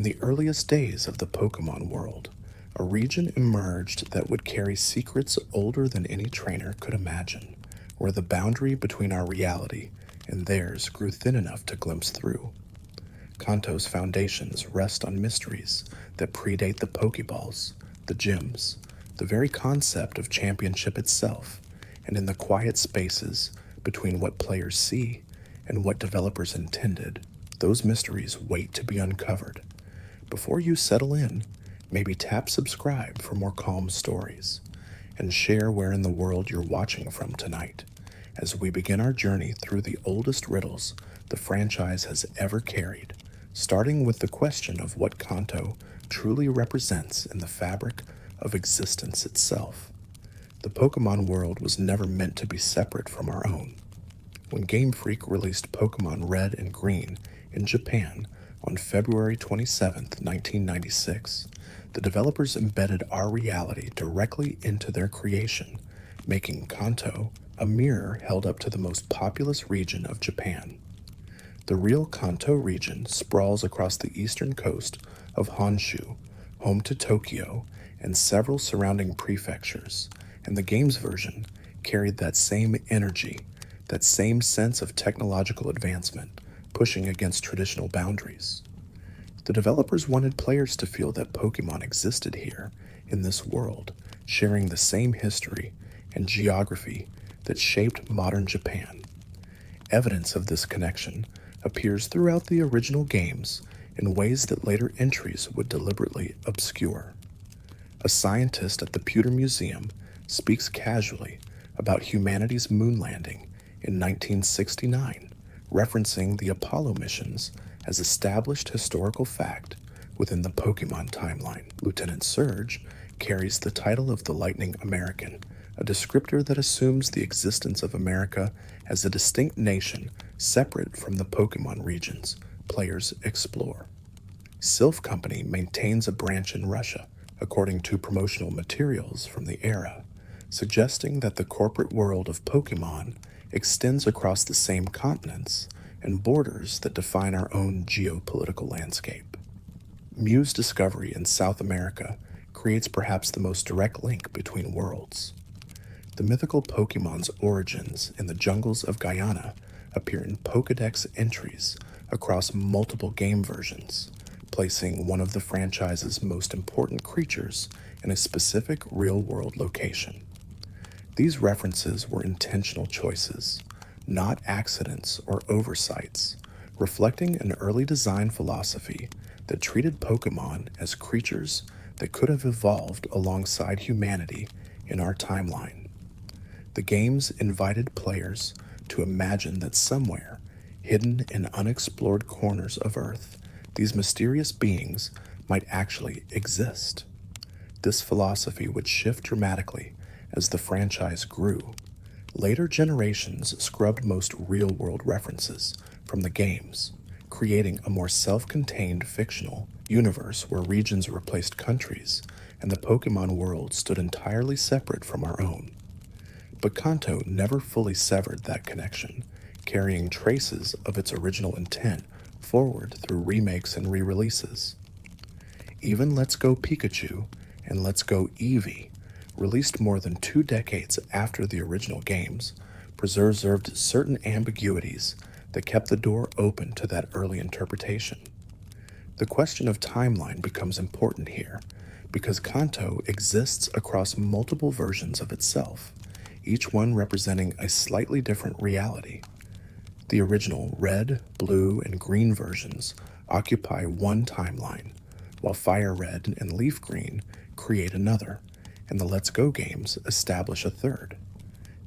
In the earliest days of the Pokemon world, a region emerged that would carry secrets older than any trainer could imagine, where the boundary between our reality and theirs grew thin enough to glimpse through. Kanto's foundations rest on mysteries that predate the Pokeballs, the gyms, the very concept of championship itself, and in the quiet spaces between what players see and what developers intended, those mysteries wait to be uncovered. Before you settle in, maybe tap subscribe for more calm stories, and share where in the world you're watching from tonight, as we begin our journey through the oldest riddles the franchise has ever carried, starting with the question of what Kanto truly represents in the fabric of existence itself. The Pokemon world was never meant to be separate from our own. When Game Freak released Pokemon Red and Green in Japan on February 27, 1996, the developers embedded our reality directly into their creation, making Kanto a mirror held up to the most populous region of Japan. The real Kanto region sprawls across the eastern coast of Honshu, home to Tokyo and several surrounding prefectures, and the game's version carried that same energy, that same sense of technological advancement, pushing against traditional boundaries. The developers wanted players to feel that Pokemon existed here, in this world, sharing the same history and geography that shaped modern Japan. Evidence of this connection appears throughout the original games in ways that later entries would deliberately obscure. A scientist at the Pewter Museum speaks casually about humanity's moon landing in 1969, referencing the Apollo missions as established historical fact within the Pokemon timeline. Lieutenant Surge carries the title of the Lightning American, a descriptor that assumes the existence of America as a distinct nation separate from the Pokemon regions players explore. Sylph Company maintains a branch in Russia, according to promotional materials from the era, suggesting that the corporate world of Pokemon extends across the same continents and borders that define our own geopolitical landscape. Mew's discovery in South America creates perhaps the most direct link between worlds. The mythical Pokemon's origins in the jungles of Guyana appear in Pokédex entries across multiple game versions, placing one of the franchise's most important creatures in a specific real-world location. These references were intentional choices, not accidents or oversights, reflecting an early design philosophy that treated Pokemon as creatures that could have evolved alongside humanity in our timeline. The games invited players to imagine that somewhere, hidden in unexplored corners of Earth, these mysterious beings might actually exist. This philosophy would shift dramatically as the franchise grew. Later generations scrubbed most real-world references from the games, creating a more self-contained fictional universe where regions replaced countries and the Pokemon world stood entirely separate from our own. But Kanto never fully severed that connection, carrying traces of its original intent forward through remakes and re-releases. Even Let's Go Pikachu and Let's Go Eevee, released more than 2 decades after the original games, preserved certain ambiguities that kept the door open to that early interpretation. The question of timeline becomes important here, because Kanto exists across multiple versions of itself, each one representing a slightly different reality. The original Red, Blue, and Green versions occupy one timeline, while Fire Red and Leaf Green create another, and the Let's Go games establish a third.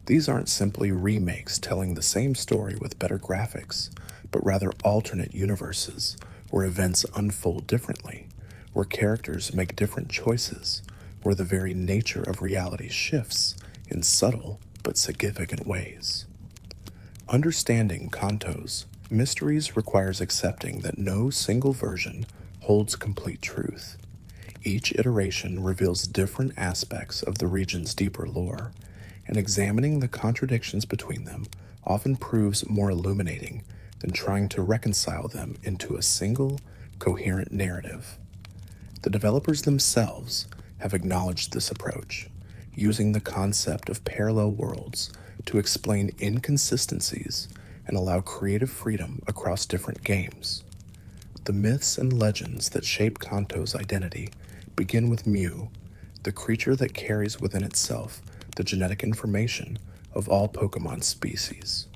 These aren't simply remakes telling the same story with better graphics, but rather alternate universes where events unfold differently, where characters make different choices, where the very nature of reality shifts in subtle but significant ways. Understanding Kanto's mysteries requires accepting that no single version holds complete truth. Each iteration reveals different aspects of the region's deeper lore, and examining the contradictions between them often proves more illuminating than trying to reconcile them into a single, coherent narrative. The developers themselves have acknowledged this approach, using the concept of parallel worlds to explain inconsistencies and allow creative freedom across different games. The myths and legends that shape Kanto's identity begin with Mew, the creature that carries within itself the genetic information of all Pokemon species.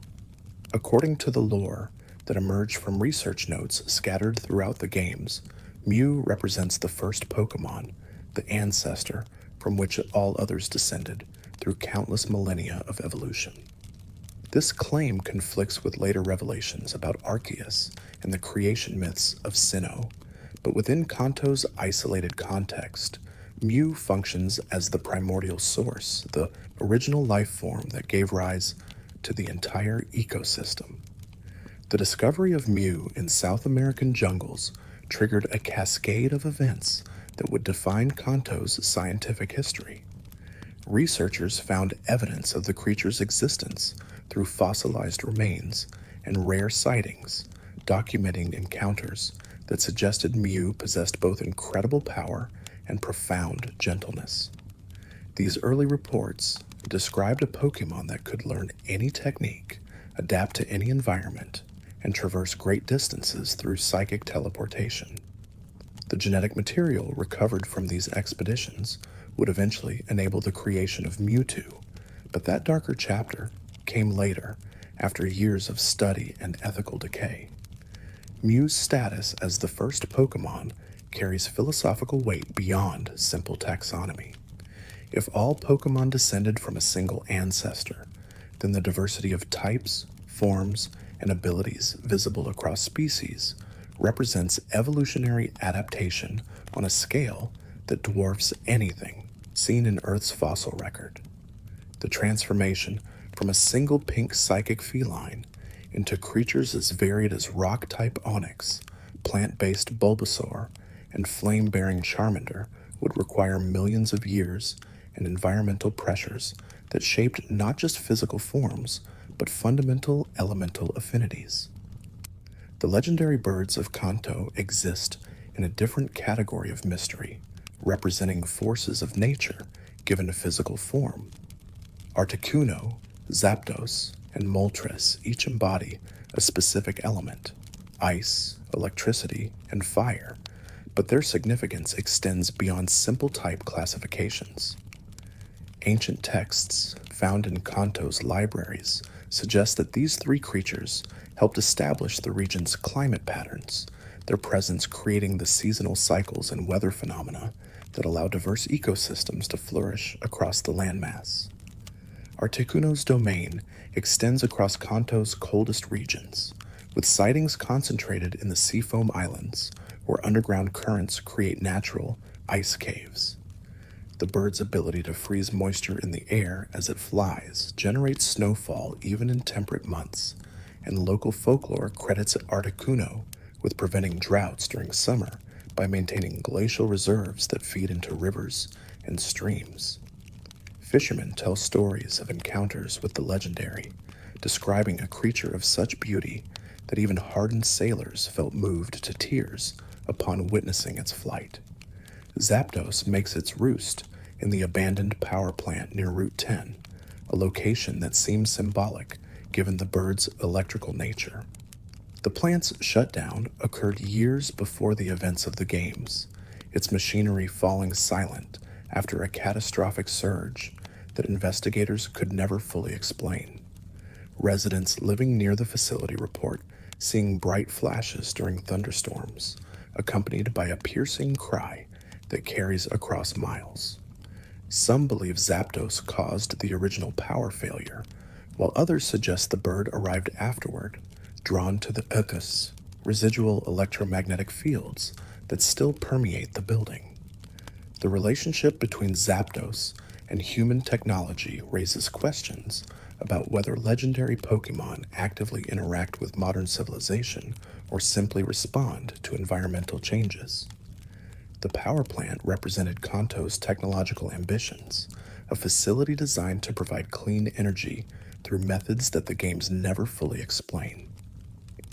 According to the lore that emerged from research notes scattered throughout the games, Mew represents the first Pokemon, the ancestor from which all others descended through countless millennia of evolution. This claim conflicts with later revelations about Arceus and the creation myths of Sinnoh, but within Kanto's isolated context, Mew functions as the primordial source, the original life form that gave rise to the entire ecosystem. The discovery of Mew in South American jungles triggered a cascade of events that would define Kanto's scientific history. Researchers found evidence of the creature's existence through fossilized remains and rare sightings, documenting encounters that suggested Mew possessed both incredible power and profound gentleness. These early reports described a Pokemon that could learn any technique, adapt to any environment, and traverse great distances through psychic teleportation. The genetic material recovered from these expeditions would eventually enable the creation of Mewtwo, but that darker chapter came later, after years of study and ethical decay. Mew's status as the first Pokemon carries philosophical weight beyond simple taxonomy. If all Pokemon descended from a single ancestor, then the diversity of types, forms, and abilities visible across species represents evolutionary adaptation on a scale that dwarfs anything seen in Earth's fossil record. The transformation from a single pink psychic feline into creatures as varied as rock-type Onyx, plant-based Bulbasaur, and flame-bearing Charmander would require millions of years and environmental pressures that shaped not just physical forms, but fundamental elemental affinities. The legendary birds of Kanto exist in a different category of mystery, representing forces of nature given a physical form. Articuno, Zapdos, and Moltres each embody a specific element: ice, electricity, and fire, but their significance extends beyond simple type classifications. Ancient texts found in Kanto's libraries suggest that these three creatures helped establish the region's climate patterns, their presence creating the seasonal cycles and weather phenomena that allow diverse ecosystems to flourish across the landmass. Articuno's domain extends across Kanto's coldest regions, with sightings concentrated in the Seafoam Islands, where underground currents create natural ice caves. The bird's ability to freeze moisture in the air as it flies generates snowfall even in temperate months, and local folklore credits Articuno with preventing droughts during summer by maintaining glacial reserves that feed into rivers and streams. Fishermen tell stories of encounters with the legendary, describing a creature of such beauty that even hardened sailors felt moved to tears upon witnessing its flight. Zapdos makes its roost in the abandoned power plant near Route 10, a location that seems symbolic given the bird's electrical nature. The plant's shutdown occurred years before the events of the games, its machinery falling silent after a catastrophic surge that investigators could never fully explain. Residents living near the facility report seeing bright flashes during thunderstorms, accompanied by a piercing cry that carries across miles. Some believe Zapdos caused the original power failure, while others suggest the bird arrived afterward, drawn to the Uckus, residual electromagnetic fields that still permeate the building. The relationship between Zapdos and human technology raises questions about whether legendary Pokemon actively interact with modern civilization or simply respond to environmental changes. The power plant represented Kanto's technological ambitions, a facility designed to provide clean energy through methods that the games never fully explain.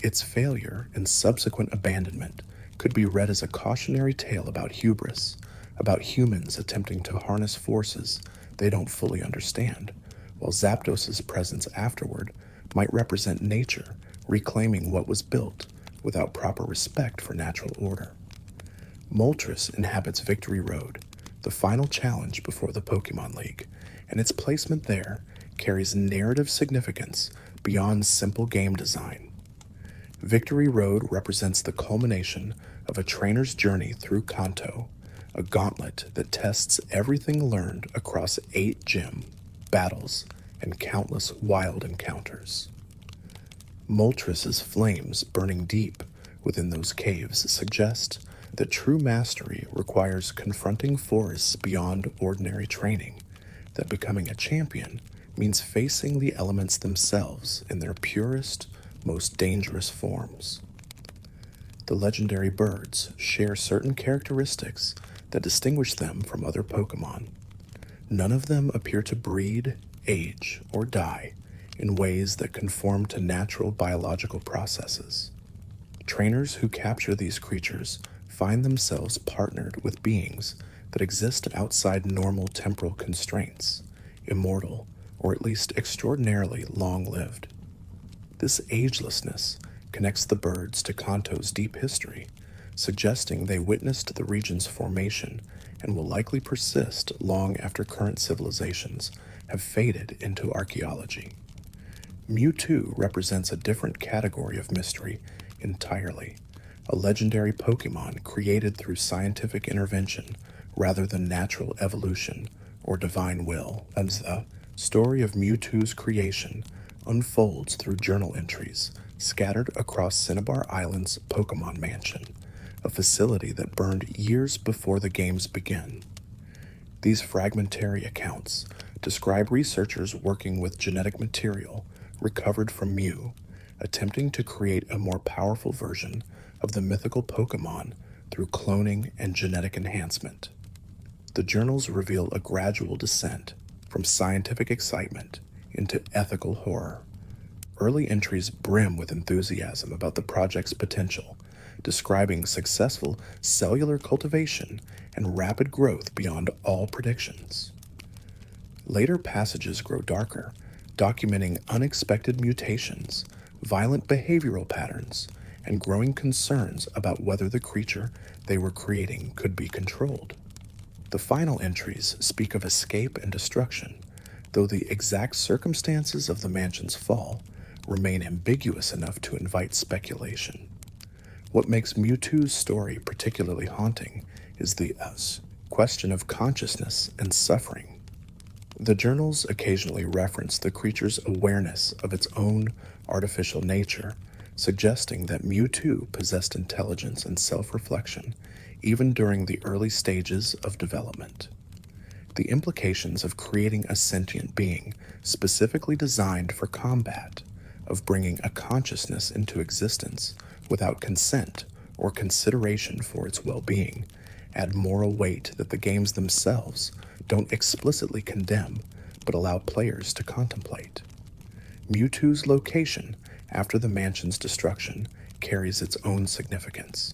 Its failure and subsequent abandonment could be read as a cautionary tale about hubris, about humans attempting to harness forces they don't fully understand, while Zapdos's presence afterward might represent nature reclaiming what was built without proper respect for natural order. Moltres inhabits Victory Road, the final challenge before the Pokemon League, and its placement there carries narrative significance beyond simple game design. Victory Road represents the culmination of a trainer's journey through Kanto, a gauntlet that tests everything learned across 8 gym, battles, and countless wild encounters. Moltres' flames burning deep within those caves suggest that true mastery requires confronting forests beyond ordinary training, that becoming a champion means facing the elements themselves in their purest, most dangerous forms. The legendary birds share certain characteristics that distinguish them from other Pokemon. None of them appear to breed, age, or die in ways that conform to natural biological processes. Trainers who capture these creatures find themselves partnered with beings that exist outside normal temporal constraints, immortal, or at least extraordinarily long-lived. This agelessness connects the birds to Kanto's deep history, suggesting they witnessed the region's formation and will likely persist long after current civilizations have faded into archaeology. Mewtwo represents a different category of mystery entirely, a legendary Pokemon created through scientific intervention rather than natural evolution or divine will. As the story of Mewtwo's creation unfolds through journal entries scattered across Cinnabar Island's Pokemon Mansion, a facility that burned years before the games begin. These fragmentary accounts describe researchers working with genetic material recovered from Mew, attempting to create a more powerful version of the mythical Pokemon through cloning and genetic enhancement. The journals reveal a gradual descent from scientific excitement into ethical horror. Early entries brim with enthusiasm about the project's potential, describing successful cellular cultivation and rapid growth beyond all predictions. Later passages grow darker, documenting unexpected mutations, violent behavioral patterns, and growing concerns about whether the creature they were creating could be controlled. The final entries speak of escape and destruction, though the exact circumstances of the mansion's fall remain ambiguous enough to invite speculation. What makes Mewtwo's story particularly haunting is the question of consciousness and suffering. The journals occasionally reference the creature's awareness of its own artificial nature, suggesting that Mewtwo possessed intelligence and self-reflection even during the early stages of development. The implications of creating a sentient being specifically designed for combat, of bringing a consciousness into existence without consent or consideration for its well-being, add moral weight that the games themselves don't explicitly condemn, but allow players to contemplate. Mewtwo's location after the mansion's destruction carries its own significance.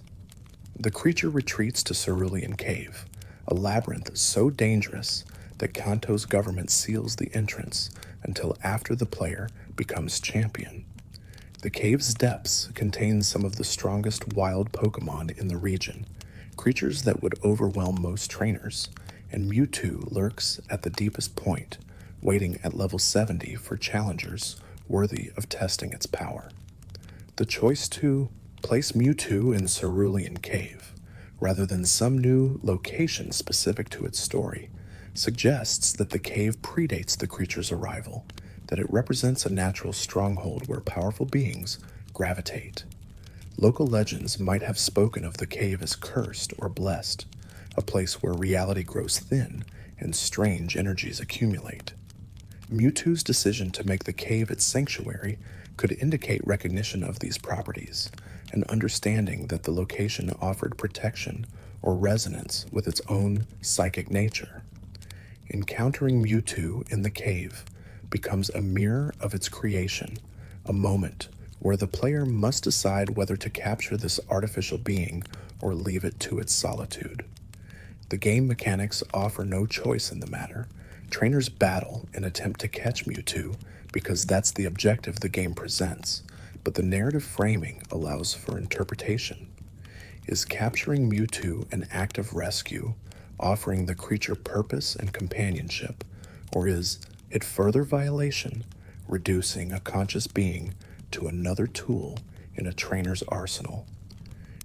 The creature retreats to Cerulean Cave, a labyrinth so dangerous that Kanto's government seals the entrance until after the player becomes champion. The cave's depths contain some of the strongest wild Pokemon in the region, creatures that would overwhelm most trainers, and Mewtwo lurks at the deepest point, waiting at level 70 for challengers worthy of testing its power. The choice to place Mewtwo in Cerulean Cave, rather than some new location specific to its story, suggests that the cave predates the creature's arrival, that it represents a natural stronghold where powerful beings gravitate. Local legends might have spoken of the cave as cursed or blessed, a place where reality grows thin and strange energies accumulate. Mewtwo's decision to make the cave its sanctuary could indicate recognition of these properties, an understanding that the location offered protection or resonance with its own psychic nature. Encountering Mewtwo in the cave becomes a mirror of its creation, a moment where the player must decide whether to capture this artificial being or leave it to its solitude. The game mechanics offer no choice in the matter. Trainers battle and attempt to catch Mewtwo because that's the objective the game presents, but the narrative framing allows for interpretation. Is capturing Mewtwo an act of rescue, offering the creature purpose and companionship, or is it further violation, reducing a conscious being to another tool in a trainer's arsenal?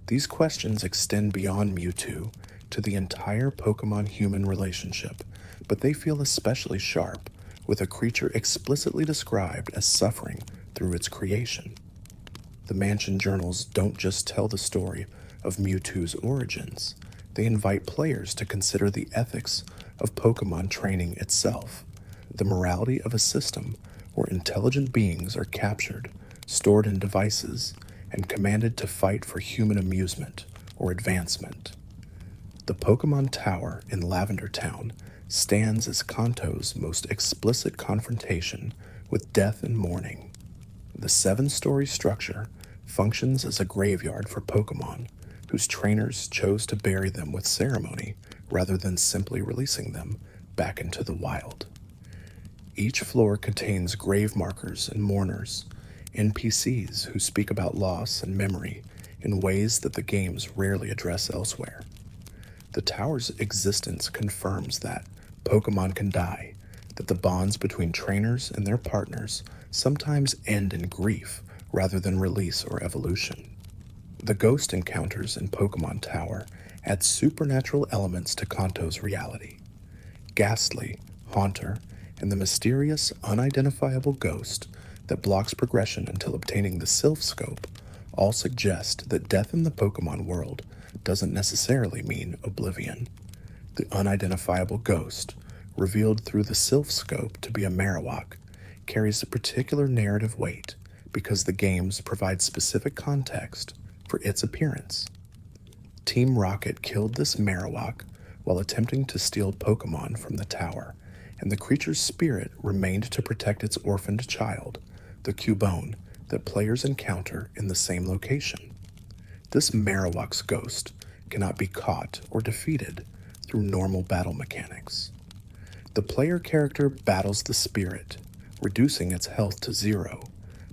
These questions extend beyond Mewtwo to the entire Pokemon-human relationship, but they feel especially sharp with a creature explicitly described as suffering through its creation. The Mansion Journals don't just tell the story of Mewtwo's origins, they invite players to consider the ethics of Pokemon training itself, the morality of a system where intelligent beings are captured, stored in devices, and commanded to fight for human amusement or advancement. The Pokemon Tower in Lavender Town stands as Kanto's most explicit confrontation with death and mourning. The 7-story structure functions as a graveyard for Pokemon, whose trainers chose to bury them with ceremony rather than simply releasing them back into the wild. Each floor contains grave markers and mourners, NPCs who speak about loss and memory in ways that the games rarely address elsewhere. The tower's existence confirms that Pokemon can die, that the bonds between trainers and their partners sometimes end in grief rather than release or evolution. The ghost encounters in Pokemon Tower add supernatural elements to Kanto's reality. Ghastly, Haunter, and the mysterious, unidentifiable ghost that blocks progression until obtaining the Sylph Scope all suggest that death in the Pokemon world doesn't necessarily mean oblivion. The unidentifiable ghost, revealed through the Sylph Scope to be a Marowak, carries a particular narrative weight because the games provide specific context for its appearance. Team Rocket killed this Marowak while attempting to steal Pokemon from the tower, and the creature's spirit remained to protect its orphaned child, the Cubone, that players encounter in the same location. This Marowak's ghost cannot be caught or defeated through normal battle mechanics. The player character battles the spirit, reducing its health to 0,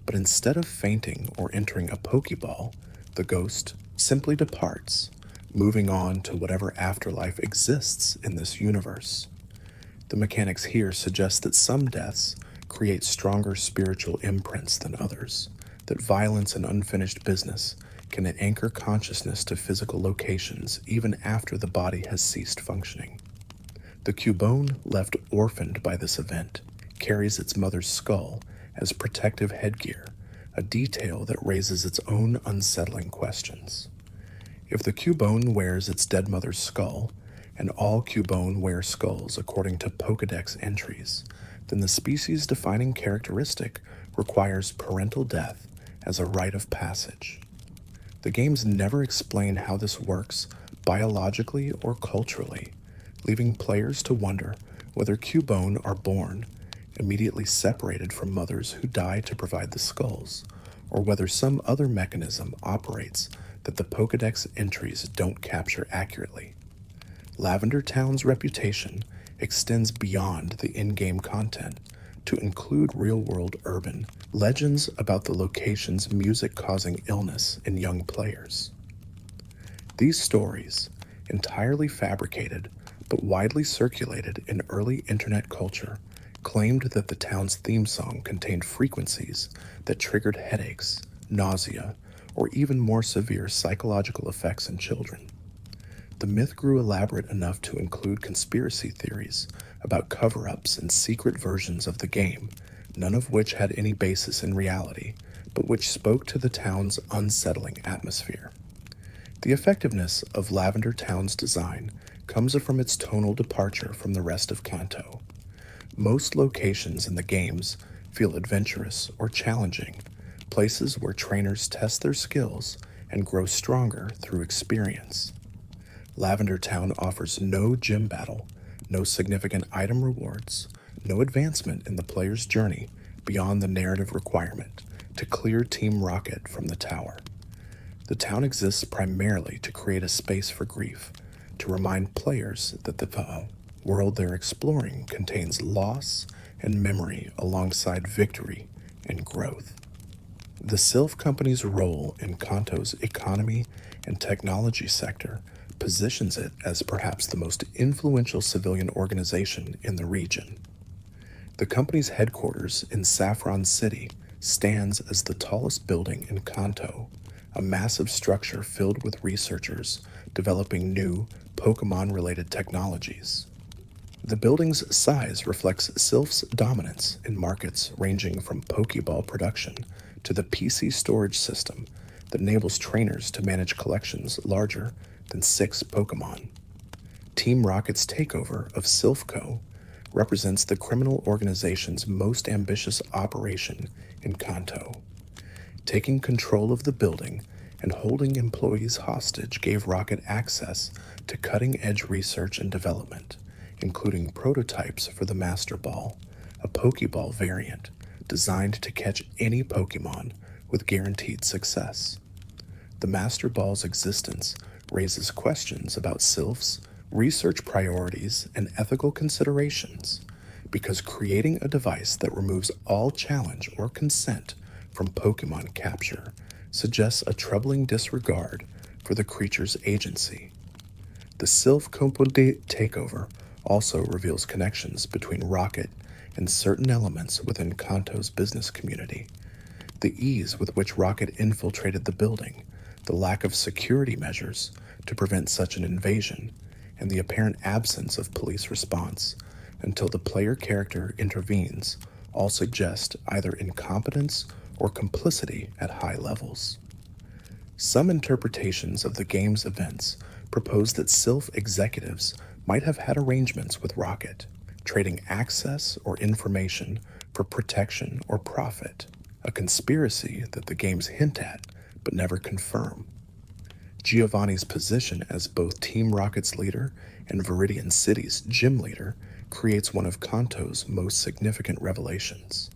but instead of fainting or entering a Pokeball, the ghost simply departs, moving on to whatever afterlife exists in this universe. The mechanics here suggest that some deaths create stronger spiritual imprints than others, that violence and unfinished business can anchor consciousness to physical locations even after the body has ceased functioning. The Cubone, left orphaned by this event, carries its mother's skull as protective headgear, a detail that raises its own unsettling questions. If the Cubone wears its dead mother's skull, and all Cubone wear skulls according to Pokédex entries, then the species-defining characteristic requires parental death as a rite of passage. The games never explain how this works biologically or culturally, leaving players to wonder whether Cubone are born, immediately separated from mothers who die to provide the skulls, or whether some other mechanism operates that the Pokédex entries don't capture accurately. Lavender Town's reputation extends beyond the in-game content to include real-world urban legends about the location's music causing illness in young players. These stories, entirely fabricated but widely circulated in early internet culture, claimed that the town's theme song contained frequencies that triggered headaches, nausea, or even more severe psychological effects in children. The myth grew elaborate enough to include conspiracy theories about cover-ups and secret versions of the game, none of which had any basis in reality, but which spoke to the town's unsettling atmosphere. The effectiveness of Lavender Town's design comes from its tonal departure from the rest of Kanto. Most locations in the games feel adventurous or challenging, places where trainers test their skills and grow stronger through experience. Lavender Town offers no gym battle, no significant item rewards, no advancement in the player's journey beyond the narrative requirement to clear Team Rocket from the tower. The town exists primarily to create a space for grief, to remind players that the world they're exploring contains loss and memory alongside victory and growth. The Sylph Company's role in Kanto's economy and technology sector positions it as perhaps the most influential civilian organization in the region. The company's headquarters in Saffron City stands as the tallest building in Kanto, a massive structure filled with researchers developing new Pokemon-related technologies. The building's size reflects Sylph's dominance in markets ranging from Pokeball production to the PC storage system that enables trainers to manage collections larger than 6 Pokemon. Team Rocket's takeover of Sylphco represents the criminal organization's most ambitious operation in Kanto. Taking control of the building and holding employees hostage gave Rocket access to cutting-edge research and development, including prototypes for the Master Ball, a Pokeball variant designed to catch any Pokemon with guaranteed success. The Master Ball's existence raises questions about Sylph's research priorities and ethical considerations, because creating a device that removes all challenge or consent from Pokemon capture suggests a troubling disregard for the creature's agency. The Sylph Company takeover also reveals connections between Rocket and certain elements within Kanto's business community. The ease with which Rocket infiltrated the building, the lack of security measures to prevent such an invasion, and the apparent absence of police response until the player character intervenes all suggest either incompetence or complicity at high levels. Some interpretations of the game's events propose that Sylph executives might have had arrangements with Rocket, trading access or information for protection or profit, a conspiracy that the games hint at but never confirm. Giovanni's position as both Team Rocket's leader and Viridian City's gym leader creates one of Kanto's most significant revelations.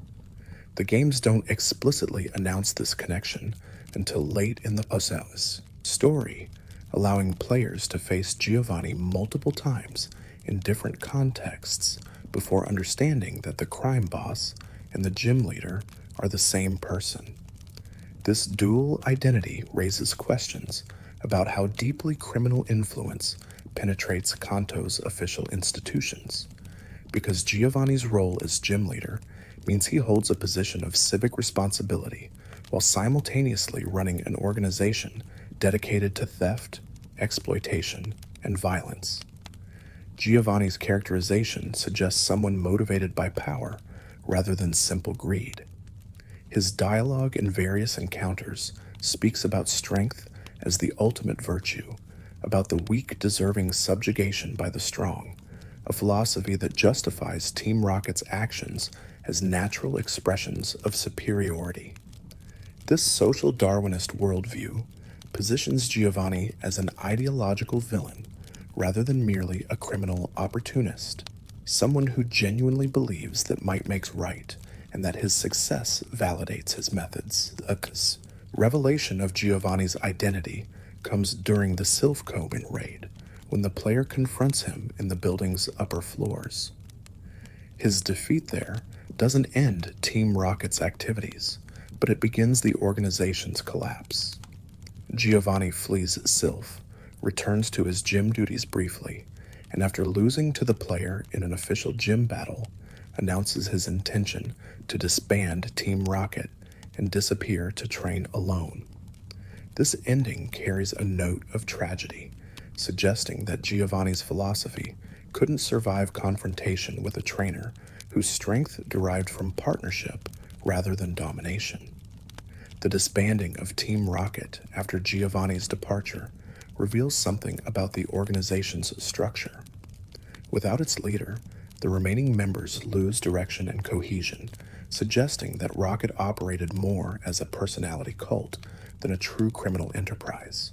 The games don't explicitly announce this connection until late in the story, allowing players to face Giovanni multiple times in different contexts before understanding that the crime boss and the gym leader are the same person. This dual identity raises questions about how deeply criminal influence penetrates Kanto's official institutions, because Giovanni's role as gym leader means he holds a position of civic responsibility while simultaneously running an organization dedicated to theft, exploitation, and violence. Giovanni's characterization suggests someone motivated by power rather than simple greed. His dialogue in various encounters speaks about strength as the ultimate virtue, about the weak deserving subjugation by the strong, a philosophy that justifies Team Rocket's actions as natural expressions of superiority. This social Darwinist worldview positions Giovanni as an ideological villain rather than merely a criminal opportunist, someone who genuinely believes that might makes right and that his success validates his methods. The revelation of Giovanni's identity comes during the Sylphcoven raid, when the player confronts him in the building's upper floors. His defeat there doesn't end Team Rocket's activities, but it begins the organization's collapse. Giovanni flees Sylph, returns to his gym duties briefly, and after losing to the player in an official gym battle, announces his intention to disband Team Rocket and disappear to train alone. This ending carries a note of tragedy, suggesting that Giovanni's philosophy couldn't survive confrontation with a trainer whose strength derived from partnership rather than domination. The disbanding of Team Rocket after Giovanni's departure reveals something about the organization's structure. Without its leader, the remaining members lose direction and cohesion, suggesting that Rocket operated more as a personality cult than a true criminal enterprise.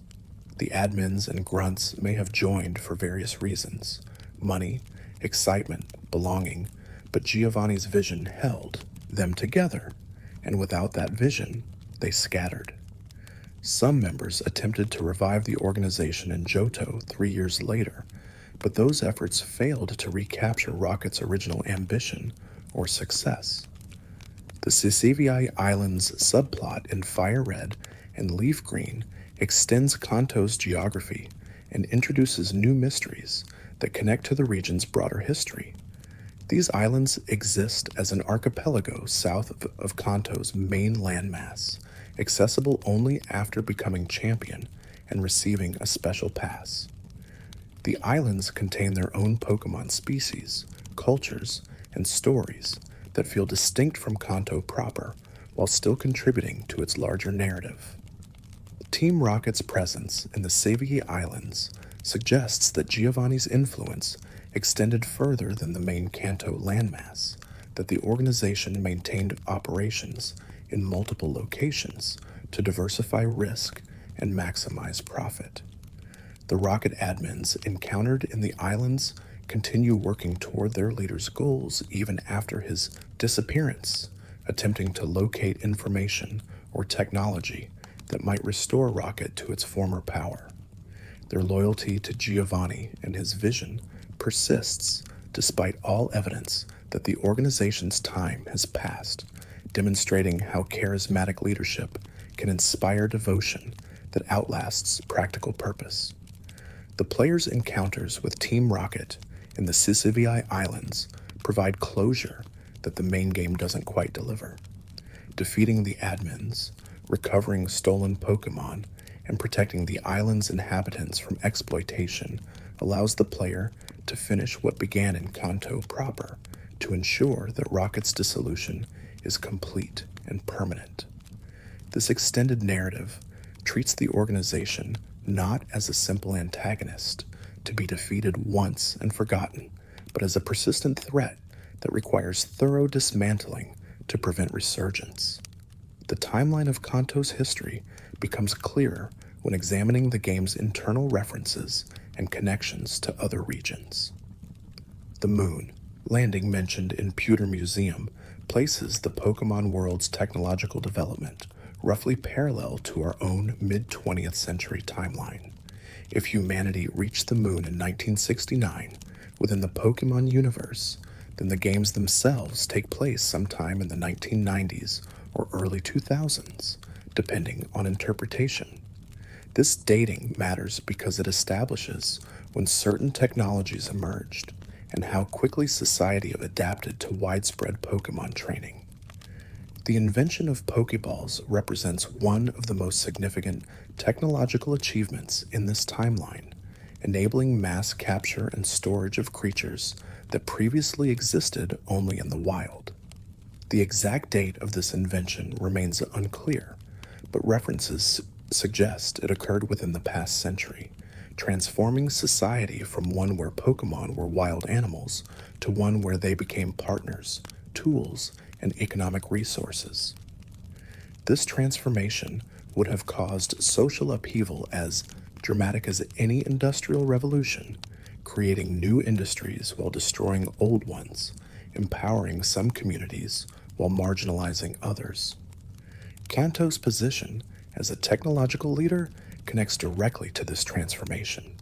The admins and grunts may have joined for various reasons: money, excitement, belonging, but Giovanni's vision held them together, and without that vision, they scattered. Some members attempted to revive the organization in Johto 3 years later, but those efforts failed to recapture Rocket's original ambition or success. The Sisivii Islands subplot in Fire Red and Leaf Green extends Kanto's geography and introduces new mysteries that connect to the region's broader history. These islands exist as an archipelago south of Kanto's main landmass, accessible only after becoming champion and receiving a special pass. The islands contain their own Pokemon species, cultures, and stories that feel distinct from Kanto proper while still contributing to its larger narrative. Team Rocket's presence in the Savii Islands suggests that Giovanni's influence extended further than the main Kanto landmass, that the organization maintained operations in multiple locations to diversify risk and maximize profit. The Rocket admins encountered in the islands continue working toward their leader's goals even after his disappearance, attempting to locate information or technology that might restore Rocket to its former power. Their loyalty to Giovanni and his vision persists despite all evidence that the organization's time has passed, demonstrating how charismatic leadership can inspire devotion that outlasts practical purpose. The player's encounters with Team Rocket in the Sisivii Islands provide closure that the main game doesn't quite deliver. Defeating the admins, recovering stolen Pokemon, and protecting the island's inhabitants from exploitation allows the player to finish what began in Kanto proper, to ensure that Rocket's dissolution is complete and permanent. This extended narrative treats the organization not as a simple antagonist to be defeated once and forgotten, but as a persistent threat that requires thorough dismantling to prevent resurgence. The timeline of Kanto's history becomes clearer when examining the game's internal references and connections to other regions. The moon, landing mentioned in Pewter Museum, places the Pokemon world's technological development roughly parallel to our own mid-20th century timeline. If humanity reached the moon in 1969 within the Pokemon universe, then the games themselves take place sometime in the 1990s or early 2000s, depending on interpretation. This dating matters because it establishes when certain technologies emerged and how quickly society adapted to widespread Pokemon training. The invention of Pokeballs represents one of the most significant technological achievements in this timeline, enabling mass capture and storage of creatures that previously existed only in the wild. The exact date of this invention remains unclear, but references suggest it occurred within the past century, transforming society from one where Pokemon were wild animals to one where they became partners, tools, and economic resources. This transformation would have caused social upheaval as dramatic as any industrial revolution, creating new industries while destroying old ones, empowering some communities while marginalizing others. Kanto's position as a technological leader connects directly to this transformation.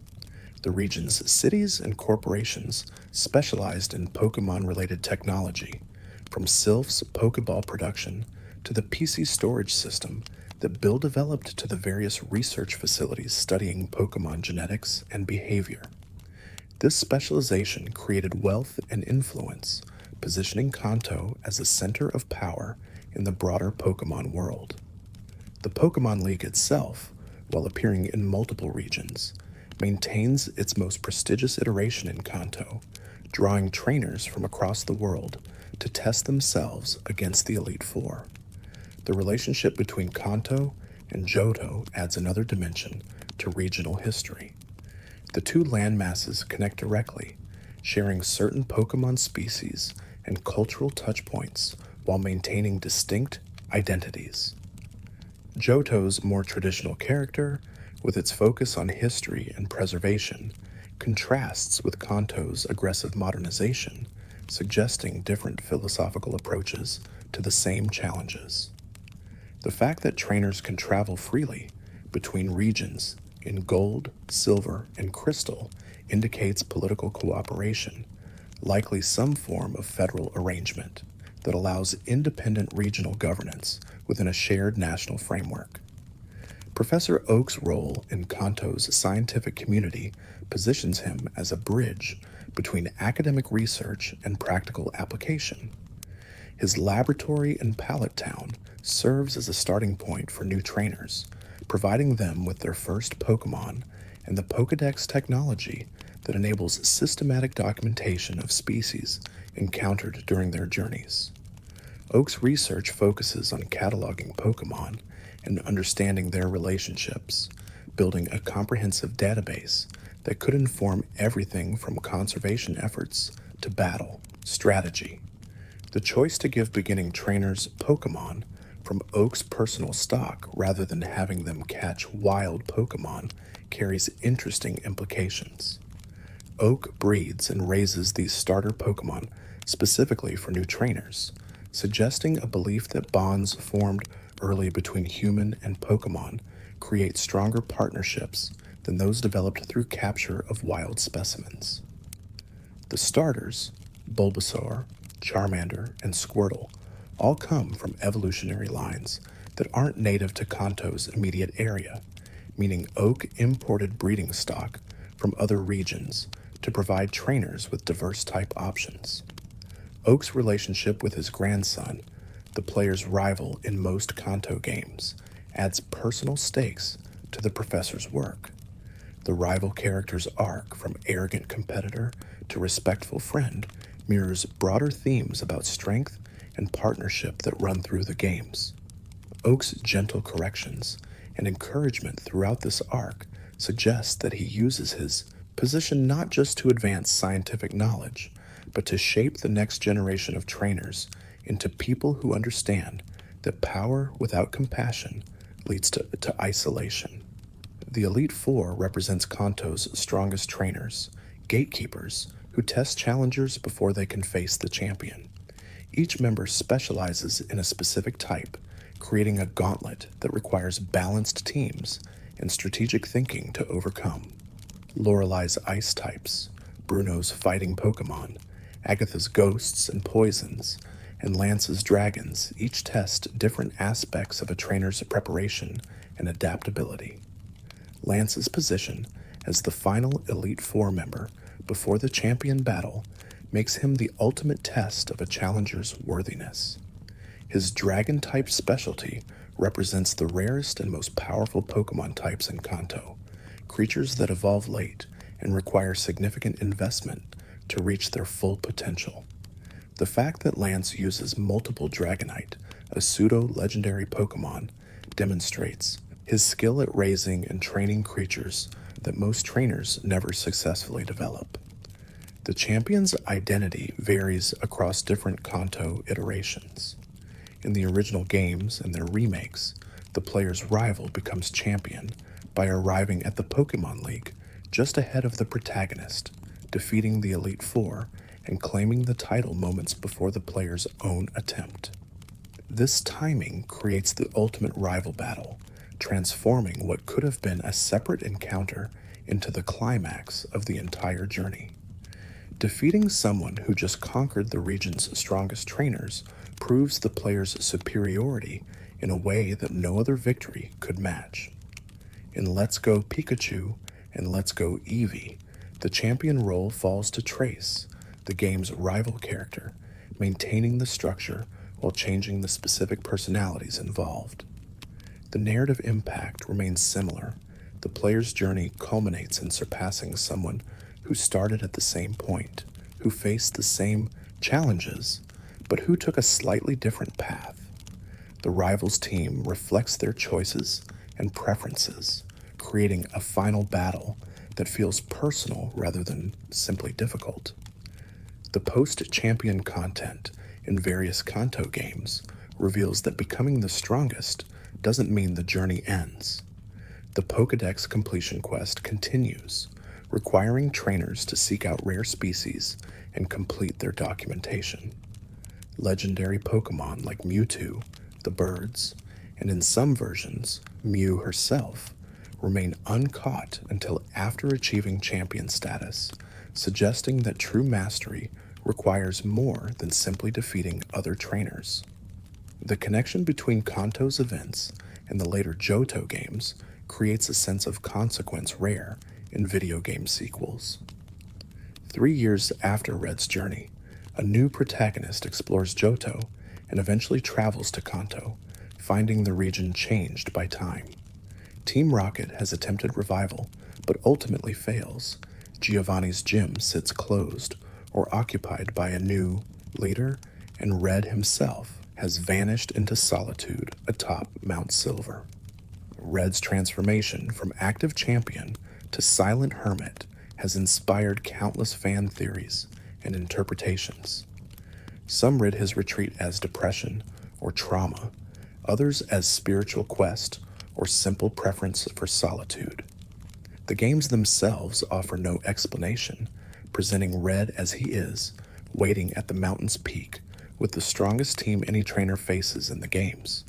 The region's cities and corporations specialized in Pokemon-related technology, from Sylph's Pokeball production to the PC storage system that Bill developed to the various research facilities studying Pokemon genetics and behavior. This specialization created wealth and influence, positioning Kanto as a center of power in the broader Pokemon world. The Pokemon League itself, while appearing in multiple regions, maintains its most prestigious iteration in Kanto, drawing trainers from across the world to test themselves against the Elite Four. The relationship between Kanto and Johto adds another dimension to regional history. The two landmasses connect directly, sharing certain Pokemon species and cultural touchpoints while maintaining distinct identities. Johto's more traditional character, with its focus on history and preservation, contrasts with Kanto's aggressive modernization, suggesting different philosophical approaches to the same challenges. The fact that trainers can travel freely between regions in gold, silver, and crystal indicates political cooperation, likely some form of federal arrangement that allows independent regional governance within a shared national framework. Professor Oak's role in Kanto's scientific community positions him as a bridge between academic research and practical application. His laboratory in Pallet Town serves as a starting point for new trainers, providing them with their first Pokémon and the Pokédex technology that enables systematic documentation of species encountered during their journeys. Oak's research focuses on cataloging Pokémon and understanding their relationships, building a comprehensive database that could inform everything from conservation efforts to battle strategy. The choice to give beginning trainers Pokémon from Oak's personal stock rather than having them catch wild Pokémon carries interesting implications. Oak breeds and raises these starter Pokémon specifically for new trainers, suggesting a belief that bonds formed early between human and Pokémon create stronger partnerships than those developed through capture of wild specimens. The starters, Bulbasaur, Charmander, and Squirtle, all come from evolutionary lines that aren't native to Kanto's immediate area, meaning Oak imported breeding stock from other regions to provide trainers with diverse type options. Oak's relationship with his grandson, the player's rival in most Kanto games, adds personal stakes to the professor's work. The rival character's arc from arrogant competitor to respectful friend mirrors broader themes about strength and partnership that run through the games. Oak's gentle corrections and encouragement throughout this arc suggest that he uses his position not just to advance scientific knowledge, but to shape the next generation of trainers into people who understand that power without compassion leads to isolation. The Elite Four represents Kanto's strongest trainers, gatekeepers who test challengers before they can face the champion. Each member specializes in a specific type, creating a gauntlet that requires balanced teams and strategic thinking to overcome. Lorelei's ice types, Bruno's fighting Pokémon, Agatha's ghosts and poisons, and Lance's dragons each test different aspects of a trainer's preparation and adaptability. Lance's position as the final Elite Four member before the champion battle makes him the ultimate test of a challenger's worthiness. His dragon-type specialty represents the rarest and most powerful Pokémon types in Kanto, creatures that evolve late and require significant investment to reach their full potential. The fact that Lance uses multiple Dragonite, a pseudo-legendary Pokémon, demonstrates his skill at raising and training creatures that most trainers never successfully develop. The champion's identity varies across different Kanto iterations. In the original games and their remakes, the player's rival becomes champion by arriving at the Pokémon League just ahead of the protagonist, defeating the Elite Four and claiming the title moments before the player's own attempt. This timing creates the ultimate rival battle, transforming what could have been a separate encounter into the climax of the entire journey. Defeating someone who just conquered the region's strongest trainers proves the player's superiority in a way that no other victory could match. In Let's Go Pikachu and Let's Go Eevee, the champion role falls to Trace, the game's rival character, maintaining the structure while changing the specific personalities involved. The narrative impact remains similar. The player's journey culminates in surpassing someone who started at the same point, who faced the same challenges, but who took a slightly different path. The rival's team reflects their choices and preferences, creating a final battle that feels personal rather than simply difficult. The post-champion content in various Kanto games reveals that becoming the strongest doesn't mean the journey ends. The Pokédex completion quest continues, requiring trainers to seek out rare species and complete their documentation. Legendary Pokémon like Mewtwo, the birds, and in some versions, Mew herself, remain uncaught until after achieving champion status, suggesting that true mastery requires more than simply defeating other trainers. The connection between Kanto's events and the later Johto games creates a sense of consequence rare in video game sequels. 3 years after Red's journey, a new protagonist explores Johto and eventually travels to Kanto, finding the region changed by time. Team Rocket has attempted revival, but ultimately fails. Giovanni's gym sits closed or occupied by a new leader, and Red himself has vanished into solitude atop Mount Silver. Red's transformation from active champion to silent hermit has inspired countless fan theories and interpretations. Some read his retreat as depression or trauma, others as spiritual quest or simple preference for solitude. The games themselves offer no explanation, presenting Red as he is, waiting at the mountain's peak with the strongest team any trainer faces in the games.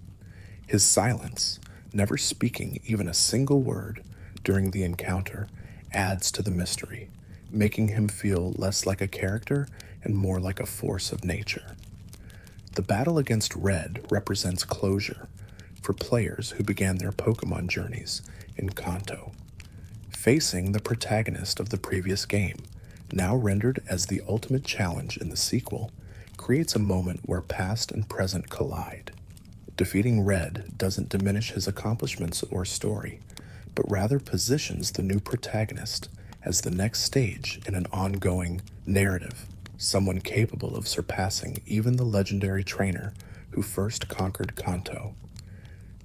His silence, never speaking even a single word during the encounter, adds to the mystery, making him feel less like a character and more like a force of nature. The battle against Red represents closure for players who began their Pokemon journeys in Kanto. Facing the protagonist of the previous game, now rendered as the ultimate challenge in the sequel, creates a moment where past and present collide. Defeating Red doesn't diminish his accomplishments or story, but rather positions the new protagonist as the next stage in an ongoing narrative, someone capable of surpassing even the legendary trainer who first conquered Kanto.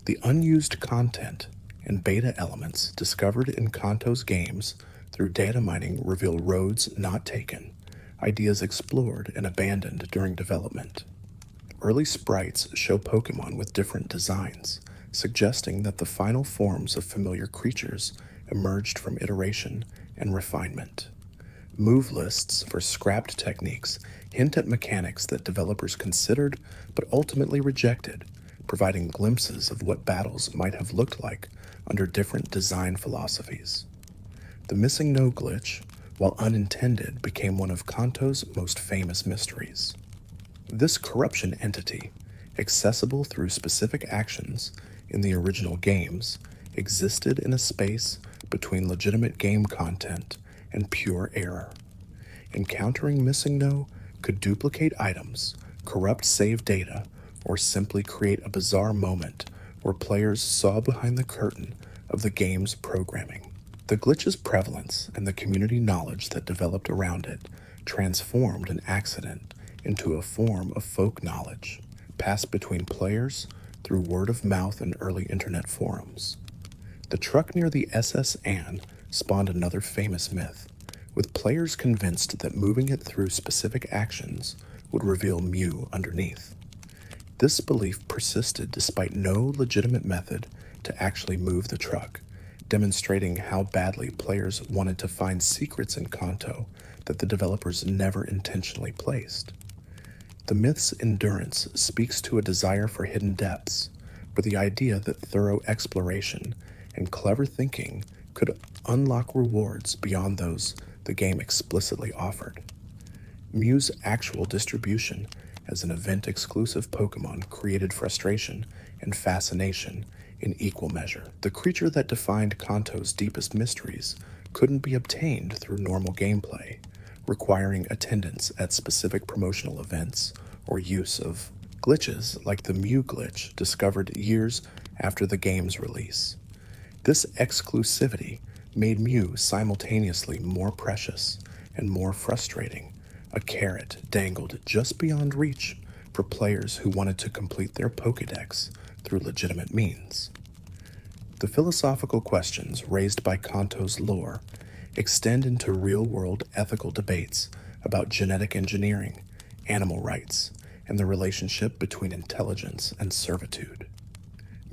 The unused content and beta elements discovered in Kanto's games through data mining reveal roads not taken, ideas explored and abandoned during development. Early sprites show Pokemon with different designs, suggesting that the final forms of familiar creatures emerged from iteration and refinement. Move lists for scrapped techniques hint at mechanics that developers considered but ultimately rejected, providing glimpses of what battles might have looked like under different design philosophies. The missing no glitch, while unintended, became one of Kanto's most famous mysteries. This corruption entity, accessible through specific actions in the original games, existed in a space between legitimate game content and pure error. Encountering Missing No could duplicate items, corrupt save data, or simply create a bizarre moment where players saw behind the curtain of the game's programming. The glitch's prevalence and the community knowledge that developed around it transformed an accident into a form of folk knowledge, passed between players through word of mouth and early internet forums. The truck near the SS Anne spawned another famous myth, with players convinced that moving it through specific actions would reveal Mew underneath. This belief persisted despite no legitimate method to actually move the truck, demonstrating how badly players wanted to find secrets in Kanto that the developers never intentionally placed. The myth's endurance speaks to a desire for hidden depths, for the idea that thorough exploration and clever thinking could unlock rewards beyond those the game explicitly offered. Mew's actual distribution as an event-exclusive Pokemon created frustration and fascination in equal measure. The creature that defined Kanto's deepest mysteries couldn't be obtained through normal gameplay, requiring attendance at specific promotional events or use of glitches like the Mew glitch discovered years after the game's release. This exclusivity made Mew simultaneously more precious and more frustrating, a carrot dangled just beyond reach for players who wanted to complete their Pokédex through legitimate means. The philosophical questions raised by Kanto's lore extend into real-world ethical debates about genetic engineering, animal rights, and the relationship between intelligence and servitude.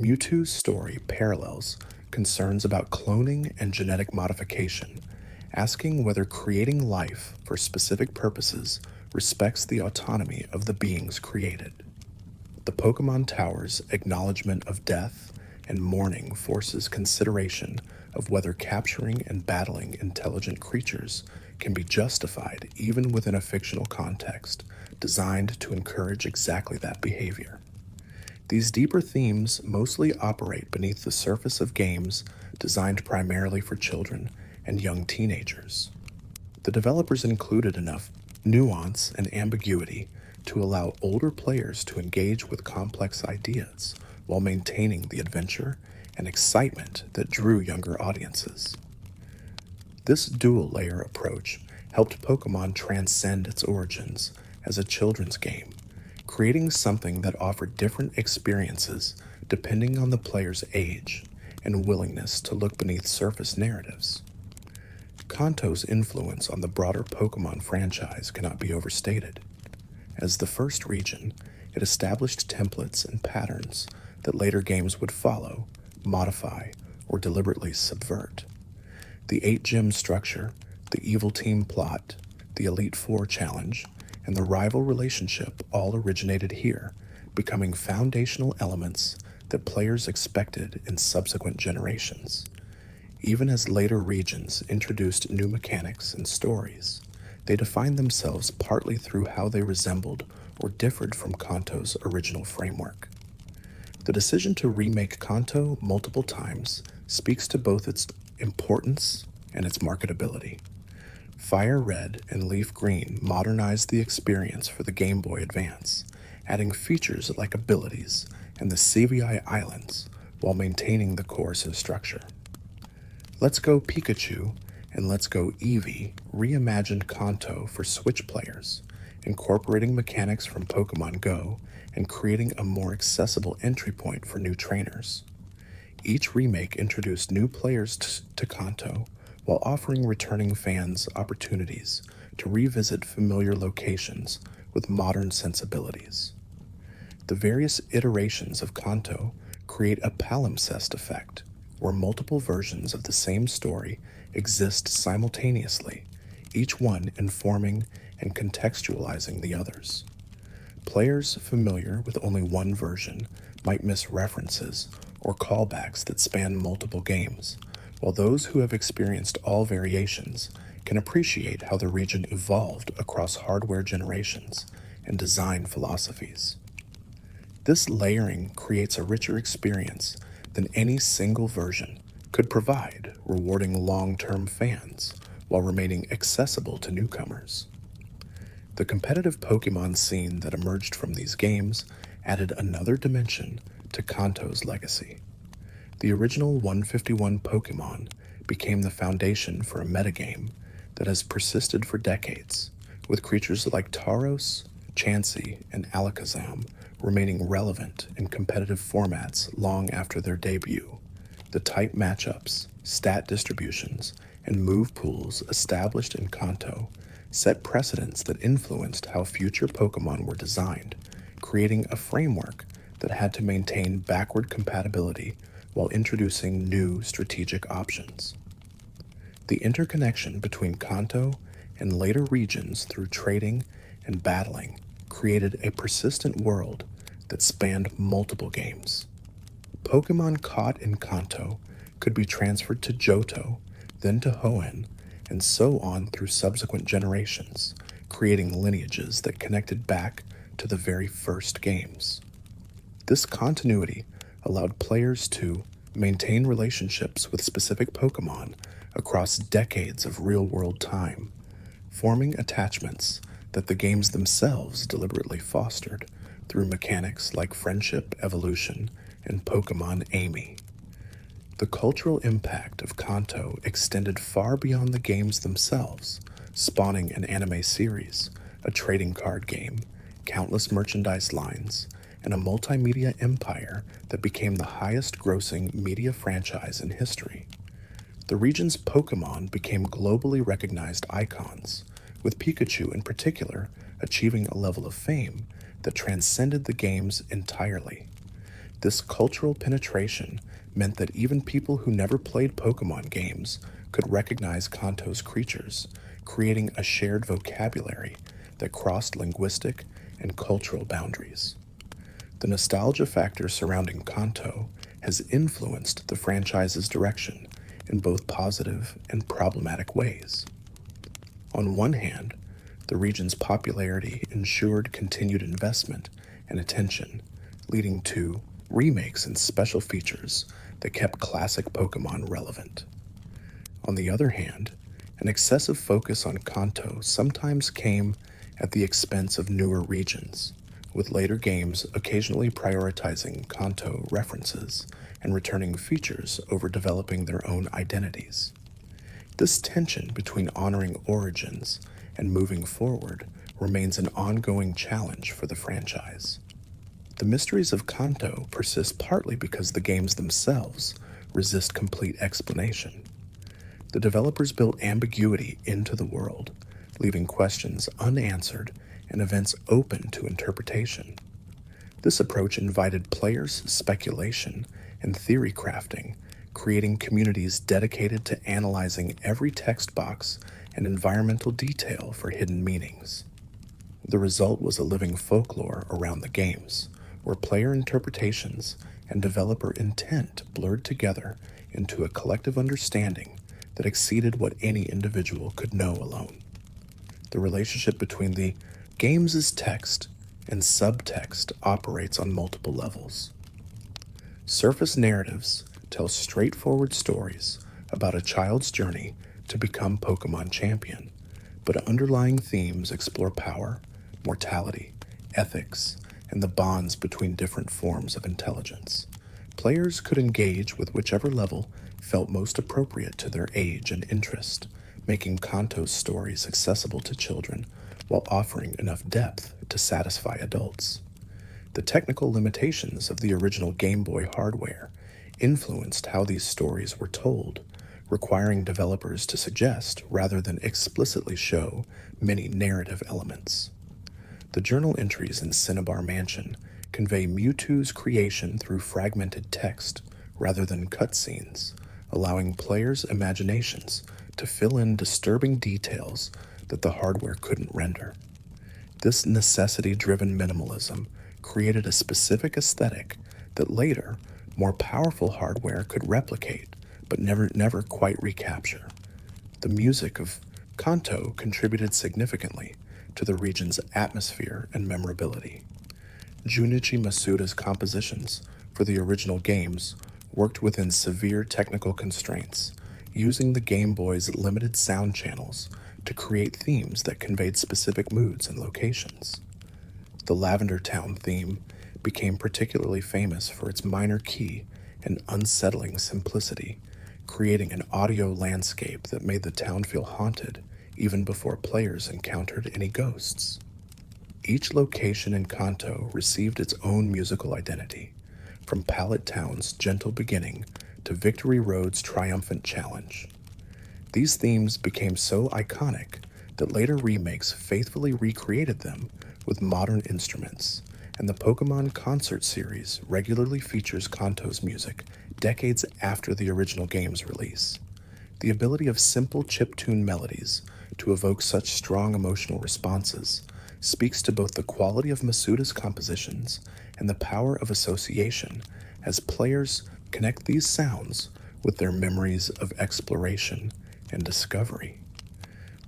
Mewtwo's story parallels concerns about cloning and genetic modification, asking whether creating life for specific purposes respects the autonomy of the beings created. The Pokemon Tower's acknowledgement of death and mourning forces consideration of whether capturing and battling intelligent creatures can be justified even within a fictional context designed to encourage exactly that behavior. These deeper themes mostly operate beneath the surface of games designed primarily for children and young teenagers. The developers included enough nuance and ambiguity to allow older players to engage with complex ideas while maintaining the adventure and excitement that drew younger audiences. This dual layer approach helped Pokemon transcend its origins as a children's game, creating something that offered different experiences depending on the player's age and willingness to look beneath surface narratives. Kanto's influence on the broader Pokemon franchise cannot be overstated. As the first region, it established templates and patterns that later games would follow, modify, or deliberately subvert. The 8-gem structure, the Evil Team plot, the Elite Four challenge, and the rival relationship all originated here, becoming foundational elements that players expected in subsequent generations. Even as later regions introduced new mechanics and stories, they defined themselves partly through how they resembled or differed from Kanto's original framework. The decision to remake Kanto multiple times speaks to both its importance and its marketability. Fire Red and Leaf Green modernized the experience for the Game Boy Advance, adding features like abilities and the CVI Islands while maintaining the course and structure. Let's Go Pikachu and Let's Go Eevee reimagined Kanto for Switch players, incorporating mechanics from Pokemon Go and creating a more accessible entry point for new trainers. Each remake introduced new players to Kanto while offering returning fans opportunities to revisit familiar locations with modern sensibilities. The various iterations of Kanto create a palimpsest effect, where multiple versions of the same story exist simultaneously, each one informing and contextualizing the others. Players familiar with only one version might miss references or callbacks that span multiple games, while those who have experienced all variations can appreciate how the region evolved across hardware generations and design philosophies. This layering creates a richer experience than any single version could provide, rewarding long-term fans while remaining accessible to newcomers. The competitive Pokemon scene that emerged from these games added another dimension to Kanto's legacy. The original 151 Pokemon became the foundation for a metagame that has persisted for decades, with creatures like Tauros, Chansey, and Alakazam remaining relevant in competitive formats long after their debut. The type matchups, stat distributions, and move pools established in Kanto set precedents that influenced how future Pokemon were designed, creating a framework that had to maintain backward compatibility while introducing new strategic options. The interconnection between Kanto and later regions through trading and battling created a persistent world that spanned multiple games. Pokemon caught in Kanto could be transferred to Johto, then to Hoenn, and so on through subsequent generations, creating lineages that connected back to the very first games. This continuity allowed players to maintain relationships with specific Pokemon across decades of real-world time, forming attachments that the games themselves deliberately fostered through mechanics like friendship evolution and Pokemon Amy. The cultural impact of Kanto extended far beyond the games themselves, spawning an anime series, a trading card game, countless merchandise lines, and a multimedia empire that became the highest-grossing media franchise in history. The region's Pokemon became globally recognized icons, with Pikachu in particular achieving a level of fame that transcended the games entirely. This cultural penetration meant that even people who never played Pokemon games could recognize Kanto's creatures, creating a shared vocabulary that crossed linguistic and cultural boundaries. The nostalgia factor surrounding Kanto has influenced the franchise's direction, in both positive and problematic ways. On one hand, the region's popularity ensured continued investment and attention, leading to remakes and special features that kept classic Pokemon relevant. On the other hand, an excessive focus on Kanto sometimes came at the expense of newer regions, with later games occasionally prioritizing Kanto references and returning features over developing their own identities. This tension between honoring origins and moving forward remains an ongoing challenge for the franchise. The Mysteries of Kanto persist partly because the games themselves resist complete explanation. The developers built ambiguity into the world, leaving questions unanswered and events open to interpretation. This approach invited players' speculation and theory crafting, creating communities dedicated to analyzing every text box and environmental detail for hidden meanings. The result was a living folklore around the games, where player interpretations and developer intent blurred together into a collective understanding that exceeded what any individual could know alone. The relationship between the games' text and subtext operates on multiple levels. Surface narratives tell straightforward stories about a child's journey to become Pokemon champion, but underlying themes explore power, mortality, ethics, and the bonds between different forms of intelligence. Players could engage with whichever level felt most appropriate to their age and interest, making Kanto's stories accessible to children while offering enough depth to satisfy adults. The technical limitations of the original Game Boy hardware influenced how these stories were told, requiring developers to suggest rather than explicitly show many narrative elements. The journal entries in Cinnabar Mansion convey Mewtwo's creation through fragmented text rather than cutscenes, allowing players' imaginations to fill in disturbing details that the hardware couldn't render. This necessity-driven minimalism created a specific aesthetic that later, more powerful hardware could replicate, but never quite recapture. The music of Kanto contributed significantly to the region's atmosphere and memorability. Junichi Masuda's compositions for the original games worked within severe technical constraints, using the Game Boy's limited sound channels to create themes that conveyed specific moods and locations. The Lavender Town theme became particularly famous for its minor key and unsettling simplicity, creating an audio landscape that made the town feel haunted even before players encountered any ghosts. Each location in Kanto received its own musical identity, from Pallet Town's gentle beginning to Victory Road's triumphant challenge. These themes became so iconic that later remakes faithfully recreated them with modern instruments, and the Pokemon Concert Series regularly features Kanto's music decades after the original game's release. The ability of simple chiptune melodies to evoke such strong emotional responses speaks to both the quality of Masuda's compositions and the power of association as players connect these sounds with their memories of exploration and discovery.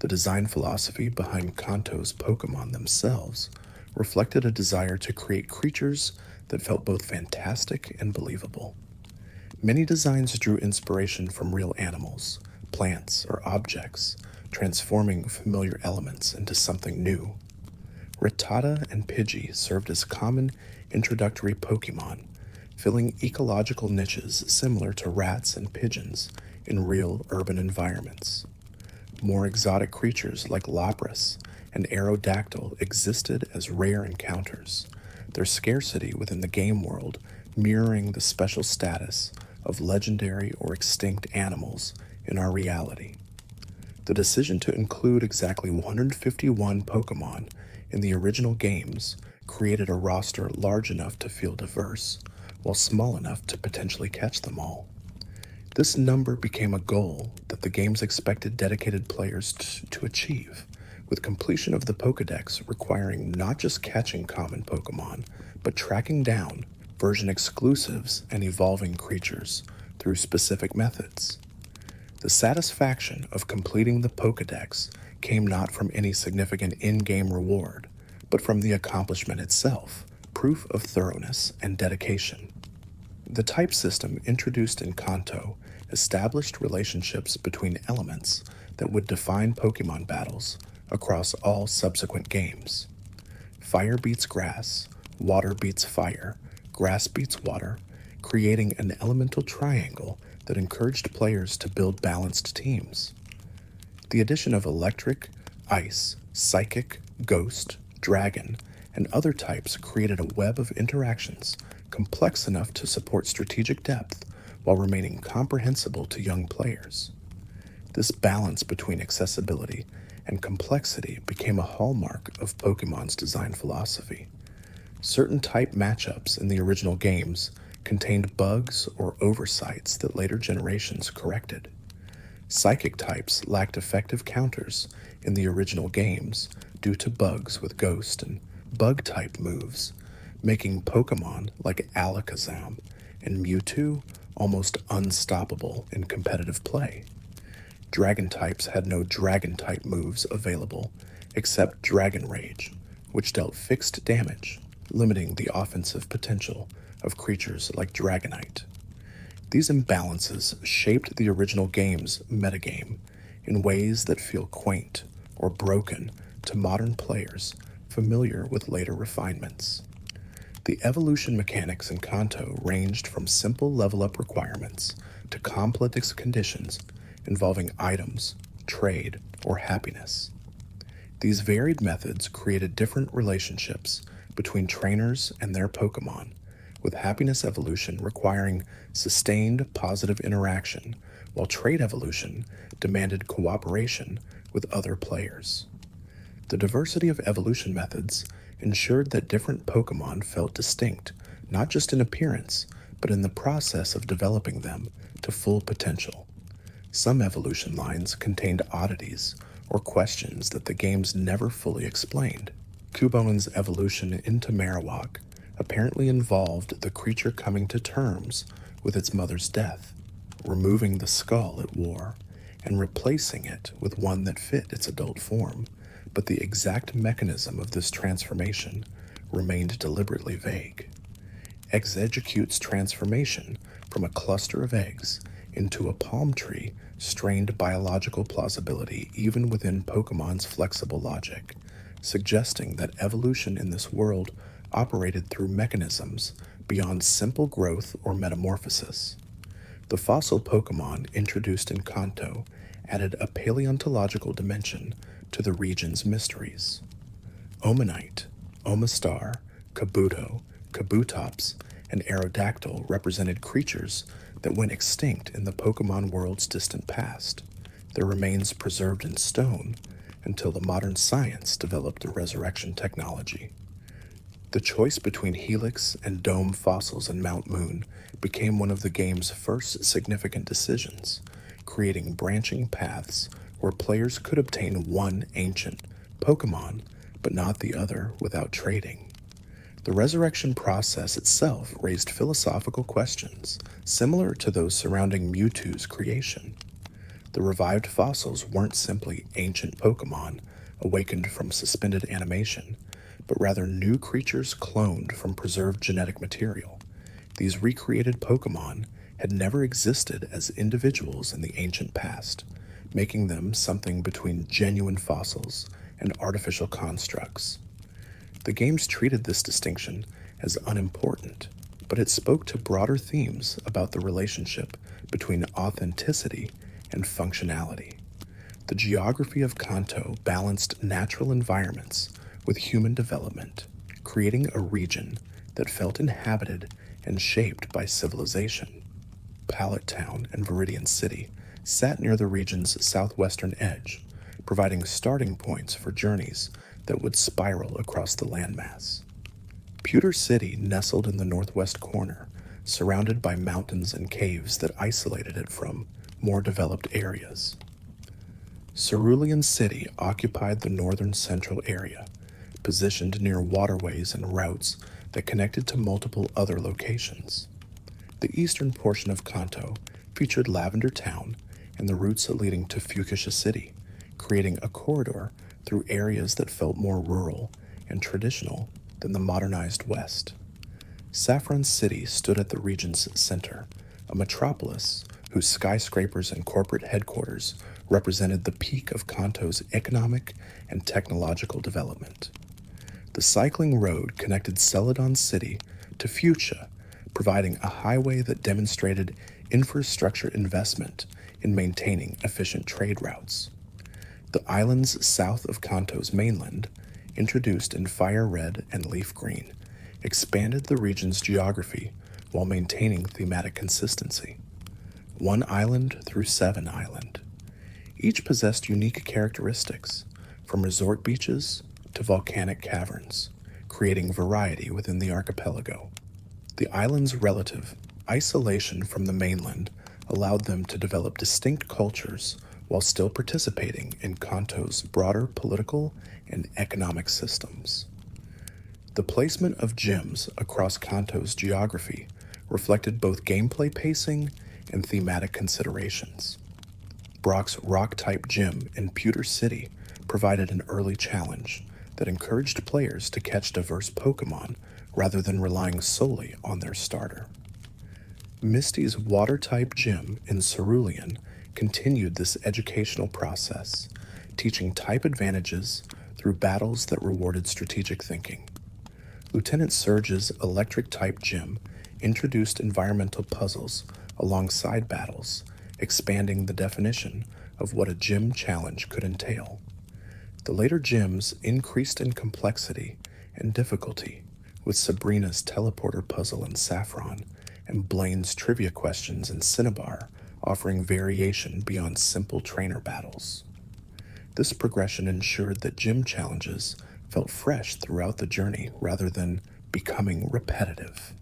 The design philosophy behind Kanto's Pokemon themselves reflected a desire to create creatures that felt both fantastic and believable. Many designs drew inspiration from real animals, plants, or objects, transforming familiar elements into something new. Rattata and Pidgey served as common introductory Pokemon, filling ecological niches similar to rats and pigeons in real urban environments. More exotic creatures like Lapras and Aerodactyl existed as rare encounters, their scarcity within the game world mirroring the special status of legendary or extinct animals in our reality. The decision to include exactly 151 Pokemon in the original games created a roster large enough to feel diverse, while small enough to potentially catch them all. This number became a goal that the games expected dedicated players to achieve, with completion of the Pokédex requiring not just catching common Pokémon, but tracking down version exclusives and evolving creatures through specific methods. The satisfaction of completing the Pokédex came not from any significant in-game reward, but from the accomplishment itself, proof of thoroughness and dedication. The type system introduced in Kanto established relationships between elements that would define Pokemon battles across all subsequent games. Fire beats grass, water beats fire, grass beats water, creating an elemental triangle that encouraged players to build balanced teams. The addition of electric, ice, psychic, ghost, dragon, and other types created a web of interactions complex enough to support strategic depth while remaining comprehensible to young players. This balance between accessibility and complexity became a hallmark of Pokemon's design philosophy. Certain type matchups in the original games contained bugs or oversights that later generations corrected. Psychic types lacked effective counters in the original games due to bugs with ghost and bug-type moves, making Pokemon like Alakazam and Mewtwo almost unstoppable in competitive play. Dragon types had no dragon-type moves available except Dragon Rage, which dealt fixed damage, limiting the offensive potential of creatures like Dragonite. These imbalances shaped the original game's metagame in ways that feel quaint or broken to modern players familiar with later refinements. The evolution mechanics in Kanto ranged from simple level-up requirements to complex conditions involving items, trade, or happiness. These varied methods created different relationships between trainers and their Pokemon, with happiness evolution requiring sustained positive interaction, while trade evolution demanded cooperation with other players. The diversity of evolution methods ensured that different Pokemon felt distinct, not just in appearance, but in the process of developing them to full potential. Some evolution lines contained oddities or questions that the games never fully explained. Cubon's evolution into Marowak apparently involved the creature coming to terms with its mother's death, removing the skull it wore, and replacing it with one that fit its adult form, but the exact mechanism of this transformation remained deliberately vague. Exegecute's transformation from a cluster of eggs into a palm tree strained biological plausibility even within Pokemon's flexible logic, suggesting that evolution in this world operated through mechanisms beyond simple growth or metamorphosis. The fossil Pokemon introduced in Kanto added a paleontological dimension to the region's mysteries. Omanite, Omastar, Kabuto, Kabutops, and Aerodactyl represented creatures that went extinct in the Pokemon world's distant past, their remains preserved in stone until the modern science developed the resurrection technology. The choice between Helix and Dome fossils in Mount Moon became one of the game's first significant decisions, creating branching paths where players could obtain one ancient Pokemon, but not the other without trading. The resurrection process itself raised philosophical questions similar to those surrounding Mewtwo's creation. The revived fossils weren't simply ancient Pokemon awakened from suspended animation, but rather new creatures cloned from preserved genetic material. These recreated Pokemon had never existed as individuals in the ancient past, making them something between genuine fossils and artificial constructs. The games treated this distinction as unimportant, but it spoke to broader themes about the relationship between authenticity and functionality. The geography of Kanto balanced natural environments with human development, creating a region that felt inhabited and shaped by civilization. Pallet Town and Viridian City sat near the region's southwestern edge, providing starting points for journeys that would spiral across the landmass. Pewter City nestled in the northwest corner, surrounded by mountains and caves that isolated it from more developed areas. Cerulean City occupied the northern central area, positioned near waterways and routes that connected to multiple other locations. The eastern portion of Kanto featured Lavender Town and the routes leading to Fuchsia City, creating a corridor through areas that felt more rural and traditional than the modernized West. Saffron City stood at the region's center, a metropolis whose skyscrapers and corporate headquarters represented the peak of Kanto's economic and technological development. The cycling road connected Celadon City to Fuchsia, providing a highway that demonstrated infrastructure investment in maintaining efficient trade routes. The islands south of Kanto's mainland, introduced in fire red and leaf green, expanded the region's geography while maintaining thematic consistency. One island through 7 island. Each possessed unique characteristics, from resort beaches to volcanic caverns, creating variety within the archipelago. The island's relative isolation from the mainland allowed them to develop distinct cultures while still participating in Kanto's broader political and economic systems. The placement of gyms across Kanto's geography reflected both gameplay pacing and thematic considerations. Brock's rock-type gym in Pewter City provided an early challenge that encouraged players to catch diverse Pokémon rather than relying solely on their starter. Misty's water-type gym in Cerulean continued this educational process, teaching type advantages through battles that rewarded strategic thinking. Lieutenant Surge's electric-type gym introduced environmental puzzles alongside battles, expanding the definition of what a gym challenge could entail. The later gyms increased in complexity and difficulty, with Sabrina's teleporter puzzle in Saffron and Blaine's trivia questions in Cinnabar offering variation beyond simple trainer battles. This progression ensured that gym challenges felt fresh throughout the journey rather than becoming repetitive.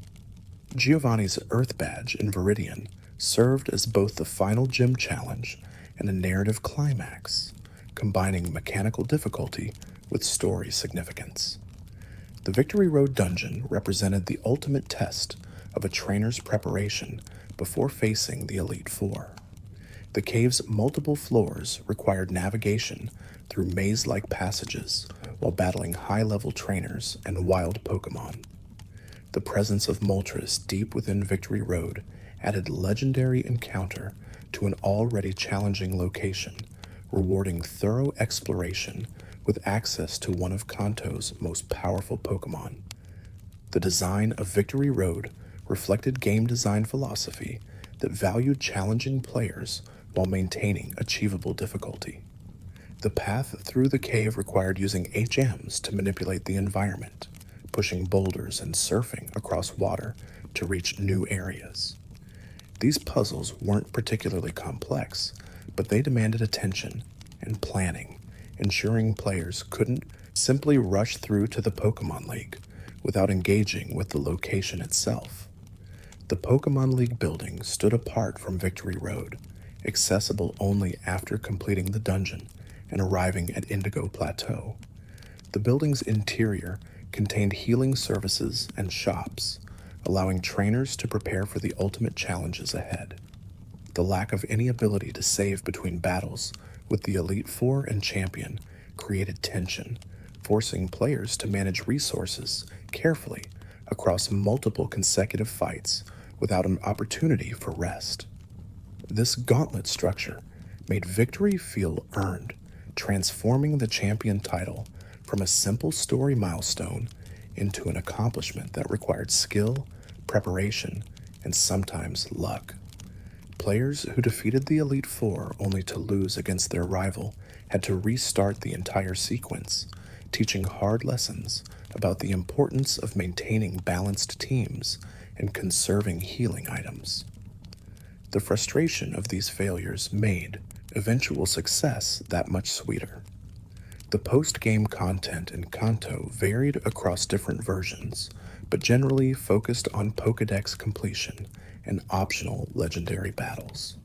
Giovanni's Earth Badge in Viridian served as both the final gym challenge and a narrative climax, combining mechanical difficulty with story significance. The Victory Road dungeon represented the ultimate test of a trainer's preparation before facing the Elite Four. The cave's multiple floors required navigation through maze-like passages while battling high-level trainers and wild Pokémon. The presence of Moltres deep within Victory Road added legendary encounter to an already challenging location, rewarding thorough exploration with access to one of Kanto's most powerful Pokémon. The design of Victory Road reflected game design philosophy that valued challenging players while maintaining achievable difficulty. The path through the cave required using HMs to manipulate the environment, pushing boulders and surfing across water to reach new areas. These puzzles weren't particularly complex, but they demanded attention and planning, ensuring players couldn't simply rush through to the Pokémon League without engaging with the location itself. The Pokémon League building stood apart from Victory Road, accessible only after completing the dungeon and arriving at Indigo Plateau. The building's interior contained healing services and shops, allowing trainers to prepare for the ultimate challenges ahead. The lack of any ability to save between battles with the Elite Four and Champion created tension, forcing players to manage resources carefully across multiple consecutive fights without an opportunity for rest. This gauntlet structure made victory feel earned, transforming the champion title from a simple story milestone into an accomplishment that required skill, preparation, and sometimes luck. Players who defeated the Elite Four only to lose against their rival had to restart the entire sequence, teaching hard lessons about the importance of maintaining balanced teams and conserving healing items. The frustration of these failures made eventual success that much sweeter. The post-game content in Kanto varied across different versions, but generally focused on Pokédex completion and optional legendary battles.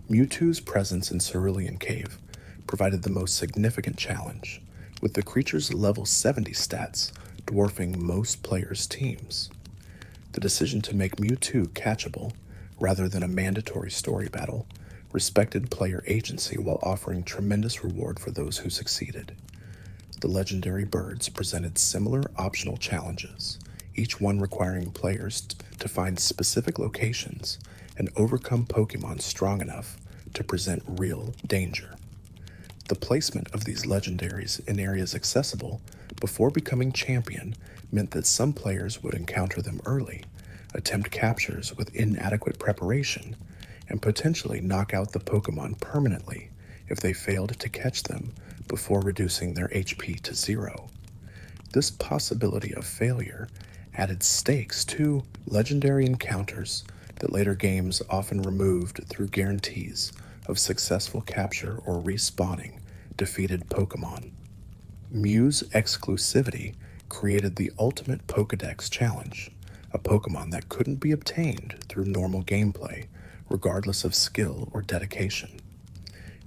Mewtwo's presence in Cerulean Cave provided the most significant challenge, with the creature's level 70 stats dwarfing most players' teams. The decision to make Mewtwo catchable, rather than a mandatory story battle, respected player agency while offering tremendous reward for those who succeeded. The legendary birds presented similar optional challenges, each one requiring players to find specific locations and overcome Pokemon strong enough to present real danger. The placement of these legendaries in areas accessible before becoming champion meant that some players would encounter them early, attempt captures with inadequate preparation, and potentially knock out the Pokemon permanently if they failed to catch them before reducing their HP to 0. This possibility of failure added stakes to legendary encounters that later games often removed through guarantees of successful capture or respawning defeated Pokemon. Mew's exclusivity created the ultimate Pokédex challenge, a Pokemon that couldn't be obtained through normal gameplay, regardless of skill or dedication.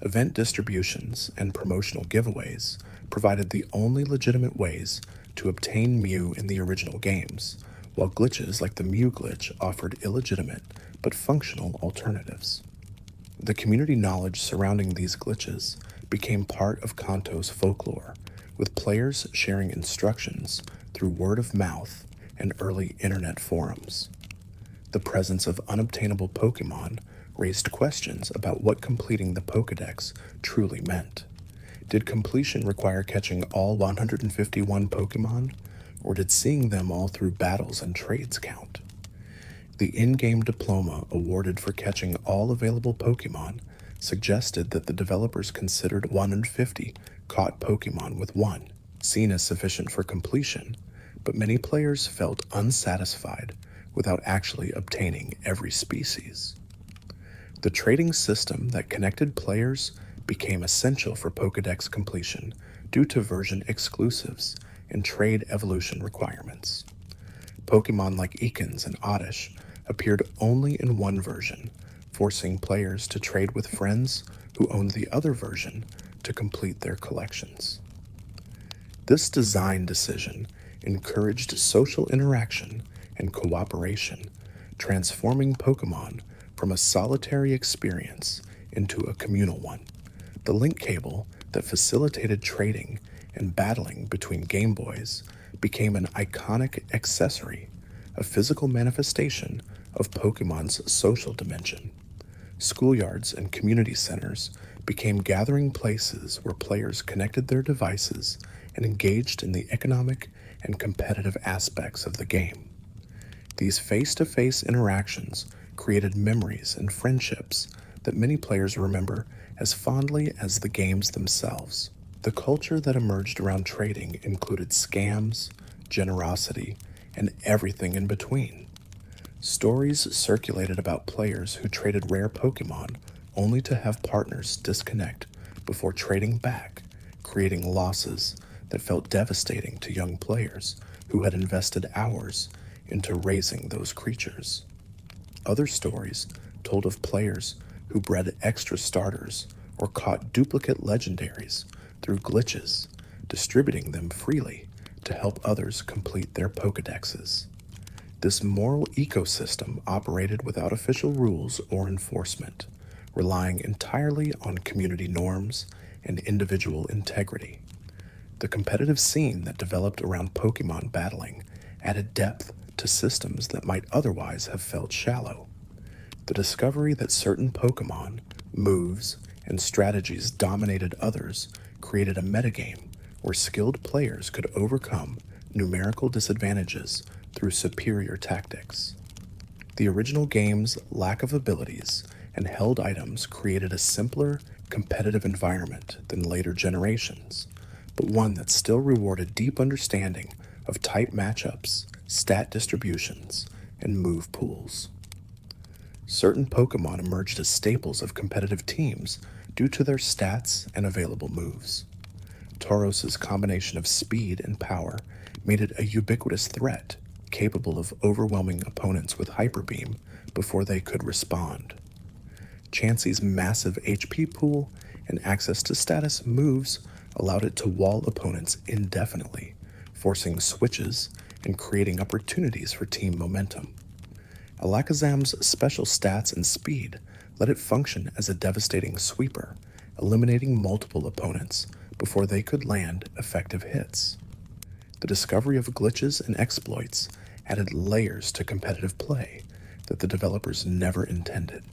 Event distributions and promotional giveaways provided the only legitimate ways to obtain Mew in the original games, while glitches like the Mew glitch offered illegitimate but functional alternatives. The community knowledge surrounding these glitches became part of Kanto's folklore, with players sharing instructions through word of mouth and early internet forums. The presence of unobtainable Pokemon raised questions about what completing the Pokédex truly meant. Did completion require catching all 151 Pokemon, or did seeing them all through battles and trades count? The in-game diploma awarded for catching all available Pokemon suggested that the developers considered 150 caught Pokemon with 1, seen as sufficient for completion, but many players felt unsatisfied without actually obtaining every species. The trading system that connected players became essential for Pokédex completion due to version exclusives and trade evolution requirements. Pokemon like Ekans and Oddish appeared only in one version, forcing players to trade with friends who owned the other version to complete their collections. This design decision encouraged social interaction and cooperation, transforming Pokemon from a solitary experience into a communal one. The link cable that facilitated trading and battling between Game Boys became an iconic accessory, a physical manifestation of Pokemon's social dimension. Schoolyards and community centers became gathering places where players connected their devices and engaged in the economic and competitive aspects of the game. These face-to-face interactions created memories and friendships that many players remember as fondly as the games themselves. The culture that emerged around trading included scams, generosity, and everything in between. Stories circulated about players who traded rare Pokemon only to have partners disconnect before trading back, creating losses that felt devastating to young players who had invested hours into raising those creatures. Other stories told of players who bred extra starters or caught duplicate legendaries through glitches, distributing them freely to help others complete their Pokédexes. This moral ecosystem operated without official rules or enforcement, relying entirely on community norms and individual integrity. The competitive scene that developed around Pokemon battling added depth to systems that might otherwise have felt shallow. The discovery that certain Pokemon, moves, and strategies dominated others created a metagame where skilled players could overcome numerical disadvantages through superior tactics. The original game's lack of abilities and held items created a simpler, competitive environment than later generations, but one that still rewarded deep understanding of type matchups, stat distributions, and move pools. Certain Pokemon emerged as staples of competitive teams due to their stats and available moves. Tauros's combination of speed and power made it a ubiquitous threat, capable of overwhelming opponents with Hyper Beam before they could respond. Chansey's massive HP pool and access to status moves allowed it to wall opponents indefinitely, forcing switches and creating opportunities for team momentum. Alakazam's special stats and speed let it function as a devastating sweeper, eliminating multiple opponents before they could land effective hits. The discovery of glitches and exploits added layers to competitive play that the developers never intended.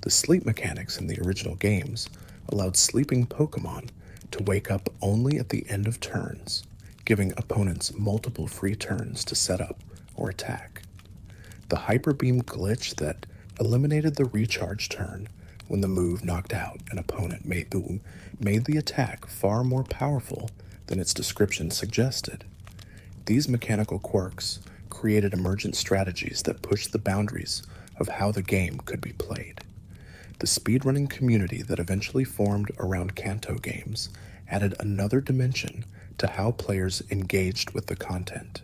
The sleep mechanics in the original games allowed sleeping Pokemon to wake up only at the end of turns, giving opponents multiple free turns to set up or attack. The Hyper Beam glitch that eliminated the recharge turn when the move knocked out an opponent made the attack far more powerful than its description suggested. These mechanical quirks created emergent strategies that pushed the boundaries of how the game could be played. The speedrunning community that eventually formed around Kanto games added another dimension to how players engaged with the content.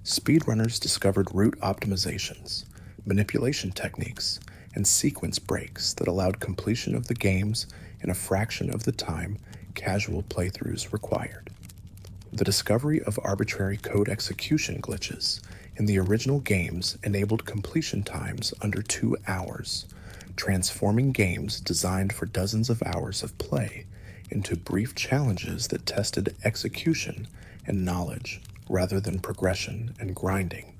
Speedrunners discovered route optimizations, manipulation techniques, and sequence breaks that allowed completion of the games in a fraction of the time casual playthroughs required. The discovery of arbitrary code execution glitches in the original games enabled completion times under 2 hours, transforming games designed for dozens of hours of play into brief challenges that tested execution and knowledge rather than progression and grinding.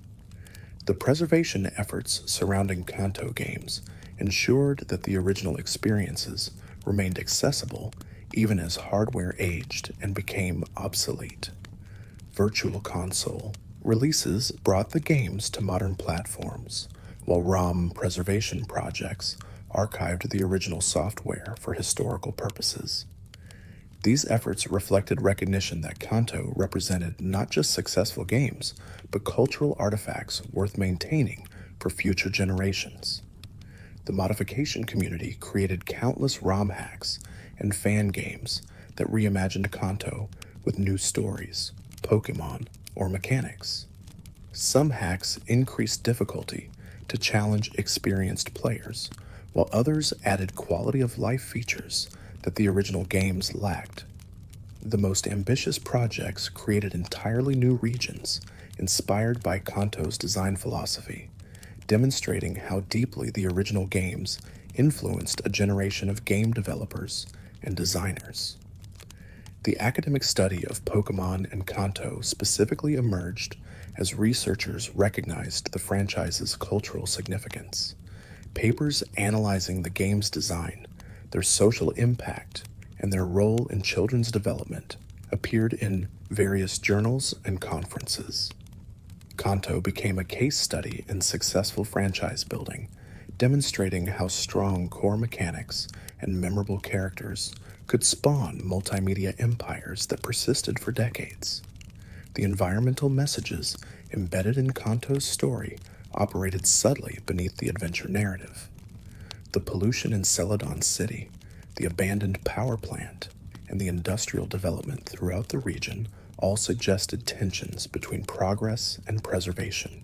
The preservation efforts surrounding Kanto games ensured that the original experiences remained accessible even as hardware aged and became obsolete. Virtual Console releases brought the games to modern platforms, while ROM preservation projects archived the original software for historical purposes. These efforts reflected recognition that Kanto represented not just successful games, but cultural artifacts worth maintaining for future generations. The modification community created countless ROM hacks and fan games that reimagined Kanto with new stories, Pokemon, or mechanics. Some hacks increased difficulty to challenge experienced players, while others added quality of life features that the original games lacked. The most ambitious projects created entirely new regions inspired by Kanto's design philosophy, demonstrating how deeply the original games influenced a generation of game developers and designers. The academic study of Pokemon and Kanto specifically emerged as researchers recognized the franchise's cultural significance. Papers analyzing the game's design, their social impact, and their role in children's development appeared in various journals and conferences. Kanto became a case study in successful franchise building, demonstrating how strong core mechanics and memorable characters could spawn multimedia empires that persisted for decades. The environmental messages embedded in Kanto's story operated subtly beneath the adventure narrative. The pollution in Celadon City, the abandoned power plant, and the industrial development throughout the region all suggested tensions between progress and preservation.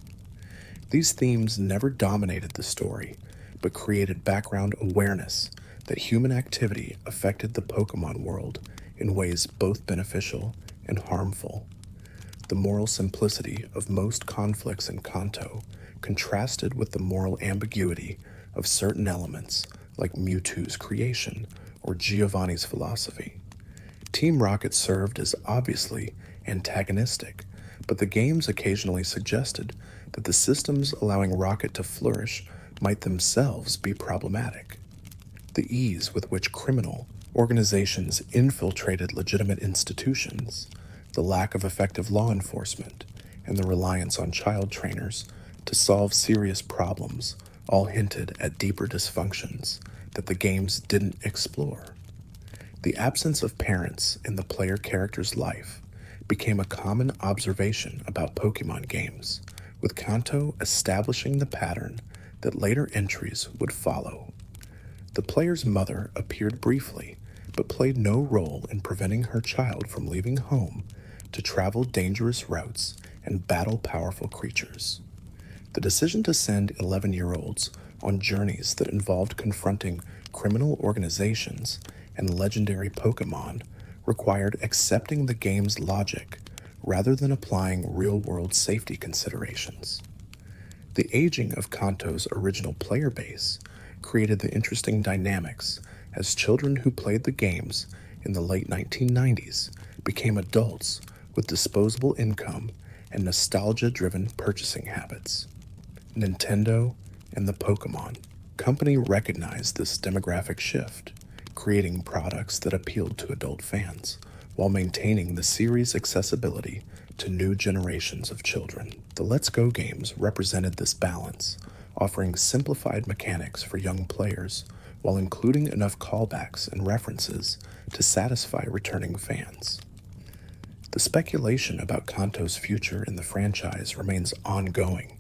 These themes never dominated the story, but created background awareness that human activity affected the Pokemon world in ways both beneficial and harmful. The moral simplicity of most conflicts in Kanto contrasted with the moral ambiguity of certain elements like Mewtwo's creation or Giovanni's philosophy. Team Rocket served as obviously antagonistic, but the games occasionally suggested that the systems allowing Rocket to flourish might themselves be problematic. The ease with which criminal organizations infiltrated legitimate institutions, the lack of effective law enforcement, and the reliance on child trainers to solve serious problems all hinted at deeper dysfunctions that the games didn't explore. The absence of parents in the player character's life became a common observation about Pokemon games, with Kanto establishing the pattern that later entries would follow. The player's mother appeared briefly, but played no role in preventing her child from leaving home to travel dangerous routes and battle powerful creatures. The decision to send 11-year-olds on journeys that involved confronting criminal organizations and legendary Pokemon required accepting the game's logic rather than applying real-world safety considerations. The aging of Kanto's original player base created the interesting dynamics as children who played the games in the late 1990s became adults with disposable income and nostalgia-driven purchasing habits. Nintendo and the Pokémon Company recognized this demographic shift, creating products that appealed to adult fans while maintaining the series' accessibility to new generations of children. The Let's Go games represented this balance, offering simplified mechanics for young players while including enough callbacks and references to satisfy returning fans. The speculation about Kanto's future in the franchise remains ongoing,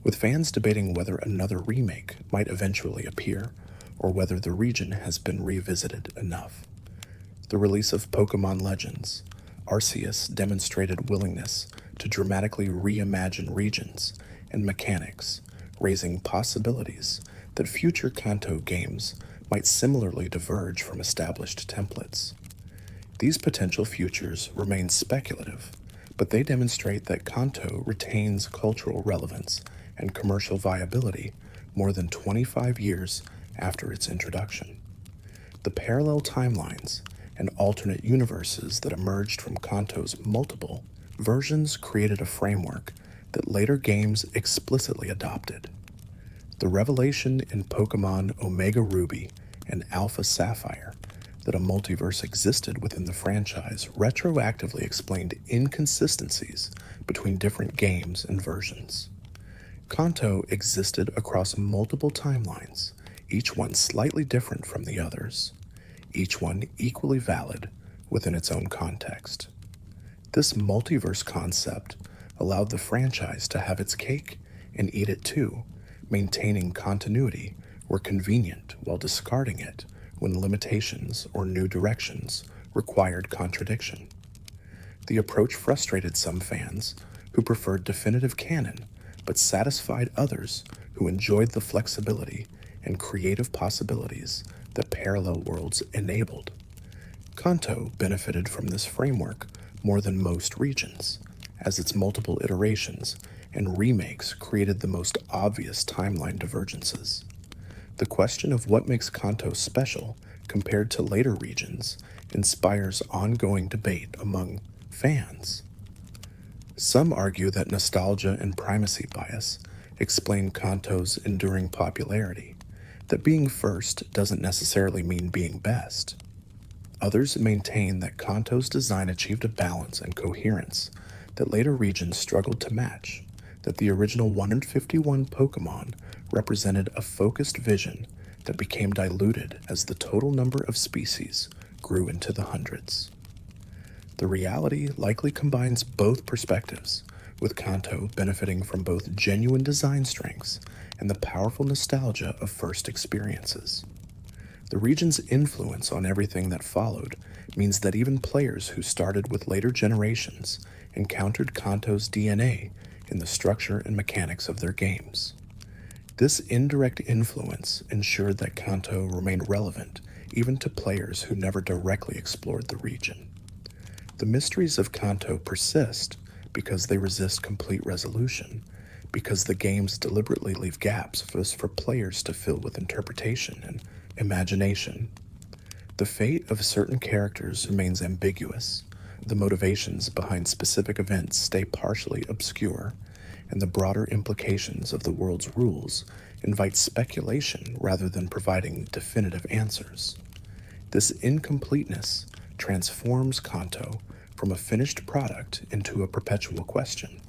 with fans debating whether another remake might eventually appear or whether the region has been revisited enough. The release of Pokémon Legends, Arceus demonstrated willingness to dramatically reimagine regions and mechanics, raising possibilities that future Kanto games might similarly diverge from established templates. These potential futures remain speculative, but they demonstrate that Kanto retains cultural relevance and commercial viability more than 25 years after its introduction. The parallel timelines and alternate universes that emerged from Kanto's multiple versions created a framework that later games explicitly adopted. The revelation in Pokémon Omega Ruby and Alpha Sapphire that a multiverse existed within the franchise retroactively explained inconsistencies between different games and versions. Kanto existed across multiple timelines, each one slightly different from the others, each one equally valid within its own context. This multiverse concept allowed the franchise to have its cake and eat it too, maintaining continuity where convenient while discarding it when limitations or new directions required contradiction. The approach frustrated some fans who preferred definitive canon, but satisfied others who enjoyed the flexibility and creative possibilities that parallel worlds enabled. Kanto benefited from this framework more than most regions, as its multiple iterations and remakes created the most obvious timeline divergences. The question of what makes Kanto special compared to later regions inspires ongoing debate among fans. Some argue that nostalgia and primacy bias explain Kanto's enduring popularity, that being first doesn't necessarily mean being best. Others maintain that Kanto's design achieved a balance and coherence that later regions struggled to match, that the original 151 Pokémon represented a focused vision that became diluted as the total number of species grew into the hundreds. The reality likely combines both perspectives, with Kanto benefiting from both genuine design strengths and the powerful nostalgia of first experiences. The region's influence on everything that followed means that even players who started with later generations encountered Kanto's DNA in the structure and mechanics of their games. This indirect influence ensured that Kanto remained relevant even to players who never directly explored the region. The mysteries of Kanto persist because they resist complete resolution, because the games deliberately leave gaps for players to fill with interpretation and imagination. The fate of certain characters remains ambiguous, the motivations behind specific events stay partially obscure, and the broader implications of the world's rules invite speculation rather than providing definitive answers. This incompleteness transforms Kanto from a finished product into a perpetual question,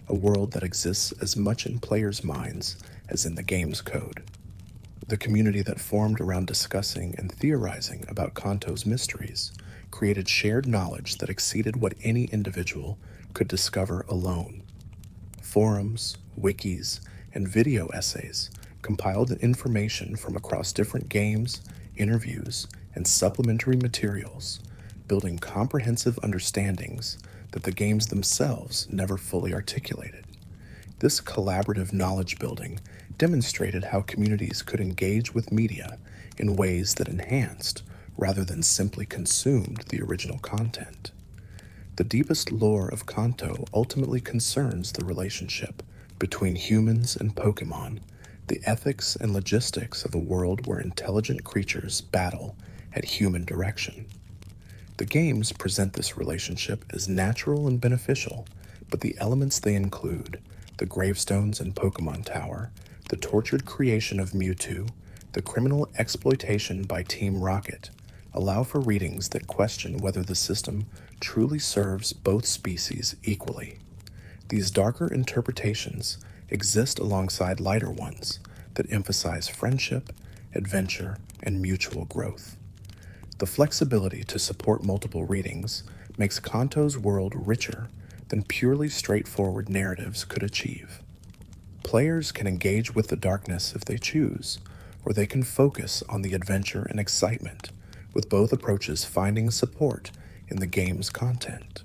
a world that exists as much in players' minds as in the game's code. The community that formed around discussing and theorizing about Kanto's mysteries created shared knowledge that exceeded what any individual could discover alone. Forums, wikis, and video essays compiled information from across different games, interviews, and supplementary materials, building comprehensive understandings that the games themselves never fully articulated. This collaborative knowledge building demonstrated how communities could engage with media in ways that enhanced rather than simply consumed the original content. The deepest lore of Kanto ultimately concerns the relationship between humans and Pokémon, the ethics and logistics of a world where intelligent creatures battle at human direction. The games present this relationship as natural and beneficial, but the elements they include, the gravestones and Pokemon Tower, the tortured creation of Mewtwo, the criminal exploitation by Team Rocket, allow for readings that question whether the system truly serves both species equally. These darker interpretations exist alongside lighter ones that emphasize friendship, adventure, and mutual growth. The flexibility to support multiple readings makes Kanto's world richer than purely straightforward narratives could achieve. Players can engage with the darkness if they choose, or they can focus on the adventure and excitement, with both approaches finding support in the game's content.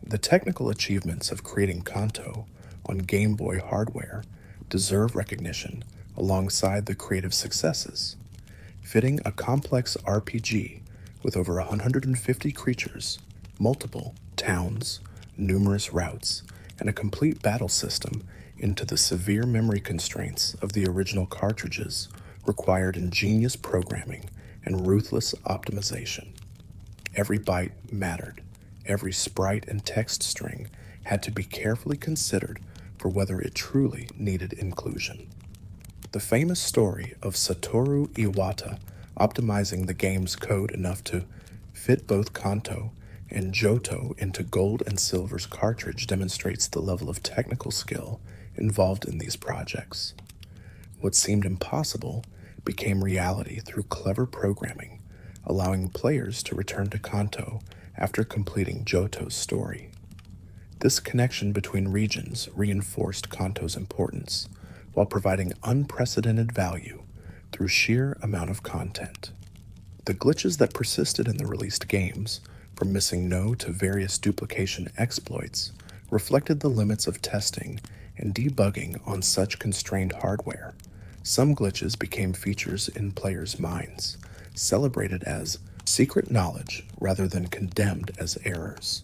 The technical achievements of creating Kanto on Game Boy hardware deserve recognition alongside the creative successes. Fitting a complex RPG with over 150 creatures, multiple towns, numerous routes, and a complete battle system into the severe memory constraints of the original cartridges required ingenious programming and ruthless optimization. Every byte mattered. Every sprite and text string had to be carefully considered for whether it truly needed inclusion. The famous story of Satoru Iwata optimizing the game's code enough to fit both Kanto and Johto into gold and silver's cartridge demonstrates the level of technical skill involved in these projects. What seemed impossible became reality through clever programming, allowing players to return to Kanto after completing Johto's story. This connection between regions reinforced Kanto's importance, while providing unprecedented value through sheer amount of content. The glitches that persisted in the released games, from missing no to various duplication exploits, reflected the limits of testing and debugging on such constrained hardware. Some glitches became features in players' minds, celebrated as secret knowledge rather than condemned as errors.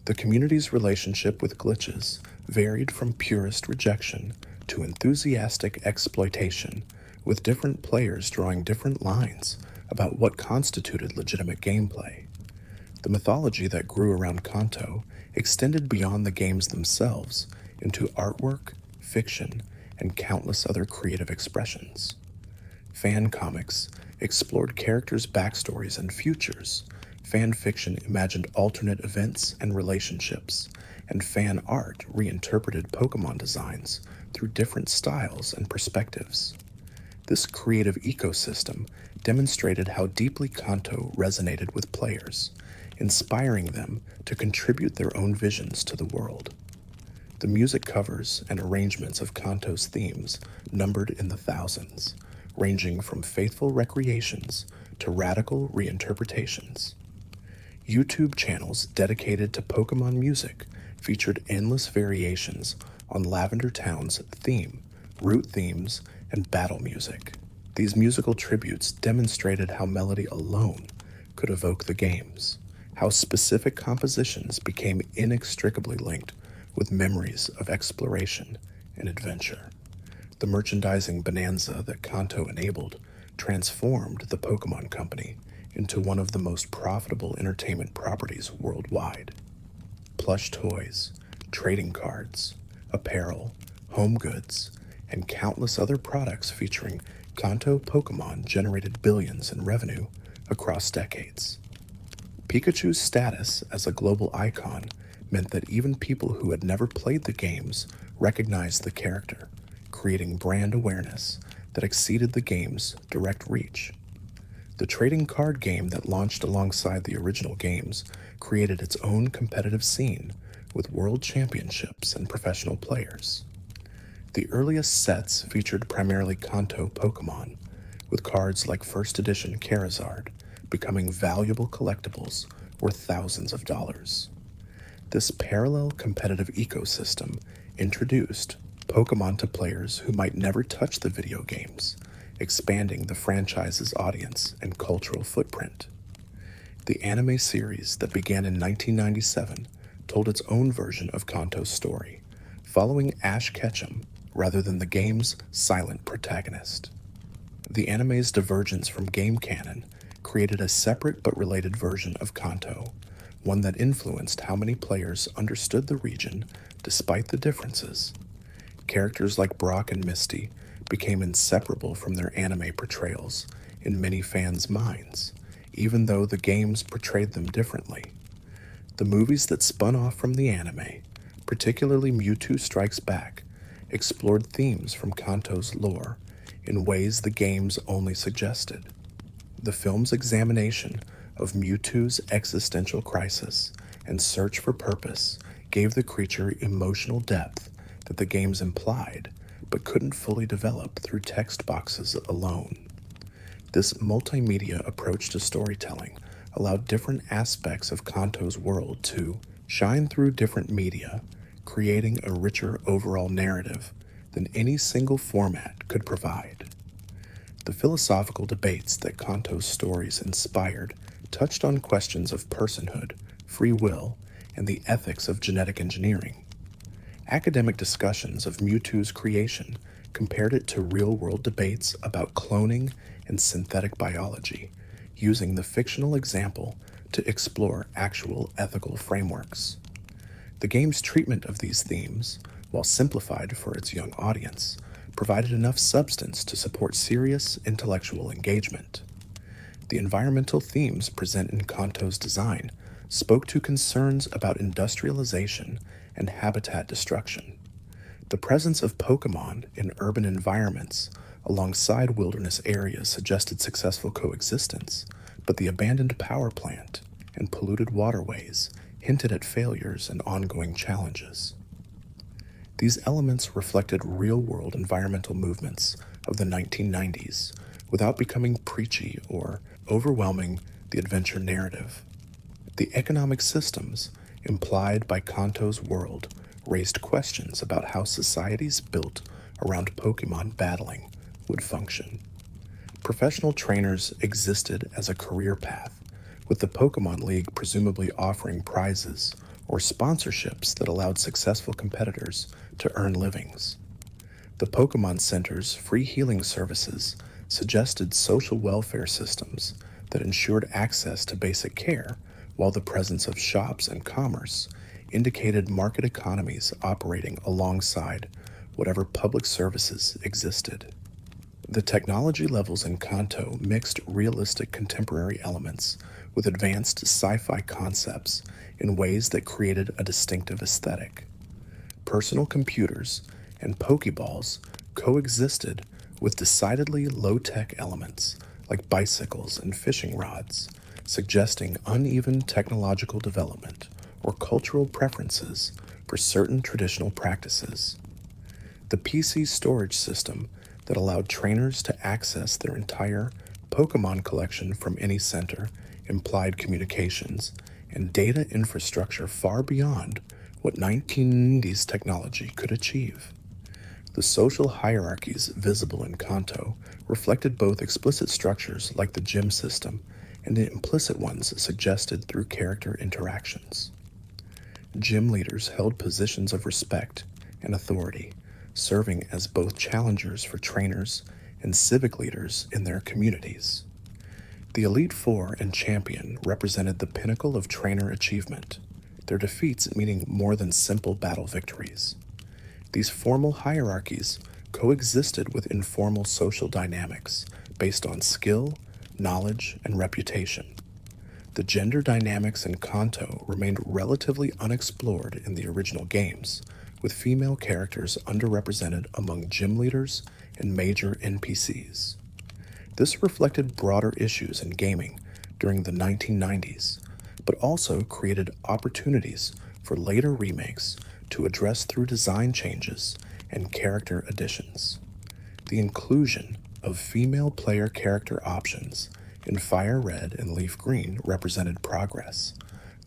The community's relationship with glitches varied from purist rejection to enthusiastic exploitation, with different players drawing different lines about what constituted legitimate gameplay. The mythology that grew around Kanto extended beyond the games themselves into artwork, fiction, and countless other creative expressions. Fan comics explored characters' backstories and futures. Fan fiction imagined alternate events and relationships, and fan art reinterpreted Pokemon designs through different styles and perspectives. This creative ecosystem demonstrated how deeply Kanto resonated with players, inspiring them to contribute their own visions to the world. The music covers and arrangements of Kanto's themes numbered in the thousands, ranging from faithful recreations to radical reinterpretations. YouTube channels dedicated to Pokemon music featured endless variations on Lavender Town's theme, route themes, and battle music. These musical tributes demonstrated how melody alone could evoke the games, how specific compositions became inextricably linked with memories of exploration and adventure. The merchandising bonanza that Kanto enabled transformed the Pokemon Company into one of the most profitable entertainment properties worldwide. Plush toys, trading cards, apparel, home goods, and countless other products featuring Kanto Pokemon generated billions in revenue across decades. Pikachu's status as a global icon meant that even people who had never played the games recognized the character, creating brand awareness that exceeded the game's direct reach. The trading card game that launched alongside the original games created its own competitive scene with world championships and professional players. The earliest sets featured primarily Kanto Pokemon, with cards like First Edition Charizard becoming valuable collectibles worth thousands of dollars. This parallel competitive ecosystem introduced Pokemon to players who might never touch the video games, expanding the franchise's audience and cultural footprint. The anime series that began in 1997 told its own version of Kanto's story, following Ash Ketchum, rather than the game's silent protagonist. The anime's divergence from game canon created a separate but related version of Kanto, one that influenced how many players understood the region despite the differences. Characters like Brock and Misty became inseparable from their anime portrayals in many fans' minds, even though the games portrayed them differently. The movies that spun off from the anime, particularly Mewtwo Strikes Back, explored themes from Kanto's lore in ways the games only suggested. The film's examination of Mewtwo's existential crisis and search for purpose gave the creature emotional depth that the games implied but couldn't fully develop through text boxes alone. This multimedia approach to storytelling allowed different aspects of Kanto's world to shine through different media, creating a richer overall narrative than any single format could provide. The philosophical debates that Kanto's stories inspired touched on questions of personhood, free will, and the ethics of genetic engineering. Academic discussions of Mewtwo's creation compared it to real-world debates about cloning and synthetic biology, using the fictional example to explore actual ethical frameworks. The game's treatment of these themes, while simplified for its young audience, provided enough substance to support serious intellectual engagement. The environmental themes present in Kanto's design spoke to concerns about industrialization and habitat destruction. The presence of Pokémon in urban environments alongside wilderness areas suggested successful coexistence, but the abandoned power plant and polluted waterways hinted at failures and ongoing challenges. These elements reflected real-world environmental movements of the 1990s without becoming preachy or overwhelming the adventure narrative. The economic systems implied by Kanto's world raised questions about how societies built around Pokémon battling would function. Professional trainers existed as a career path, with the Pokémon League presumably offering prizes or sponsorships that allowed successful competitors to earn livings. The Pokémon Center's free healing services suggested social welfare systems that ensured access to basic care, while the presence of shops and commerce indicated market economies operating alongside whatever public services existed. The technology levels in Kanto mixed realistic contemporary elements with advanced sci-fi concepts in ways that created a distinctive aesthetic. Personal computers and Pokeballs coexisted with decidedly low-tech elements like bicycles and fishing rods, suggesting uneven technological development or cultural preferences for certain traditional practices. The PC storage system that allowed trainers to access their entire Pokémon collection from any center implied communications and data infrastructure far beyond what 1990s technology could achieve. The social hierarchies visible in Kanto reflected both explicit structures like the gym system and the implicit ones suggested through character interactions. Gym leaders held positions of respect and authority, serving as both challengers for trainers and civic leaders in their communities. The Elite Four and Champion represented the pinnacle of trainer achievement, their defeats meaning more than simple battle victories. These formal hierarchies coexisted with informal social dynamics based on skill, knowledge, and reputation. The gender dynamics in Kanto remained relatively unexplored in the original games, with female characters underrepresented among gym leaders and major NPCs. This reflected broader issues in gaming during the 1990s, but also created opportunities for later remakes to address through design changes and character additions. The inclusion of female player character options in Fire Red and Leaf Green represented progress,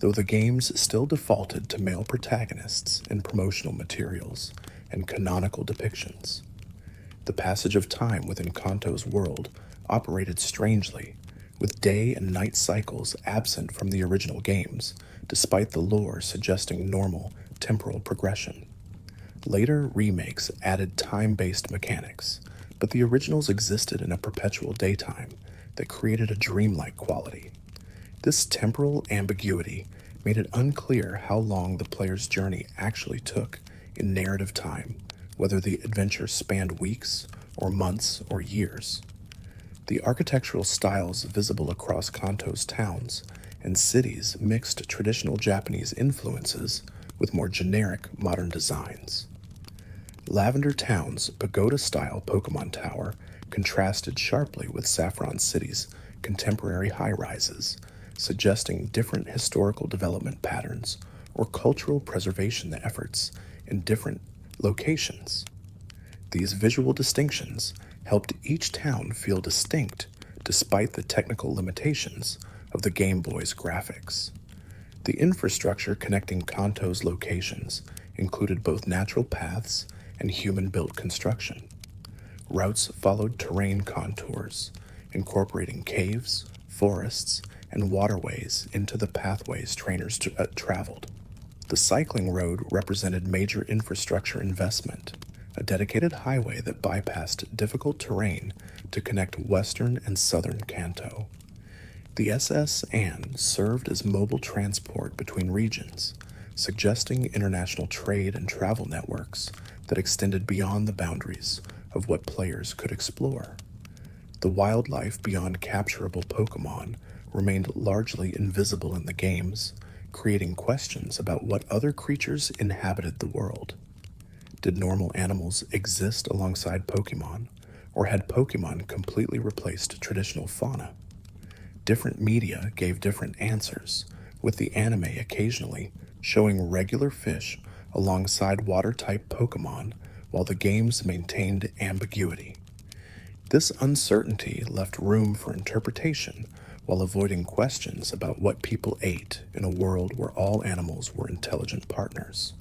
though the games still defaulted to male protagonists in promotional materials and canonical depictions. The passage of time within Kanto's world operated strangely, with day and night cycles absent from the original games, despite the lore suggesting normal temporal progression. Later remakes added time-based mechanics, but the originals existed in a perpetual daytime that created a dreamlike quality. This temporal ambiguity made it unclear how long the player's journey actually took in narrative time, whether the adventure spanned weeks or months or years. The architectural styles visible across Kanto's towns and cities mixed traditional Japanese influences with more generic modern designs. Lavender Town's pagoda-style Pokemon Tower contrasted sharply with Saffron City's contemporary high-rises, suggesting different historical development patterns or cultural preservation efforts in different locations. These visual distinctions helped each town feel distinct despite the technical limitations of the Game Boy's graphics. The infrastructure connecting Kanto's locations included both natural paths and human-built construction. Routes followed terrain contours, incorporating caves, forests, and waterways into the pathways trainers traveled. The cycling road represented major infrastructure investment, a dedicated highway that bypassed difficult terrain to connect western and southern Kanto. The SS Anne served as mobile transport between regions, suggesting international trade and travel networks that extended beyond the boundaries of what players could explore. The wildlife beyond capturable Pokemon remained largely invisible in the games, creating questions about what other creatures inhabited the world. Did normal animals exist alongside Pokemon, or had Pokemon completely replaced traditional fauna? Different media gave different answers, with the anime occasionally showing regular fish alongside water-type Pokemon while the games maintained ambiguity. This uncertainty left room for interpretation while avoiding questions about what people ate in a world where all animals were intelligent partners.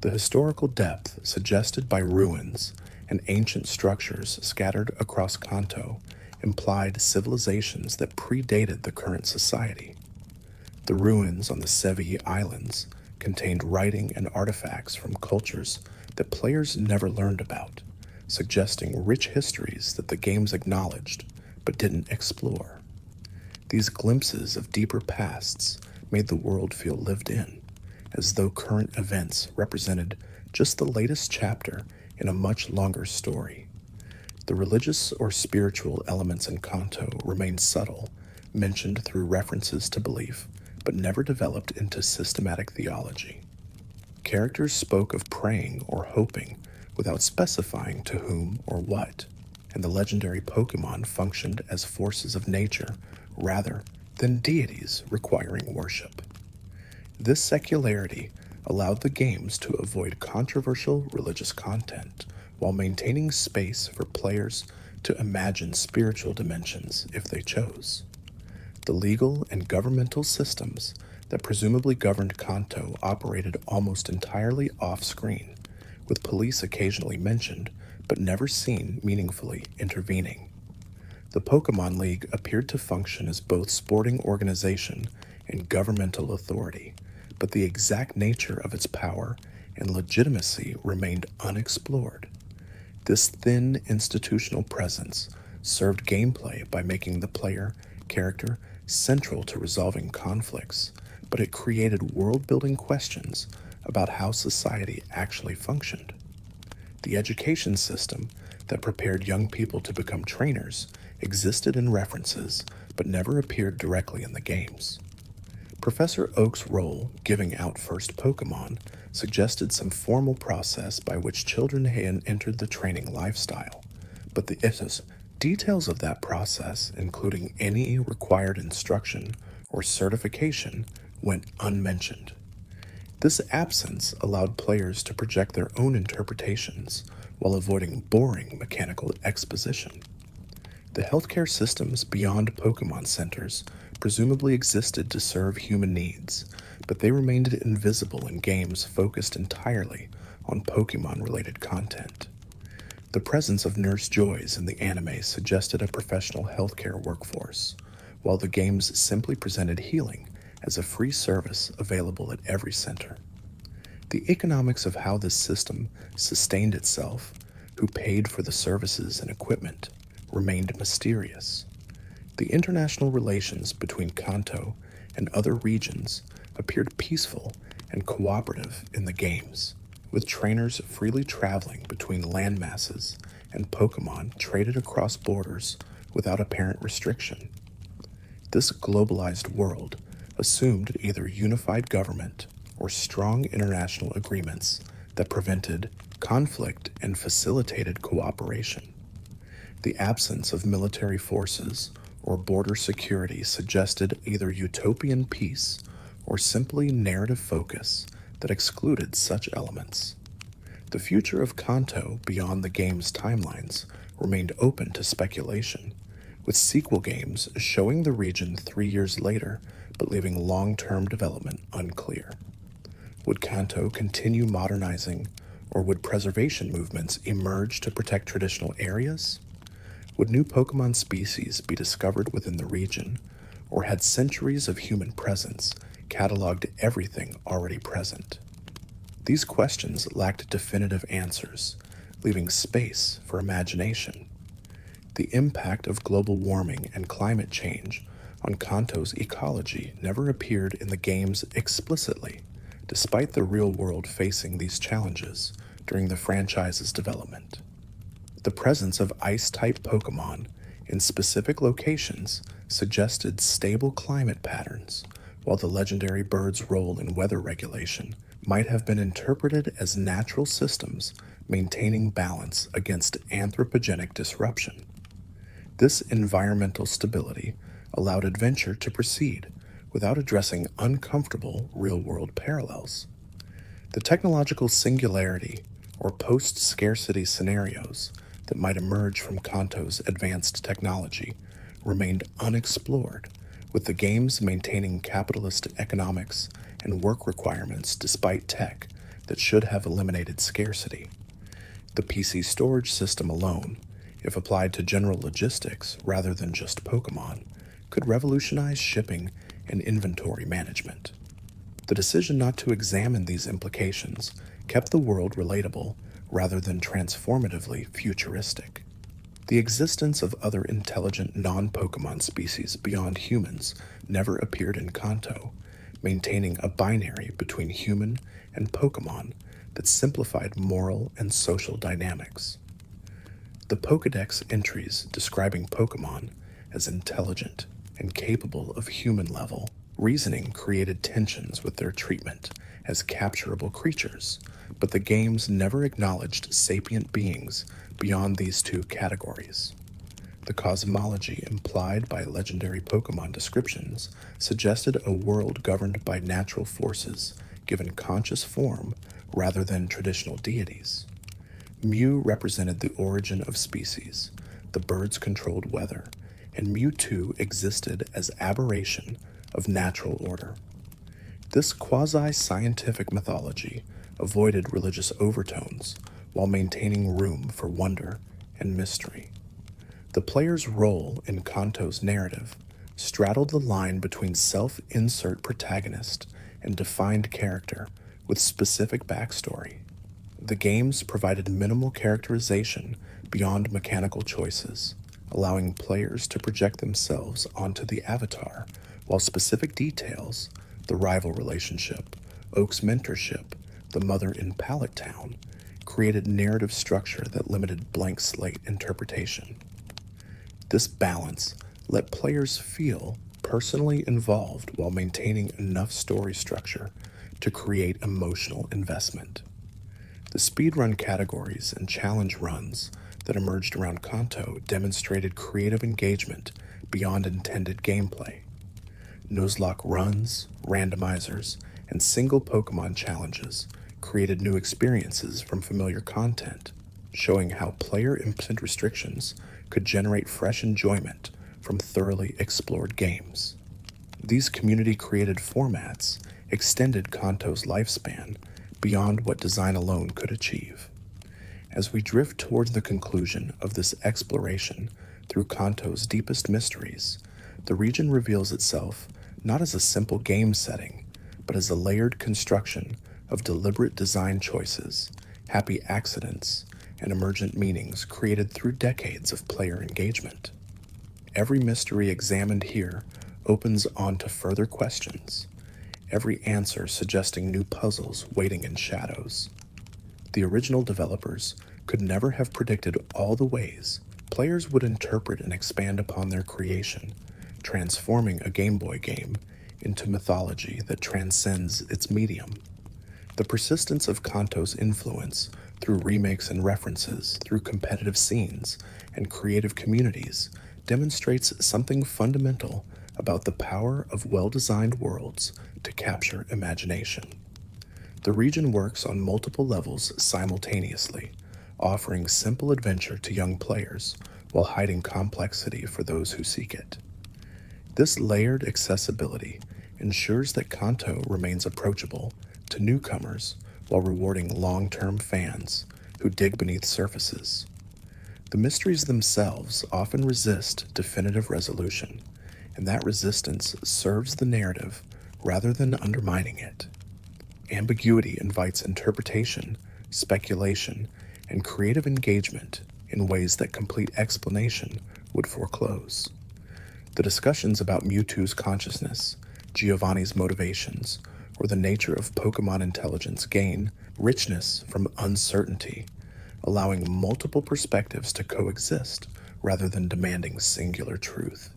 The historical depth suggested by ruins and ancient structures scattered across Kanto implied civilizations that predated the current society. The ruins on the Sevi Islands contained writing and artifacts from cultures that players never learned about, suggesting rich histories that the games acknowledged but didn't explore. These glimpses of deeper pasts made the world feel lived in, as though current events represented just the latest chapter in a much longer story. The religious or spiritual elements in Kanto remained subtle, mentioned through references to belief, but never developed into systematic theology. Characters spoke of praying or hoping without specifying to whom or what, and the legendary Pokemon functioned as forces of nature rather than deities requiring worship. This secularity allowed the games to avoid controversial religious content while maintaining space for players to imagine spiritual dimensions if they chose. The legal and governmental systems that presumably governed Kanto operated almost entirely off-screen, with police occasionally mentioned but never seen meaningfully intervening. The Pokemon League appeared to function as both sporting organization and governmental authority, but the exact nature of its power and legitimacy remained unexplored. This thin institutional presence served gameplay by making the player character central to resolving conflicts, but it created world-building questions about how society actually functioned. The education system that prepared young people to become trainers existed in references, but never appeared directly in the games. Professor Oak's role, giving out first Pokemon, suggested some formal process by which children had entered the training lifestyle, but the details of that process, including any required instruction or certification, went unmentioned. This absence allowed players to project their own interpretations while avoiding boring mechanical exposition. The healthcare systems beyond Pokemon centers presumably existed to serve human needs, but they remained invisible in games focused entirely on Pokemon-related content. The presence of Nurse Joys in the anime suggested a professional healthcare workforce, while the games simply presented healing as a free service available at every center. The economics of how this system sustained itself, who paid for the services and equipment, remained mysterious. The international relations between Kanto and other regions appeared peaceful and cooperative in the games, with trainers freely traveling between landmasses and Pokémon traded across borders without apparent restriction. This globalized world assumed either unified government or strong international agreements that prevented conflict and facilitated cooperation. The absence of military forces or border security suggested either utopian peace or simply narrative focus that excluded such elements. The future of Kanto beyond the game's timelines remained open to speculation, with sequel games showing the region 3 years later but leaving long-term development unclear. Would Kanto continue modernizing, or would preservation movements emerge to protect traditional areas? Would new Pokemon species be discovered within the region, or had centuries of human presence cataloged everything already present? These questions lacked definitive answers, leaving space for imagination. The impact of global warming and climate change on Kanto's ecology never appeared in the games explicitly, despite the real world facing these challenges during the franchise's development. The presence of ice-type Pokémon in specific locations suggested stable climate patterns, while the legendary bird's role in weather regulation might have been interpreted as natural systems maintaining balance against anthropogenic disruption. This environmental stability allowed adventure to proceed without addressing uncomfortable real-world parallels. The technological singularity or post-scarcity scenarios that might emerge from Kanto's advanced technology remained unexplored, with the games maintaining capitalist economics and work requirements despite tech that should have eliminated scarcity. The PC storage system alone, if applied to general logistics rather than just Pokémon, could revolutionize shipping and inventory management. The decision not to examine these implications kept the world relatable rather than transformatively futuristic. The existence of other intelligent non-Pokemon species beyond humans never appeared in Kanto, maintaining a binary between human and Pokemon that simplified moral and social dynamics. The Pokédex entries describing Pokémon as intelligent and capable of human-level reasoning created tensions with their treatment as capturable creatures, but the games never acknowledged sapient beings beyond these two categories. The cosmology implied by legendary Pokémon descriptions suggested a world governed by natural forces given conscious form rather than traditional deities. Mew represented the origin of species, the birds controlled weather, and Mewtwo existed as aberration of natural order. This quasi-scientific mythology avoided religious overtones while maintaining room for wonder and mystery. The player's role in Kanto's narrative straddled the line between self-insert protagonist and defined character with specific backstory. The games provided minimal characterization beyond mechanical choices, allowing players to project themselves onto the avatar, while specific details, the rival relationship, Oak's mentorship, the mother in Pallet Town, created narrative structure that limited blank slate interpretation. This balance let players feel personally involved while maintaining enough story structure to create emotional investment. The speedrun categories and challenge runs that emerged around Kanto demonstrated creative engagement beyond intended gameplay. Nuzlocke runs, randomizers, and single Pokemon challenges created new experiences from familiar content, showing how player-imposed restrictions could generate fresh enjoyment from thoroughly explored games. These community-created formats extended Kanto's lifespan beyond what design alone could achieve. As we drift towards the conclusion of this exploration through Kanto's deepest mysteries, the region reveals itself not as a simple game setting, but as a layered construction of deliberate design choices, happy accidents, and emergent meanings created through decades of player engagement. Every mystery examined here opens on to further questions, every answer suggesting new puzzles waiting in shadows. The original developers could never have predicted all the ways players would interpret and expand upon their creation, transforming a Game Boy game into mythology that transcends its medium. The persistence of Kanto's influence through remakes and references, through competitive scenes and creative communities, demonstrates something fundamental about the power of well-designed worlds to capture imagination. The region works on multiple levels simultaneously, offering simple adventure to young players while hiding complexity for those who seek it. This layered accessibility ensures that Kanto remains approachable to newcomers while rewarding long-term fans who dig beneath surfaces. The mysteries themselves often resist definitive resolution, and that resistance serves the narrative rather than undermining it. Ambiguity invites interpretation, speculation, and creative engagement in ways that complete explanation would foreclose. The discussions about Mewtwo's consciousness, Giovanni's motivations, or the nature of Pokemon intelligence gain richness from uncertainty, allowing multiple perspectives to coexist rather than demanding singular truth.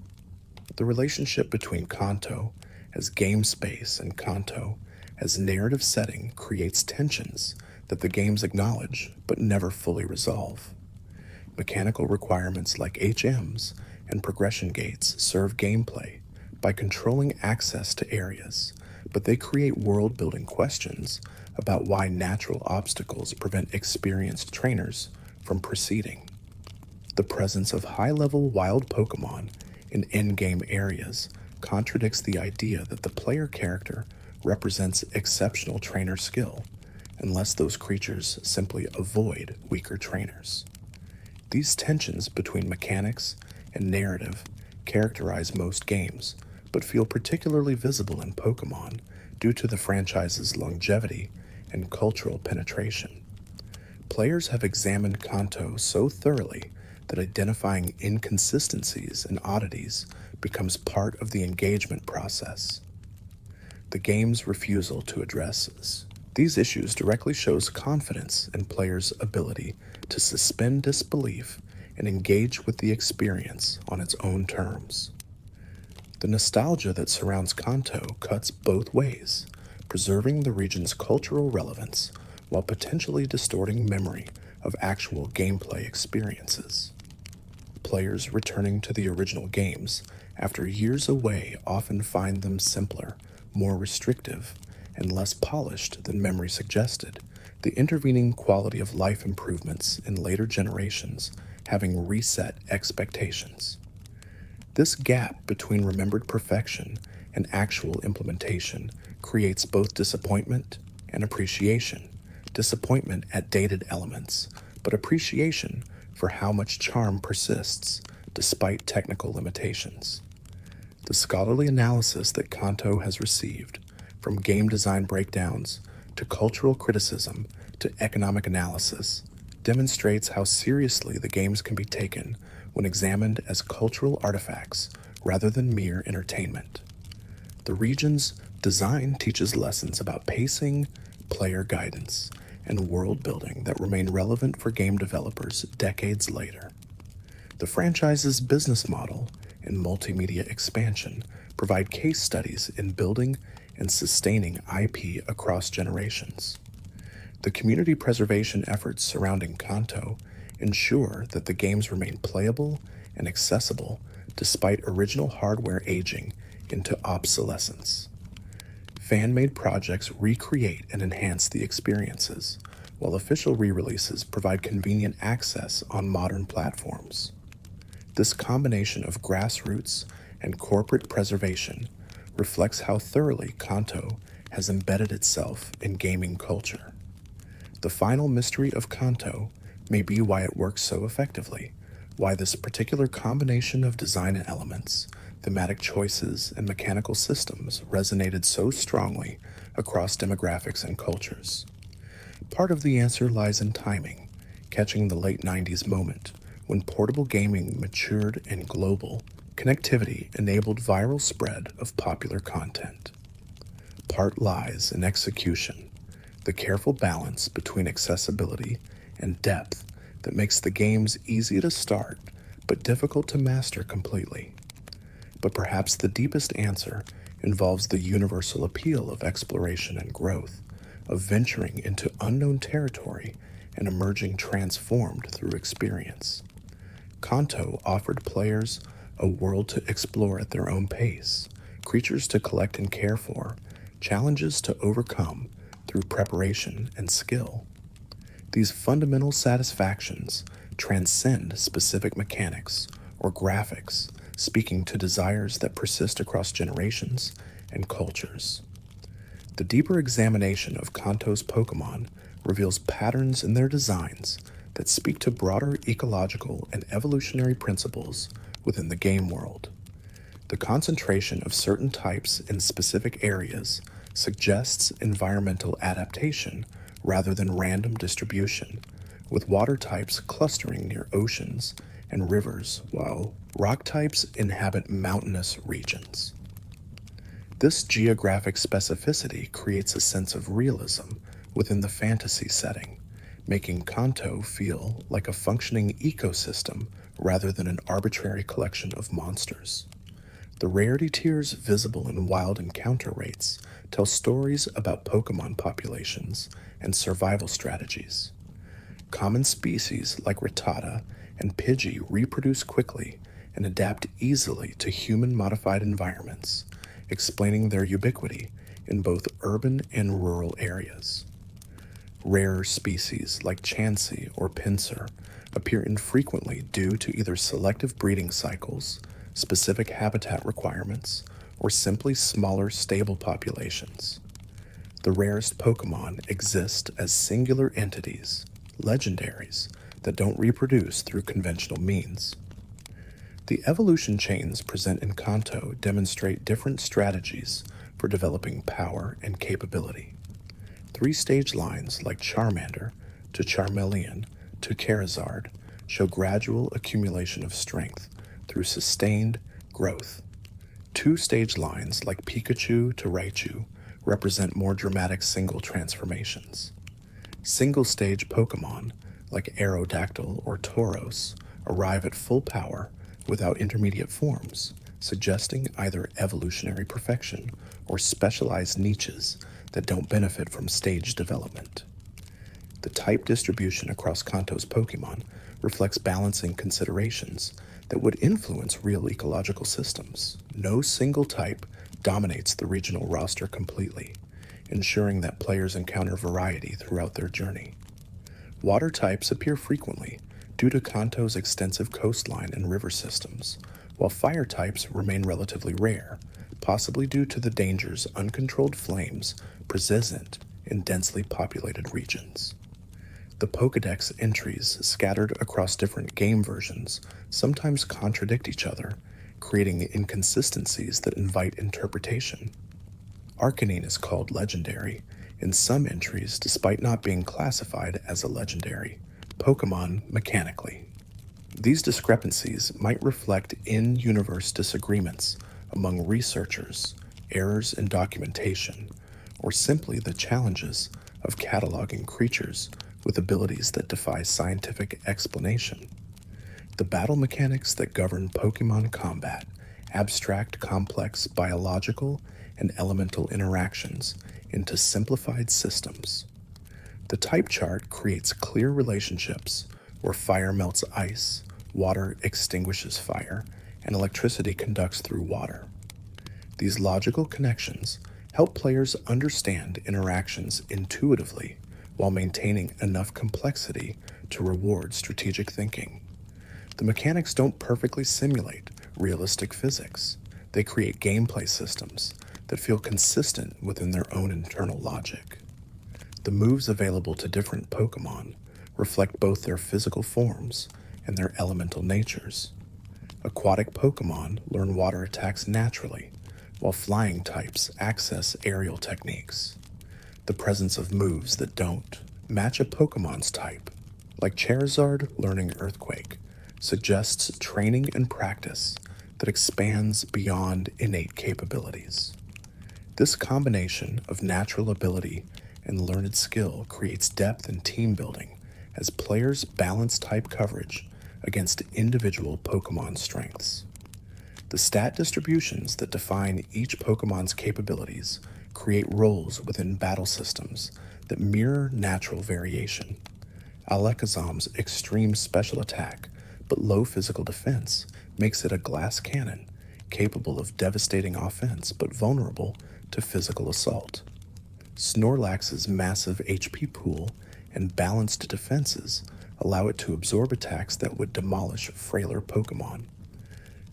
The relationship between Kanto as game space and Kanto as narrative setting creates tensions that the games acknowledge but never fully resolve. Mechanical requirements like HMs and progression gates serve gameplay by controlling access to areas, but they create world-building questions about why natural obstacles prevent experienced trainers from proceeding. The presence of high-level wild Pokemon in endgame areas contradicts the idea that the player character represents exceptional trainer skill, unless those creatures simply avoid weaker trainers. These tensions between mechanics and narrative characterize most games, but feel particularly visible in Pokemon due to the franchise's longevity and cultural penetration. Players have examined Kanto so thoroughly that identifying inconsistencies and oddities becomes part of the engagement process. The game's refusal to address these issues directly shows confidence in players' ability to suspend disbelief and engage with the experience on its own terms. The nostalgia that surrounds Kanto cuts both ways, preserving the region's cultural relevance while potentially distorting memory of actual gameplay experiences. Players returning to the original games after years away often find them simpler, more restrictive, and less polished than memory suggested, the intervening quality of life improvements in later generations having reset expectations. This gap between remembered perfection and actual implementation creates both disappointment and appreciation. Disappointment at dated elements, but appreciation for how much charm persists despite technical limitations. The scholarly analysis that Kanto has received, from game design breakdowns to cultural criticism to economic analysis, demonstrates how seriously the games can be taken when examined as cultural artifacts rather than mere entertainment. The region's design teaches lessons about pacing, player guidance, and world building that remain relevant for game developers decades later. The franchise's business model and multimedia expansion provide case studies in building and sustaining IP across generations. The community preservation efforts surrounding Kanto ensure that the games remain playable and accessible despite original hardware aging into obsolescence. Fan-made projects recreate and enhance the experiences, while official re-releases provide convenient access on modern platforms. This combination of grassroots and corporate preservation reflects how thoroughly Kanto has embedded itself in gaming culture. The final mystery of Kanto may be why it works so effectively, why this particular combination of design elements, thematic choices, and mechanical systems resonated so strongly across demographics and cultures. Part of the answer lies in timing, catching the late 90s moment when portable gaming matured and global connectivity enabled viral spread of popular content. Part lies in execution, the careful balance between accessibility and depth that makes the games easy to start but difficult to master completely. But perhaps the deepest answer involves the universal appeal of exploration and growth, of venturing into unknown territory and emerging transformed through experience. Kanto offered players a world to explore at their own pace, creatures to collect and care for, challenges to overcome through preparation and skill. These fundamental satisfactions transcend specific mechanics or graphics, speaking to desires that persist across generations and cultures. The deeper examination of Kanto's Pokémon reveals patterns in their designs that speak to broader ecological and evolutionary principles within the game world. The concentration of certain types in specific areas suggests environmental adaptation rather than random distribution, with water types clustering near oceans and rivers, while rock types inhabit mountainous regions. This geographic specificity creates a sense of realism within the fantasy setting, making Kanto feel like a functioning ecosystem rather than an arbitrary collection of monsters. The rarity tiers visible in wild encounter rates tell stories about Pokémon populations and survival strategies. Common species like Rattata and Pidgey reproduce quickly and adapt easily to human-modified environments, explaining their ubiquity in both urban and rural areas. Rarer species like Chansey or Pinsir appear infrequently due to either selective breeding cycles, specific habitat requirements, or simply smaller stable populations. The rarest Pokémon exist as singular entities, legendaries, that don't reproduce through conventional means. The evolution chains present in Kanto demonstrate different strategies for developing power and capability. 3-stage lines like Charmander to Charmeleon to Charizard show gradual accumulation of strength through sustained growth. 2-stage lines like Pikachu to Raichu represent more dramatic single transformations. Single-stage Pokémon like Aerodactyl or Tauros arrive at full power without intermediate forms, suggesting either evolutionary perfection or specialized niches that don't benefit from stage development. The type distribution across Kanto's Pokémon reflects balancing considerations that would influence real ecological systems. No single type dominates the regional roster completely, ensuring that players encounter variety throughout their journey. Water types appear frequently due to Kanto's extensive coastline and river systems, while fire types remain relatively rare, possibly due to the dangers uncontrolled flames present in densely populated regions. The Pokédex entries scattered across different game versions sometimes contradict each other, creating inconsistencies that invite interpretation. Arcanine is called legendary in some entries despite not being classified as a legendary Pokémon mechanically. These discrepancies might reflect in-universe disagreements among researchers, errors in documentation, or simply the challenges of cataloging creatures with abilities that defy scientific explanation. The battle mechanics that govern Pokémon combat abstract complex biological and elemental interactions into simplified systems. The type chart creates clear relationships where fire melts ice, water extinguishes fire, and electricity conducts through water. These logical connections help players understand interactions intuitively while maintaining enough complexity to reward strategic thinking. The mechanics don't perfectly simulate realistic physics. They create gameplay systems that feel consistent within their own internal logic. The moves available to different Pokémon reflect both their physical forms and their elemental natures. Aquatic Pokémon learn water attacks naturally, while flying types access aerial techniques. the presence of moves that don't match a Pokemon's type, like Charizard learning Earthquake, suggests training and practice that expands beyond innate capabilities. This combination of natural ability and learned skill creates depth in team building as players balance type coverage against individual Pokemon strengths. The stat distributions that define each Pokemon's capabilities create roles within battle systems that mirror natural variation. Alakazam's extreme special attack but low physical defense makes it a glass cannon, capable of devastating offense but vulnerable to physical assault. Snorlax's massive HP pool and balanced defenses allow it to absorb attacks that would demolish frailer Pokemon.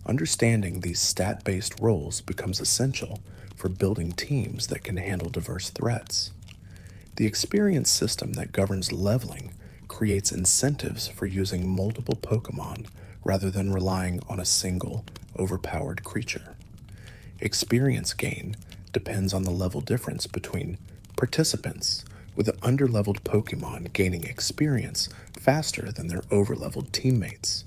Understanding these stat-based roles becomes essential for building teams that can handle diverse threats. The experience system that governs leveling creates incentives for using multiple Pokemon rather than relying on a single, overpowered creature. Experience gain depends on the level difference between participants, with underleveled Pokemon gaining experience faster than their overleveled teammates.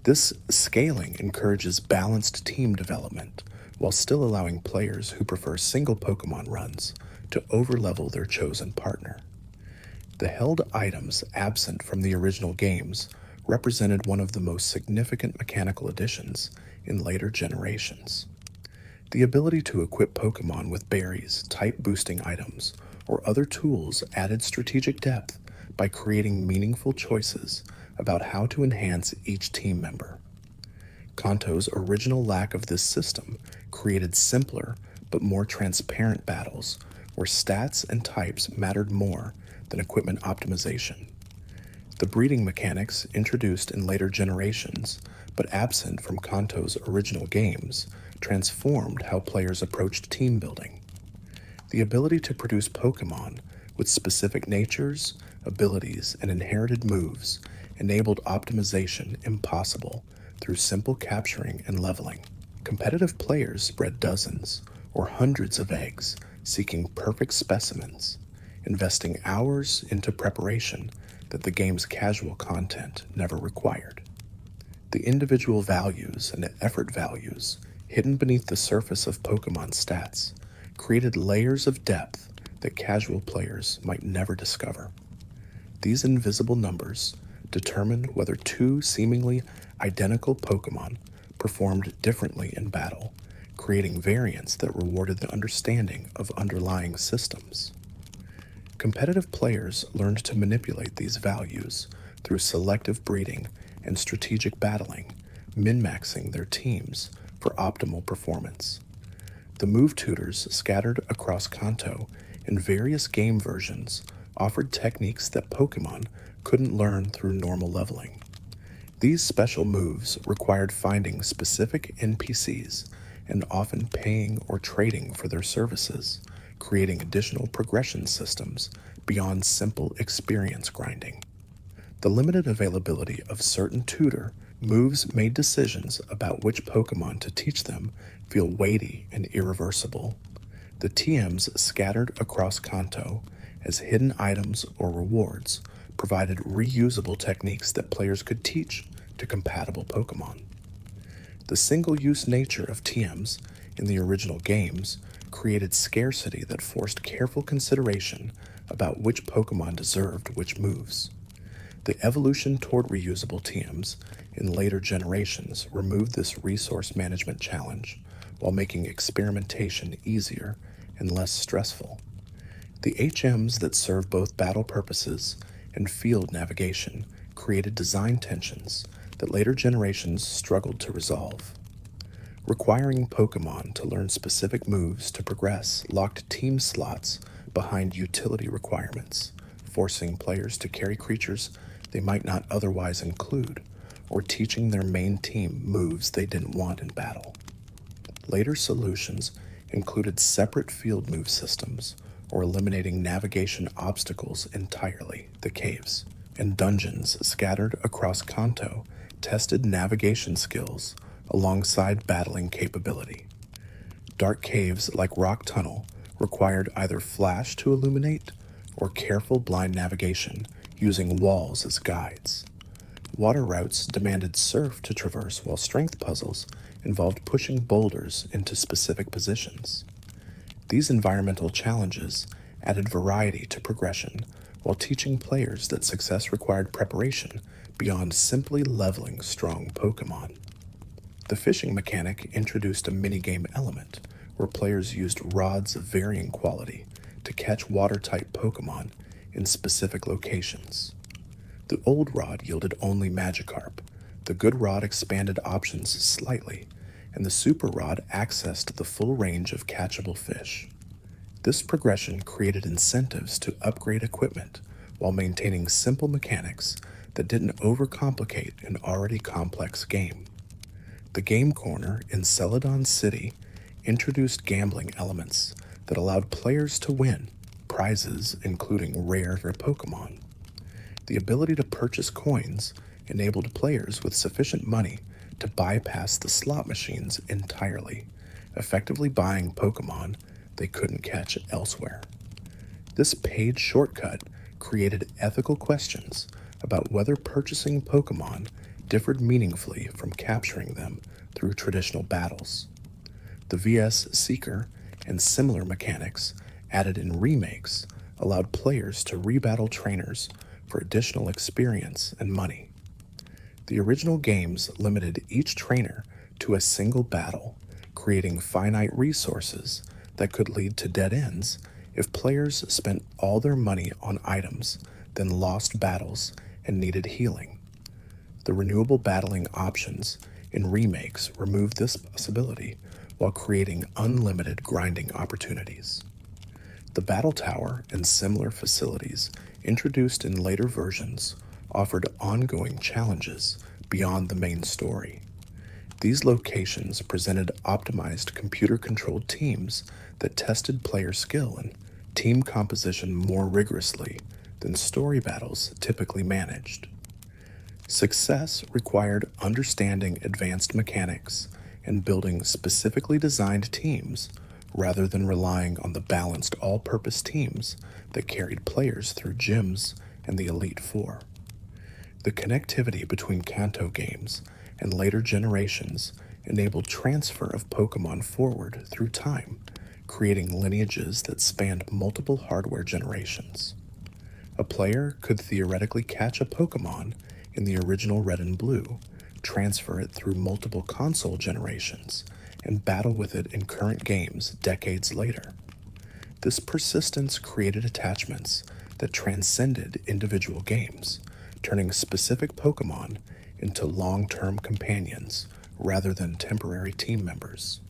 This scaling encourages balanced team development while still allowing players who prefer single Pokemon runs to overlevel their chosen partner. The held items absent from the original games represented one of the most significant mechanical additions in later generations. The ability to equip Pokemon with berries, type-boosting items, or other tools added strategic depth by creating meaningful choices about how to enhance each team member. Kanto's original lack of this system created simpler but more transparent battles where stats and types mattered more than equipment optimization. The breeding mechanics introduced in later generations, but absent from Kanto's original games, transformed how players approached team building. The ability to produce Pokemon with specific natures, abilities, and inherited moves enabled optimization impossible through simple capturing and leveling. Competitive players spread dozens or hundreds of eggs seeking perfect specimens, investing hours into preparation that the game's casual content never required. The individual values and effort values hidden beneath the surface of Pokemon stats created layers of depth that casual players might never discover. These invisible numbers determined whether two seemingly identical Pokemon performed differently in battle, creating variants that rewarded the understanding of underlying systems. Competitive players learned to manipulate these values through selective breeding and strategic battling, min-maxing their teams for optimal performance. The move tutors scattered across Kanto in various game versions offered techniques that Pokemon couldn't learn through normal leveling. These special moves required finding specific NPCs and often paying or trading for their services, creating additional progression systems beyond simple experience grinding. The limited availability of certain tutor moves made decisions about which Pokemon to teach them feel weighty and irreversible. The TMs scattered across Kanto as hidden items or rewards provided reusable techniques that players could teach to compatible Pokemon. The single-use nature of TMs in the original games created scarcity that forced careful consideration about which Pokemon deserved which moves. The evolution toward reusable TMs in later generations removed this resource management challenge while making experimentation easier and less stressful. The HMs that serve both battle purposes and field navigation created design tensions that later generations struggled to resolve. Requiring Pokemon to learn specific moves to progress locked team slots behind utility requirements, forcing players to carry creatures they might not otherwise include, or teaching their main team moves they didn't want in battle. Later solutions included separate field move systems, or eliminating navigation obstacles entirely, the caves, and dungeons scattered across Kanto tested navigation skills alongside battling capability. Dark caves like Rock Tunnel required either flash to illuminate or careful blind navigation using walls as guides. Water routes demanded surf to traverse, while strength puzzles involved pushing boulders into specific positions. These environmental challenges added variety to progression while teaching players that success required preparation beyond simply leveling strong Pokémon. The fishing mechanic introduced a minigame element where players used rods of varying quality to catch water-type Pokémon in specific locations. The old rod yielded only Magikarp, the good rod expanded options slightly, and the super rod accessed the full range of catchable fish. This progression created incentives to upgrade equipment while maintaining simple mechanics that didn't overcomplicate an already complex game. The Game Corner in Celadon City introduced gambling elements that allowed players to win prizes including rare Pokémon. The ability to purchase coins enabled players with sufficient money to bypass the slot machines entirely, effectively buying Pokémon they couldn't catch elsewhere. This paid shortcut created ethical questions about whether purchasing Pokémon differed meaningfully from capturing them through traditional battles. The VS Seeker and similar mechanics added in remakes allowed players to rebattle trainers for additional experience and money. The original games limited each trainer to a single battle, creating finite resources that could lead to dead ends if players spent all their money on items, then lost battles and needed healing. The renewable battling options in remakes removed this possibility while creating unlimited grinding opportunities. The Battle Tower and similar facilities introduced in later versions offered ongoing challenges beyond the main story. These locations presented optimized computer-controlled teams that tested player skill and team composition more rigorously than story battles typically managed. Success required understanding advanced mechanics and building specifically designed teams rather than relying on the balanced all-purpose teams that carried players through gyms and the Elite Four. The connectivity between Kanto games and later generations enabled transfer of Pokémon forward through time, creating lineages that spanned multiple hardware generations. A player could theoretically catch a Pokémon in the original Red and Blue, transfer it through multiple console generations, and battle with it in current games decades later. This persistence created attachments that transcended individual games, turning specific Pokémon into long-term companions rather than temporary team members.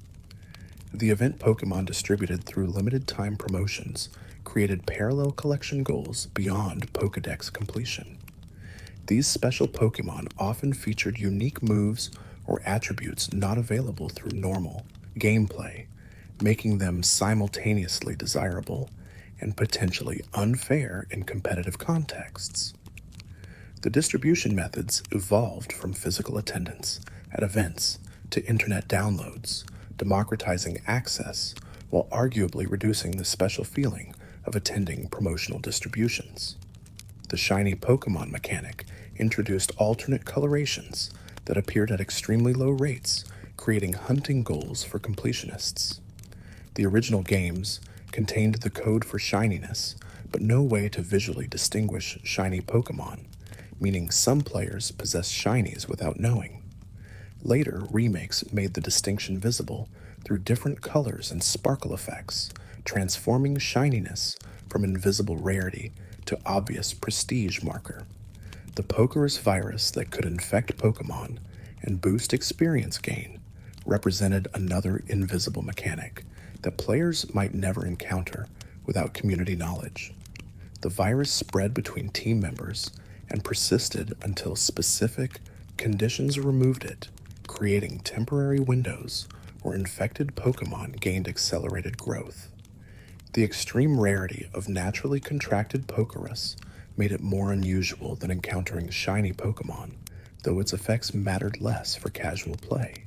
The event Pokémon distributed through limited-time promotions created parallel collection goals beyond Pokédex completion. These special Pokémon often featured unique moves or attributes not available through normal gameplay, making them simultaneously desirable and potentially unfair in competitive contexts. The distribution methods evolved from physical attendance at events to internet downloads, democratizing access while arguably reducing the special feeling of attending promotional distributions. The shiny Pokémon mechanic introduced alternate colorations that appeared at extremely low rates, creating hunting goals for completionists. The original games contained the code for shininess, but no way to visually distinguish shiny Pokémon, meaning some players possessed shinies without knowing. Later remakes made the distinction visible through different colors and sparkle effects, transforming shininess from invisible rarity to obvious prestige marker. The Pokerus virus that could infect Pokémon and boost experience gain represented another invisible mechanic that players might never encounter without community knowledge. The virus spread between team members and persisted until specific conditions removed it, creating temporary windows where infected Pokémon gained accelerated growth. The extreme rarity of naturally contracted Pokerus made it more unusual than encountering shiny Pokémon, though its effects mattered less for casual play.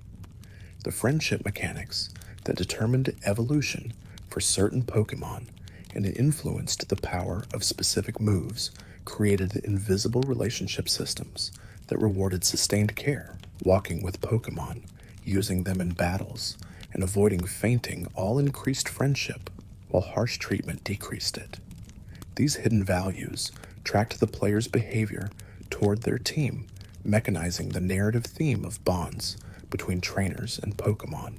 The friendship mechanics that determined evolution for certain Pokemon, and it influenced the power of specific moves, created invisible relationship systems that rewarded sustained care, walking with Pokemon, using them in battles, and avoiding fainting all increased friendship, while harsh treatment decreased it. These hidden values tracked the player's behavior toward their team, mechanizing the narrative theme of bonds between trainers and Pokemon.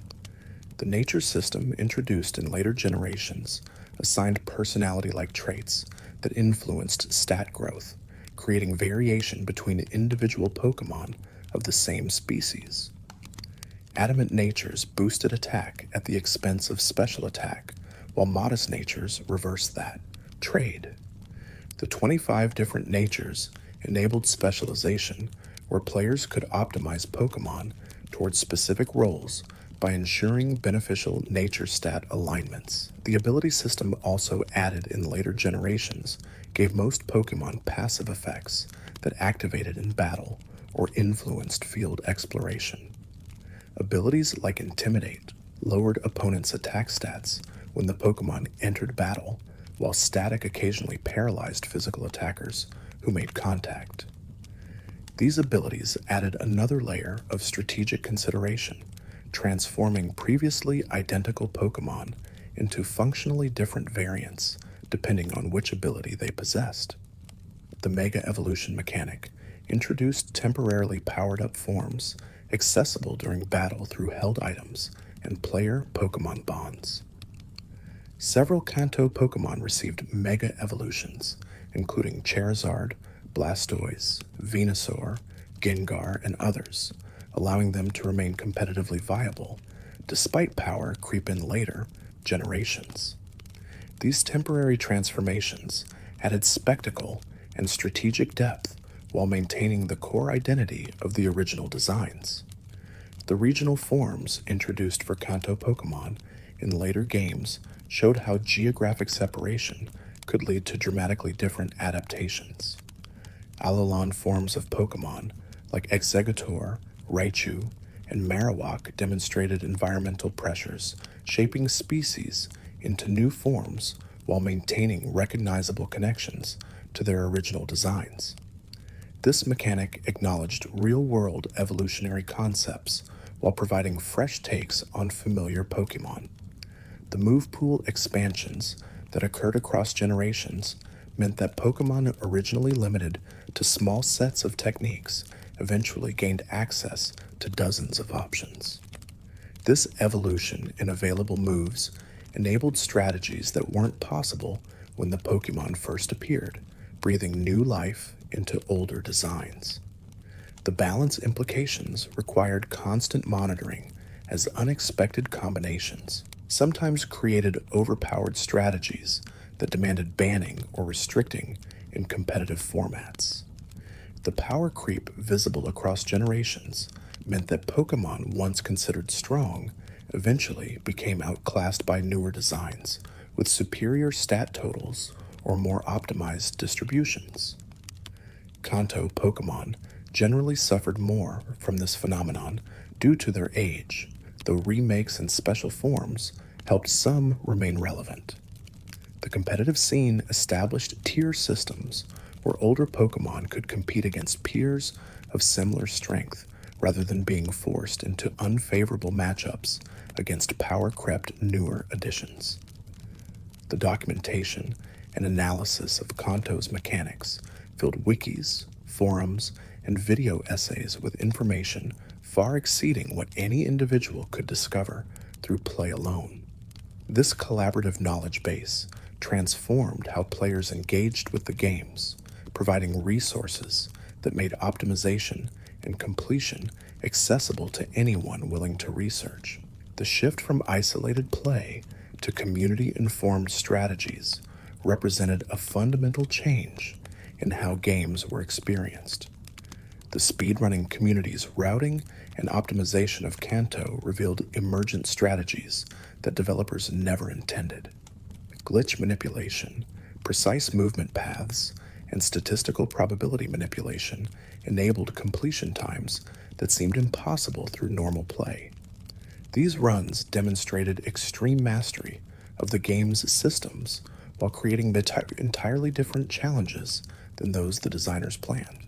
The nature system introduced in later generations assigned personality-like traits that influenced stat growth, creating variation between individual Pokemon of the same species. Adamant natures boosted attack at the expense of special attack, while modest natures reversed that. Trade. The 25 different natures enabled specialization, where players could optimize Pokemon towards specific roles by ensuring beneficial nature stat alignments. The ability system also added in later generations gave most Pokemon passive effects that activated in battle or influenced field exploration. Abilities like Intimidate lowered opponents' attack stats when the Pokemon entered battle, while Static occasionally paralyzed physical attackers who made contact. These abilities added another layer of strategic consideration, transforming previously identical Pokemon into functionally different variants depending on which ability they possessed. The Mega Evolution mechanic introduced temporarily powered-up forms accessible during battle through held items and player-Pokemon bonds. Several Kanto Pokemon received Mega Evolutions, including Charizard, Blastoise, Venusaur, Gengar, and others, allowing them to remain competitively viable, despite power creep in later generations. These temporary transformations added spectacle and strategic depth while maintaining the core identity of the original designs. The regional forms introduced for Kanto Pokemon in later games showed how geographic separation could lead to dramatically different adaptations. Alolan forms of Pokemon like Exeggutor, Raichu, and Marowak demonstrated environmental pressures, shaping species into new forms while maintaining recognizable connections to their original designs. This mechanic acknowledged real-world evolutionary concepts while providing fresh takes on familiar Pokemon. The move pool expansions that occurred across generations meant that Pokemon originally limited to small sets of techniques eventually gained access to dozens of options. This evolution in available moves enabled strategies that weren't possible when the Pokemon first appeared, breathing new life into older designs. The balance implications required constant monitoring, as unexpected combinations sometimes created overpowered strategies that demanded banning or restricting in competitive formats. The power creep visible across generations meant that Pokemon once considered strong eventually became outclassed by newer designs with superior stat totals or more optimized distributions. Kanto Pokemon generally suffered more from this phenomenon due to their age, though remakes and special forms helped some remain relevant. The competitive scene established tier systems where older Pokemon could compete against peers of similar strength rather than being forced into unfavorable matchups against power-crept newer additions. The documentation and analysis of Kanto's mechanics filled wikis, forums, and video essays with information far exceeding what any individual could discover through play alone. This collaborative knowledge base transformed how players engaged with the games, providing resources that made optimization and completion accessible to anyone willing to research. The shift from isolated play to community-informed strategies represented a fundamental change in how games were experienced. The speedrunning community's routing and optimization of Kanto revealed emergent strategies that developers never intended. Glitch manipulation, precise movement paths, and statistical probability manipulation enabled completion times that seemed impossible through normal play. These runs demonstrated extreme mastery of the game's systems while creating entirely different challenges than those the designers planned.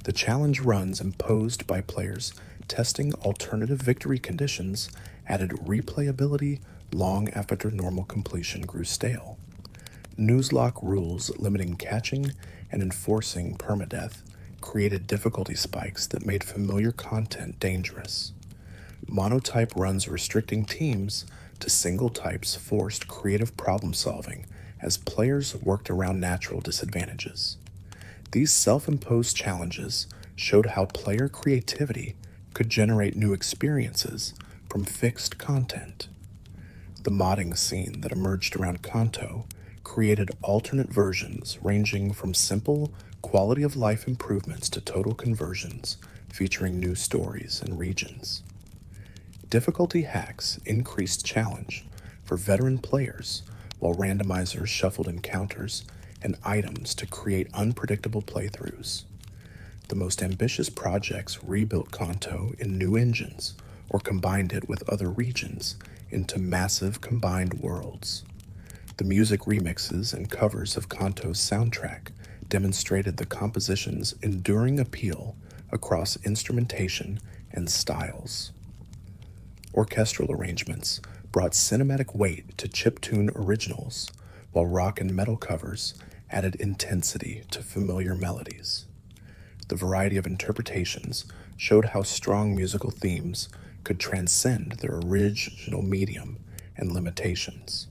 The challenge runs imposed by players testing alternative victory conditions added replayability long after normal completion grew stale. Nuzlocke rules limiting catching and enforcing permadeath created difficulty spikes that made familiar content dangerous. Monotype runs restricting teams to single types forced creative problem solving as players worked around natural disadvantages. These self-imposed challenges showed how player creativity could generate new experiences from fixed content. The modding scene that emerged around Kanto created alternate versions ranging from simple quality of life improvements to total conversions featuring new stories and regions. Difficulty hacks increased challenge for veteran players while randomizers shuffled encounters and items to create unpredictable playthroughs. The most ambitious projects rebuilt Kanto in new engines or combined it with other regions into massive combined worlds. The music remixes and covers of Kanto's soundtrack demonstrated the composition's enduring appeal across instrumentation and styles. Orchestral arrangements brought cinematic weight to chiptune originals, while rock and metal covers added intensity to familiar melodies. The variety of interpretations showed how strong musical themes could transcend their original medium and limitations.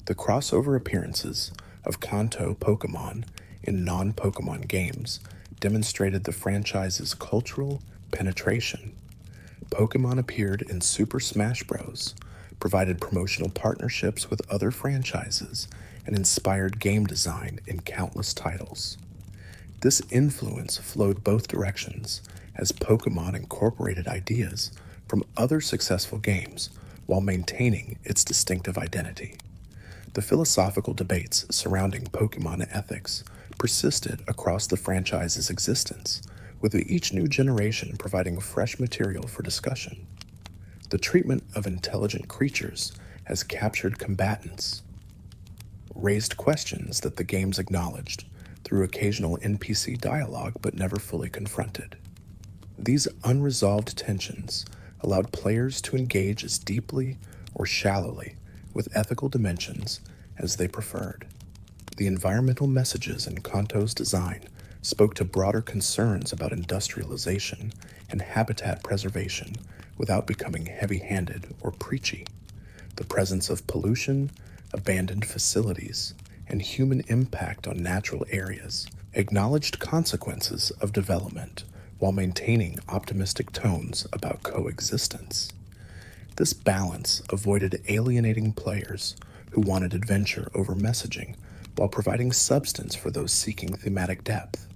The crossover appearances of Kanto Pokémon in non-Pokémon games demonstrated the franchise's cultural penetration. Pokémon appeared in Super Smash Bros., provided promotional partnerships with other franchises, and inspired game design in countless titles. This influence flowed both directions, as Pokémon incorporated ideas from other successful games while maintaining its distinctive identity. The philosophical debates surrounding Pokémon ethics persisted across the franchise's existence, with each new generation providing fresh material for discussion. The treatment of intelligent creatures has captured combatants, raised questions that the games acknowledged through occasional NPC dialogue but never fully confronted. These unresolved tensions allowed players to engage as deeply or shallowly with ethical dimensions as they preferred. The environmental messages in Kanto's design spoke to broader concerns about industrialization and habitat preservation without becoming heavy-handed or preachy. The presence of pollution, abandoned facilities, and human impact on natural areas acknowledged consequences of development while maintaining optimistic tones about coexistence. This balance avoided alienating players who wanted adventure over messaging while providing substance for those seeking thematic depth.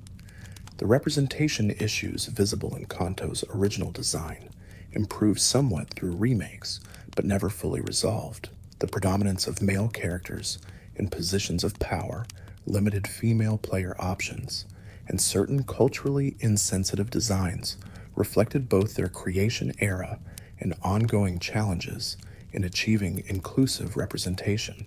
The representation issues visible in Kanto's original design improved somewhat through remakes, but never fully resolved. The predominance of male characters in positions of power limited female player options, and certain culturally insensitive designs reflected both their creation era and ongoing challenges in achieving inclusive representation.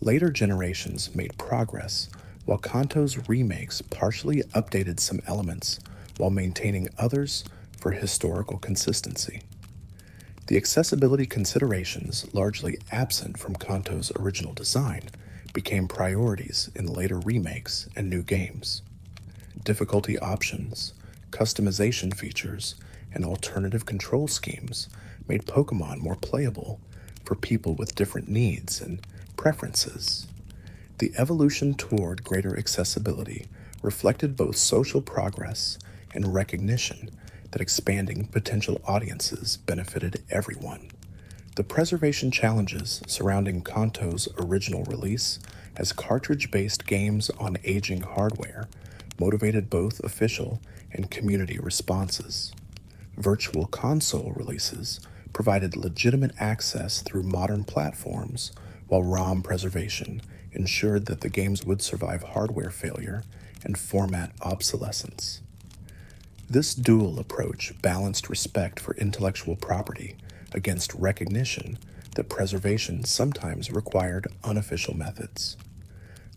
Later generations made progress, while Kanto's remakes partially updated some elements while maintaining others for historical consistency. The accessibility considerations, largely absent from Kanto's original design, became priorities in later remakes and new games. Difficulty options, customization features, and alternative control schemes made Pokémon more playable for people with different needs and preferences. The evolution toward greater accessibility reflected both social progress and recognition that expanding potential audiences benefited everyone. The preservation challenges surrounding Kanto's original release as cartridge-based games on aging hardware motivated both official and community responses. Virtual console releases provided legitimate access through modern platforms, while ROM preservation ensured that the games would survive hardware failure and format obsolescence. This dual approach balanced respect for intellectual property against recognition that preservation sometimes required unofficial methods.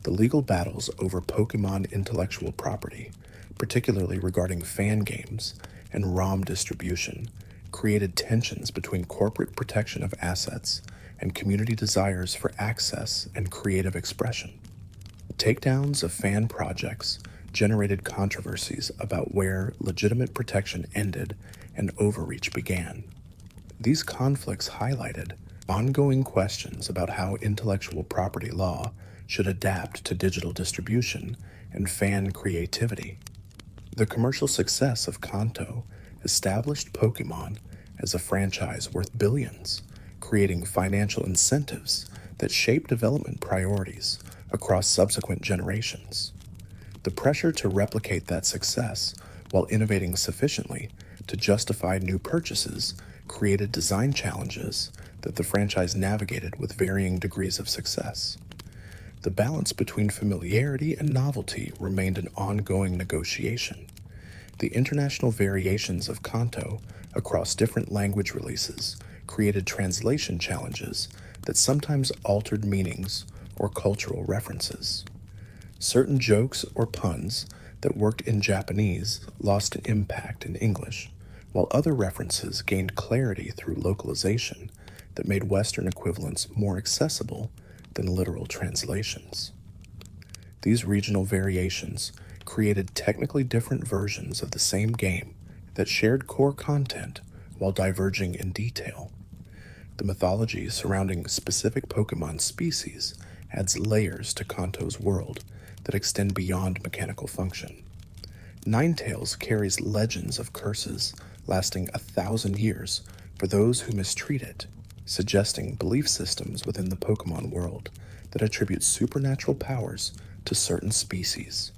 The legal battles over Pokemon intellectual property, particularly regarding fan games and ROM distribution, created tensions between corporate protection of assets and community desires for access and creative expression. Takedowns of fan projects generated controversies about where legitimate protection ended and overreach began. These conflicts highlighted ongoing questions about how intellectual property law should adapt to digital distribution and fan creativity. The commercial success of Kanto established Pokemon as a franchise worth billions, creating financial incentives that shape development priorities across subsequent generations. The pressure to replicate that success while innovating sufficiently to justify new purchases created design challenges that the franchise navigated with varying degrees of success. The balance between familiarity and novelty remained an ongoing negotiation. The international variations of Kanto across different language releases created translation challenges that sometimes altered meanings or cultural references. Certain jokes or puns that worked in Japanese lost impact in English, while other references gained clarity through localization that made Western equivalents more accessible than literal translations. These regional variations created technically different versions of the same game that shared core content while diverging in detail. The mythology surrounding specific Pokemon species adds layers to Kanto's world that extend beyond mechanical function. Ninetales carries legends of curses lasting 1,000 years for those who mistreat it, suggesting belief systems within the Pokemon world that attribute supernatural powers to certain species.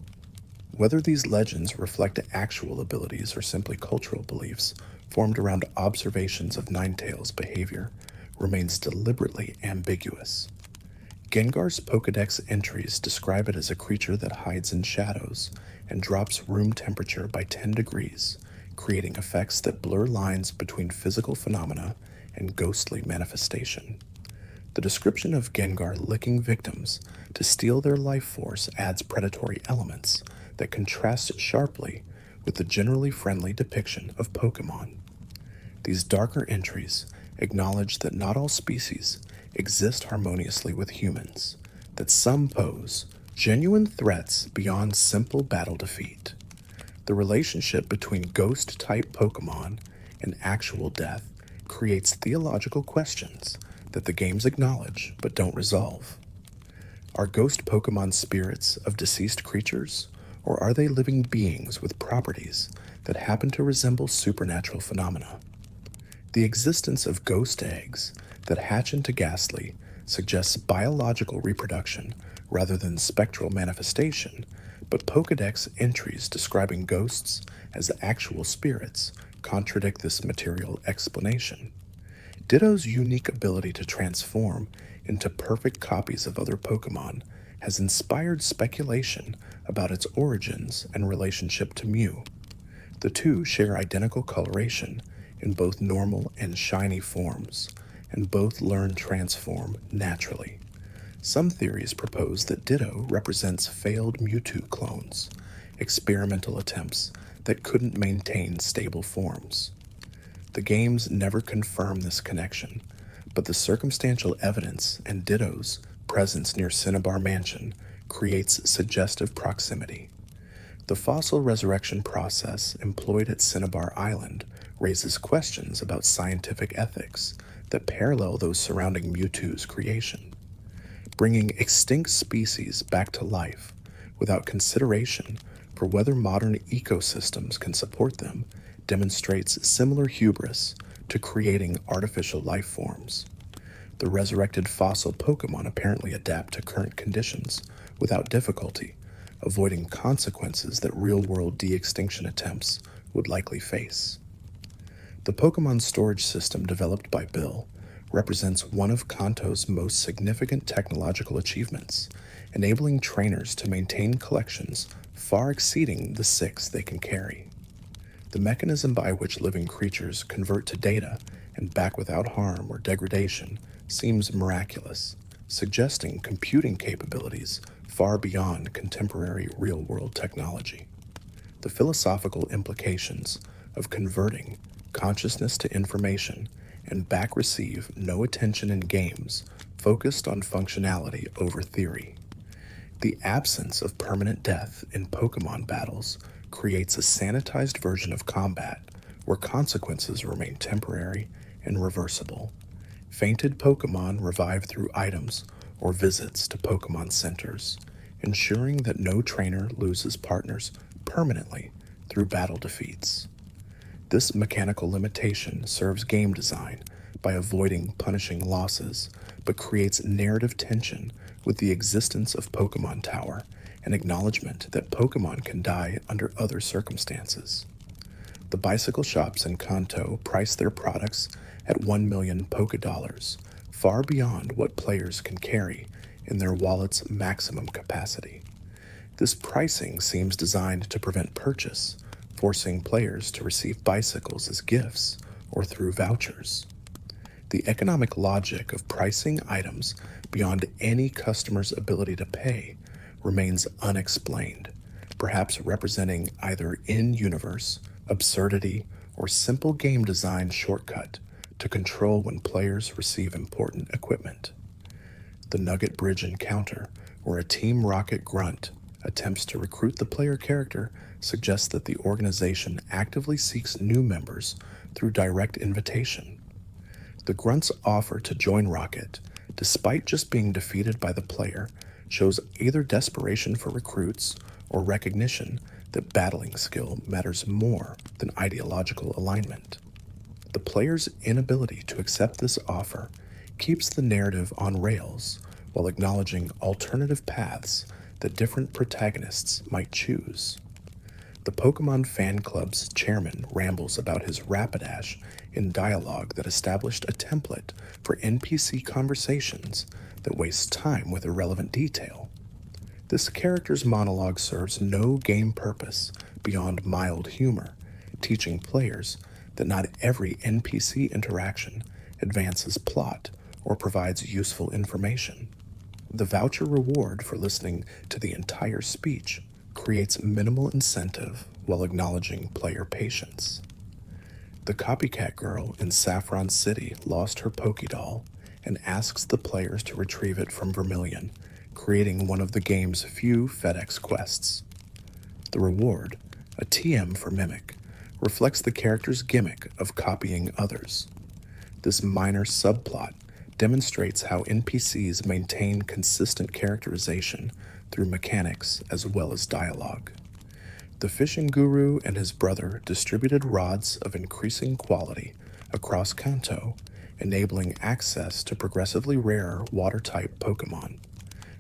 Whether these legends reflect actual abilities or simply cultural beliefs formed around observations of Ninetales' behavior remains deliberately ambiguous. Gengar's Pokédex entries describe it as a creature that hides in shadows and drops room temperature by 10 degrees, creating effects that blur lines between physical phenomena and ghostly manifestation. The description of Gengar licking victims to steal their life force adds predatory elements that contrast sharply with the generally friendly depiction of Pokémon. These darker entries acknowledge that not all species exist harmoniously with humans, that some pose genuine threats beyond simple battle defeat. The relationship between ghost-type Pokémon and actual death creates theological questions that the games acknowledge but don't resolve. Are ghost Pokémon spirits of deceased creatures, or are they living beings with properties that happen to resemble supernatural phenomena? The existence of ghost eggs that hatch into Ghastly suggests biological reproduction rather than spectral manifestation, but Pokédex entries describing ghosts as actual spirits contradict this material explanation. Ditto's unique ability to transform into perfect copies of other Pokémon has inspired speculation about its origins and relationship to Mew. The two share identical coloration in both normal and shiny forms, and both learn transform naturally. Some theories propose that Ditto represents failed Mewtwo clones, experimental attempts that couldn't maintain stable forms. The games never confirm this connection, but the circumstantial evidence and Ditto's presence near Cinnabar Mansion creates suggestive proximity. The fossil resurrection process employed at Cinnabar Island raises questions about scientific ethics that parallel those surrounding Mewtwo's creation. Bringing extinct species back to life without consideration for whether modern ecosystems can support them demonstrates similar hubris to creating artificial life forms. The resurrected fossil Pokemon apparently adapt to current conditions without difficulty, avoiding consequences that real-world de-extinction attempts would likely face. The Pokemon storage system developed by Bill represents one of Kanto's most significant technological achievements, enabling trainers to maintain collections far exceeding the 6 they can carry. The mechanism by which living creatures convert to data and back without harm or degradation seems miraculous, suggesting computing capabilities far beyond contemporary real-world technology. The philosophical implications of converting consciousness to information and back receive no attention in games focused on functionality over theory. The absence of permanent death in Pokemon battles creates a sanitized version of combat where consequences remain temporary and reversible. Fainted Pokemon revive through items or visits to Pokemon centers, ensuring that no trainer loses partners permanently through battle defeats. This mechanical limitation serves game design by avoiding punishing losses, but creates narrative tension with the existence of Pokemon Tower and acknowledgement that Pokemon can die under other circumstances. The bicycle shops in Kanto price their products at 1 million Pokédollars, far beyond what players can carry in their wallet's maximum capacity. This pricing seems designed to prevent purchase, forcing players to receive bicycles as gifts or through vouchers. The economic logic of pricing items beyond any customer's ability to pay remains unexplained, perhaps representing either in-universe, absurdity, or simple game design shortcut to control when players receive important equipment. The Nugget Bridge encounter, where a Team Rocket grunt attempts to recruit the player character, suggests that the organization actively seeks new members through direct invitation. The grunt's offer to join Rocket, despite just being defeated by the player, shows either desperation for recruits or recognition that battling skill matters more than ideological alignment. The player's inability to accept this offer keeps the narrative on rails while acknowledging alternative paths that different protagonists might choose. The Pokemon Fan Club's chairman rambles about his Rapidash in dialogue that established a template for NPC conversations that wastes time with irrelevant detail. This character's monologue serves no game purpose beyond mild humor, teaching players that not every NPC interaction advances plot or provides useful information. The voucher reward for listening to the entire speech creates minimal incentive while acknowledging player patience. The copycat girl in Saffron City lost her Pokédoll and asks the players to retrieve it from Vermilion, creating one of the game's few FedEx quests. The reward, a TM for Mimic, reflects the character's gimmick of copying others. This minor subplot demonstrates how NPCs maintain consistent characterization through mechanics as well as dialogue. The fishing guru and his brother distributed rods of increasing quality across Kanto, enabling access to progressively rarer water-type Pokemon.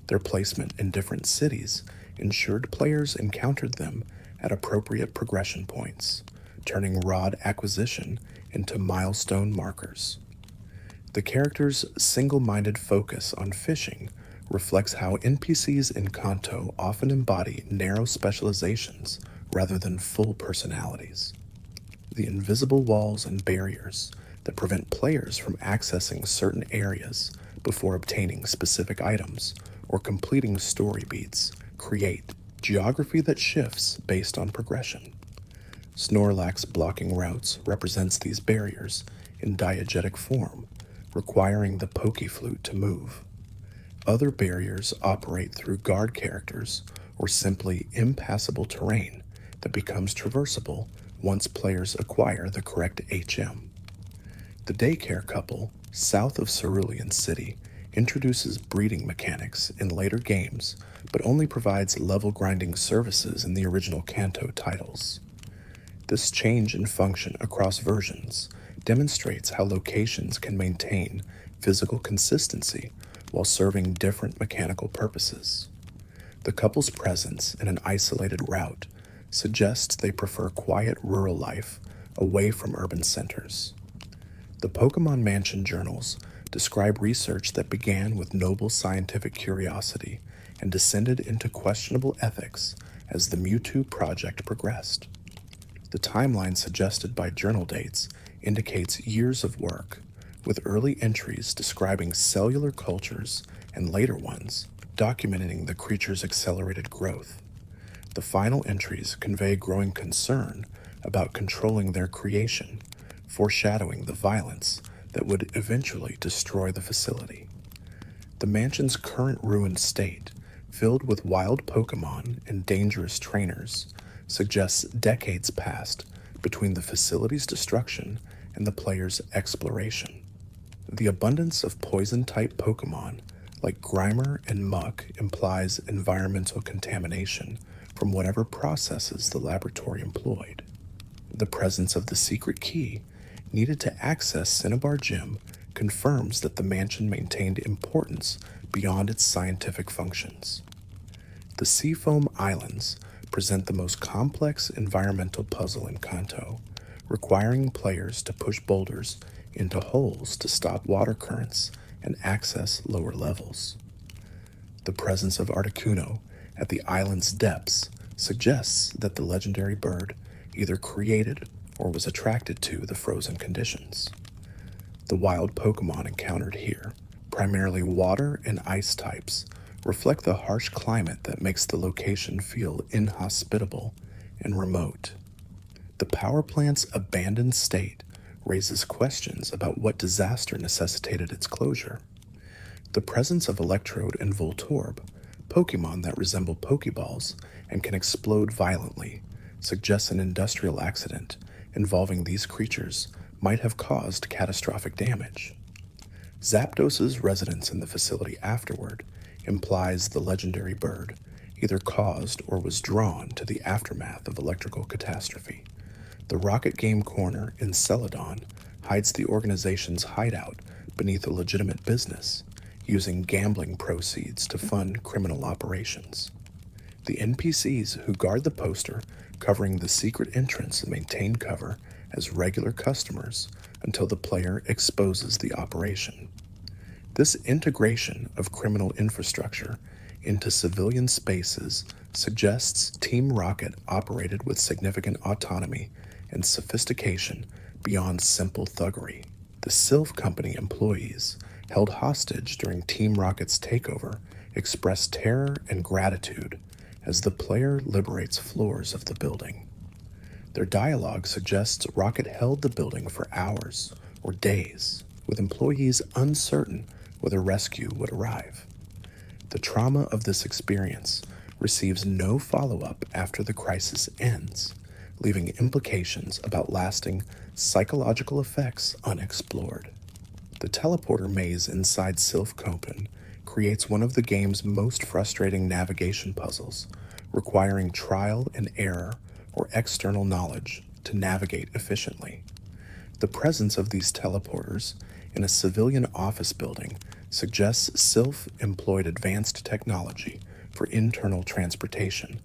Their placement in different cities ensured players encountered them at appropriate progression points, turning rod acquisition into milestone markers. The character's single-minded focus on fishing reflects how NPCs in Kanto often embody narrow specializations rather than full personalities. The invisible walls and barriers that prevent players from accessing certain areas before obtaining specific items or completing story beats create geography that shifts based on progression. Snorlax blocking routes represents these barriers in diegetic form, requiring the Pokeflute to move. Other barriers operate through guard characters or simply impassable terrain that becomes traversable once players acquire the correct HM. The daycare couple, south of Cerulean City, introduces breeding mechanics in later games, but only provides level grinding services in the original Kanto titles. This change in function across versions demonstrates how locations can maintain physical consistency while serving different mechanical purposes. The couple's presence in an isolated route suggests they prefer quiet rural life away from urban centers. The Pokemon Mansion journals describe research that began with noble scientific curiosity and descended into questionable ethics as the Mewtwo project progressed. The timeline suggested by journal dates indicates years of work, with early entries describing cellular cultures and later ones documenting the creature's accelerated growth. The final entries convey growing concern about controlling their creation, foreshadowing the violence that would eventually destroy the facility. The mansion's current ruined state, filled with wild Pokémon and dangerous trainers, suggests decades passed between the facility's destruction and the player's exploration. The abundance of poison-type Pokémon, like Grimer and Muck, implies environmental contamination from whatever processes the laboratory employed. The presence of the secret key needed to access Cinnabar Gym confirms that the mansion maintained importance beyond its scientific functions. The Seafoam Islands present the most complex environmental puzzle in Kanto, requiring players to push boulders into holes to stop water currents and access lower levels. The presence of Articuno at the island's depths suggests that the legendary bird either created or was attracted to the frozen conditions. The wild Pokémon encountered here, primarily water and ice types, reflect the harsh climate that makes the location feel inhospitable and remote. The power plant's abandoned state raises questions about what disaster necessitated its closure. The presence of Electrode and Voltorb, Pokémon that resemble Pokéballs and can explode violently, suggests an industrial accident involving these creatures might have caused catastrophic damage. Zapdos's residence in the facility afterward implies the legendary bird either caused or was drawn to the aftermath of electrical catastrophe. The Rocket Game Corner in Celadon hides the organization's hideout beneath a legitimate business, using gambling proceeds to fund criminal operations. The NPCs who guard the poster covering the secret entrance maintain cover as regular customers until the player exposes the operation. This integration of criminal infrastructure into civilian spaces suggests Team Rocket operated with significant autonomy and sophistication beyond simple thuggery. The Sylph Company employees, held hostage during Team Rocket's takeover, express terror and gratitude as the player liberates floors of the building. Their dialogue suggests Rocket held the building for hours or days, with employees uncertain whether rescue would arrive. The trauma of this experience receives no follow-up after the crisis ends, leaving implications about lasting psychological effects unexplored. The teleporter maze inside Sylph Copen creates one of the game's most frustrating navigation puzzles, requiring trial and error or external knowledge to navigate efficiently. The presence of these teleporters in a civilian office building suggests Sylph employed advanced technology for internal transportation,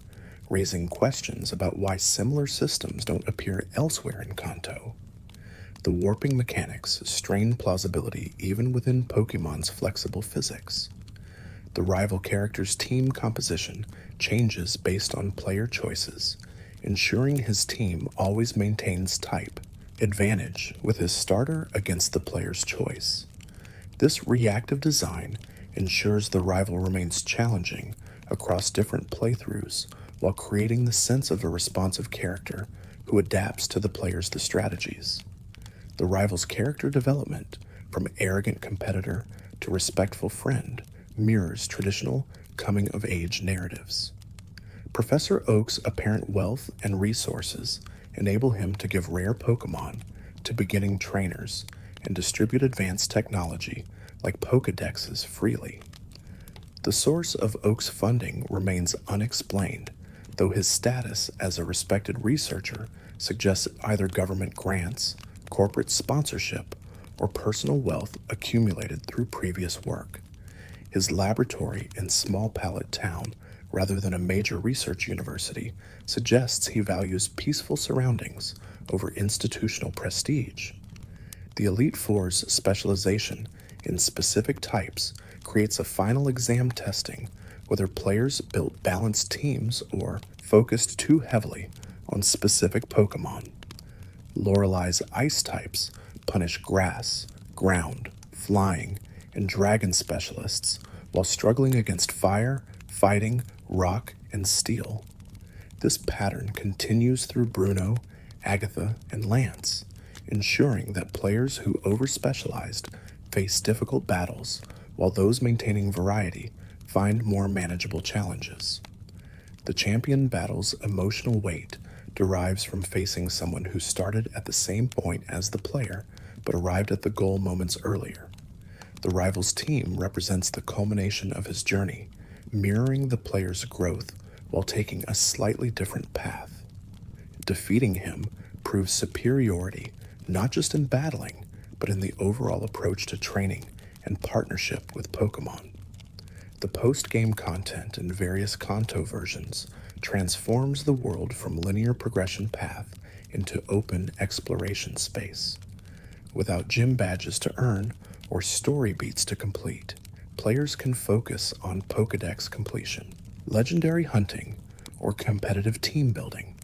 raising questions about why similar systems don't appear elsewhere in Kanto. The warping mechanics strain plausibility even within Pokémon's flexible physics. The rival character's team composition changes based on player choices, ensuring his team always maintains type advantage with his starter against the player's choice. This reactive design ensures the rival remains challenging across different playthroughs while creating the sense of a responsive character who adapts to the player's strategies. The rival's character development, from arrogant competitor to respectful friend, mirrors traditional coming-of-age narratives. Professor Oak's apparent wealth and resources enable him to give rare Pokémon to beginning trainers and distribute advanced technology like Pokédexes freely. The source of Oak's funding remains unexplained, though his status as a respected researcher suggests either government grants, corporate sponsorship, or personal wealth accumulated through previous work. His laboratory in Small Pallet Town, rather than a major research university, suggests he values peaceful surroundings over institutional prestige. The Elite Four's specialization in specific types creates a final exam testing whether players built balanced teams or focused too heavily on specific Pokemon. Lorelei's ice types punish grass, ground, flying, and dragon specialists while struggling against fire, fighting, rock, and steel. This pattern continues through Bruno, Agatha, and Lance, ensuring that players who overspecialized face difficult battles, while those maintaining variety find more manageable challenges. The champion battle's emotional weight derives from facing someone who started at the same point as the player but arrived at the goal moments earlier. The rival's team represents the culmination of his journey, mirroring the player's growth while taking a slightly different path. Defeating him proves superiority not just in battling, but in the overall approach to training and partnership with Pokemon. The post-game content in various Kanto versions transforms the world from linear progression path into open exploration space. Without gym badges to earn or story beats to complete, players can focus on Pokédex completion, legendary hunting, or competitive team building.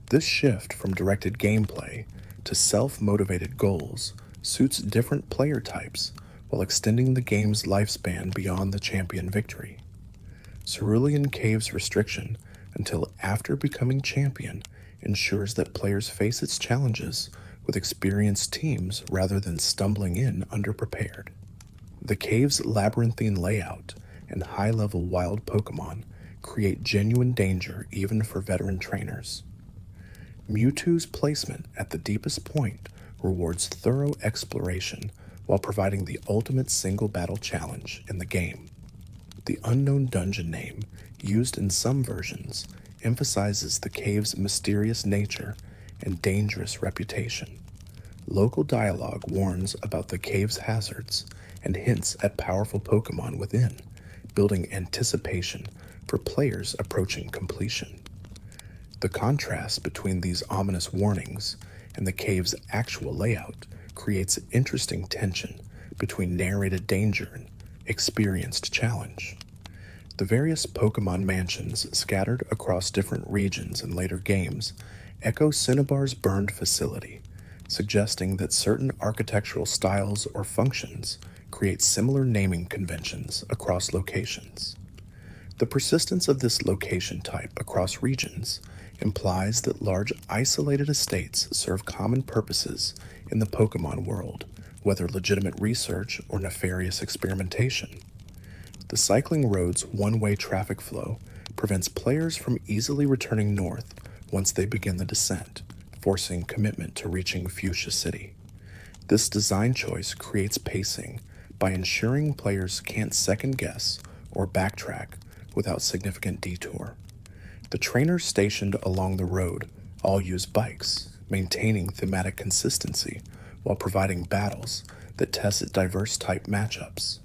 This shift from directed gameplay to self-motivated goals suits different player types while extending the game's lifespan beyond the champion victory. Cerulean Cave's restriction until after becoming champion ensures that players face its challenges with experienced teams rather than stumbling in underprepared. The cave's labyrinthine layout and high-level wild Pokemon create genuine danger even for veteran trainers. Mewtwo's placement at the deepest point rewards thorough exploration while providing the ultimate single battle challenge in the game. The unknown dungeon name, used in some versions, emphasizes the cave's mysterious nature and dangerous reputation. Local dialogue warns about the cave's hazards and hints at powerful Pokemon within, building anticipation for players approaching completion. The contrast between these ominous warnings and the cave's actual layout creates interesting tension between narrated danger and experienced challenge. The various Pokemon mansions scattered across different regions in later games echo Cinnabar's burned facility, suggesting that certain architectural styles or functions create similar naming conventions across locations. The persistence of this location type across regions implies that large isolated estates serve common purposes in the Pokemon world, whether legitimate research or nefarious experimentation. The cycling road's one-way traffic flow prevents players from easily returning north once they begin the descent, forcing commitment to reaching Fuchsia City. This design choice creates pacing by ensuring players can't second-guess or backtrack without significant detour. The trainers stationed along the road all use bikes, maintaining thematic consistency while providing battles that test diverse type matchups.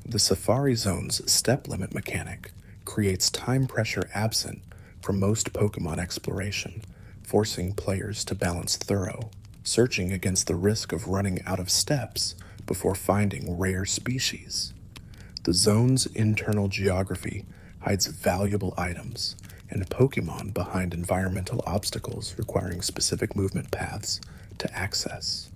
The Safari Zone's step limit mechanic creates time pressure absent from most Pokemon exploration, forcing players to balance thorough, searching against the risk of running out of steps before finding rare species. The zone's internal geography hides valuable items and Pokemon behind environmental obstacles requiring specific movement paths to access.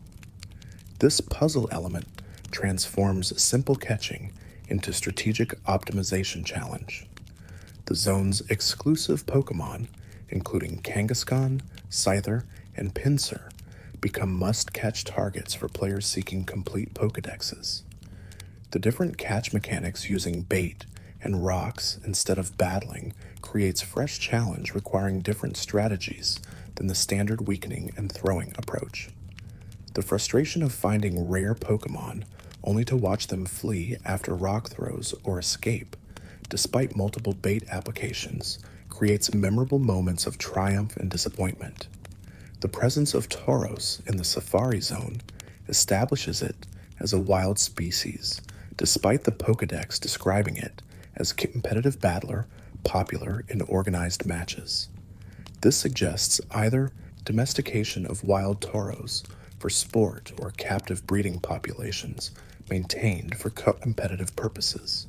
This puzzle element transforms simple catching into strategic optimization challenge. The zone's exclusive Pokemon, including Kangaskhan, Scyther, and Pinsir, become must-catch targets for players seeking complete Pokedexes. The different catch mechanics using bait and rocks instead of battling creates fresh challenge requiring different strategies than the standard weakening and throwing approach. The frustration of finding rare Pokemon only to watch them flee after rock throws or escape, despite multiple bait applications, creates memorable moments of triumph and disappointment. The presence of Tauros in the Safari Zone establishes it as a wild species, despite the Pokédex describing it as competitive battler popular in organized matches. This suggests either domestication of wild Tauros for sport or captive breeding populations maintained for competitive purposes.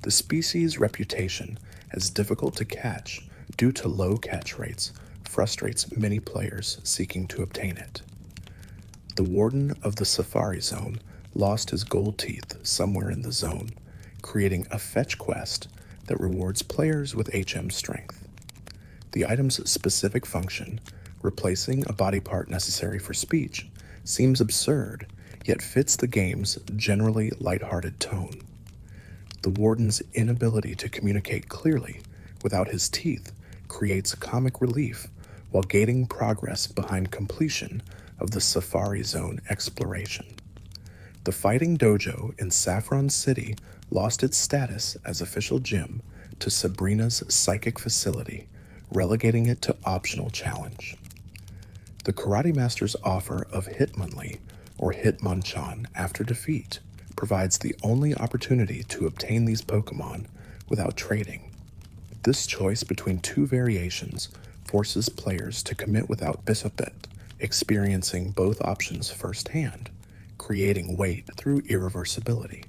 The species' reputation as difficult to catch due to low catch rates frustrates many players seeking to obtain it. The warden of the Safari Zone lost his gold teeth somewhere in the zone, creating a fetch quest that rewards players with HM strength. The item's specific function, replacing a body part necessary for speech, seems absurd, yet fits the game's generally lighthearted tone. The warden's inability to communicate clearly without his teeth creates comic relief while gating progress behind completion of the Safari Zone exploration. The fighting dojo in Saffron City lost its status as official gym to Sabrina's psychic facility, relegating it to optional challenge. The Karate Master's offer of Hitmonlee, or Hitmonchan, after defeat provides the only opportunity to obtain these Pokemon without trading. This choice between two variations forces players to commit without Bisopet, experiencing both options firsthand, creating weight through irreversibility.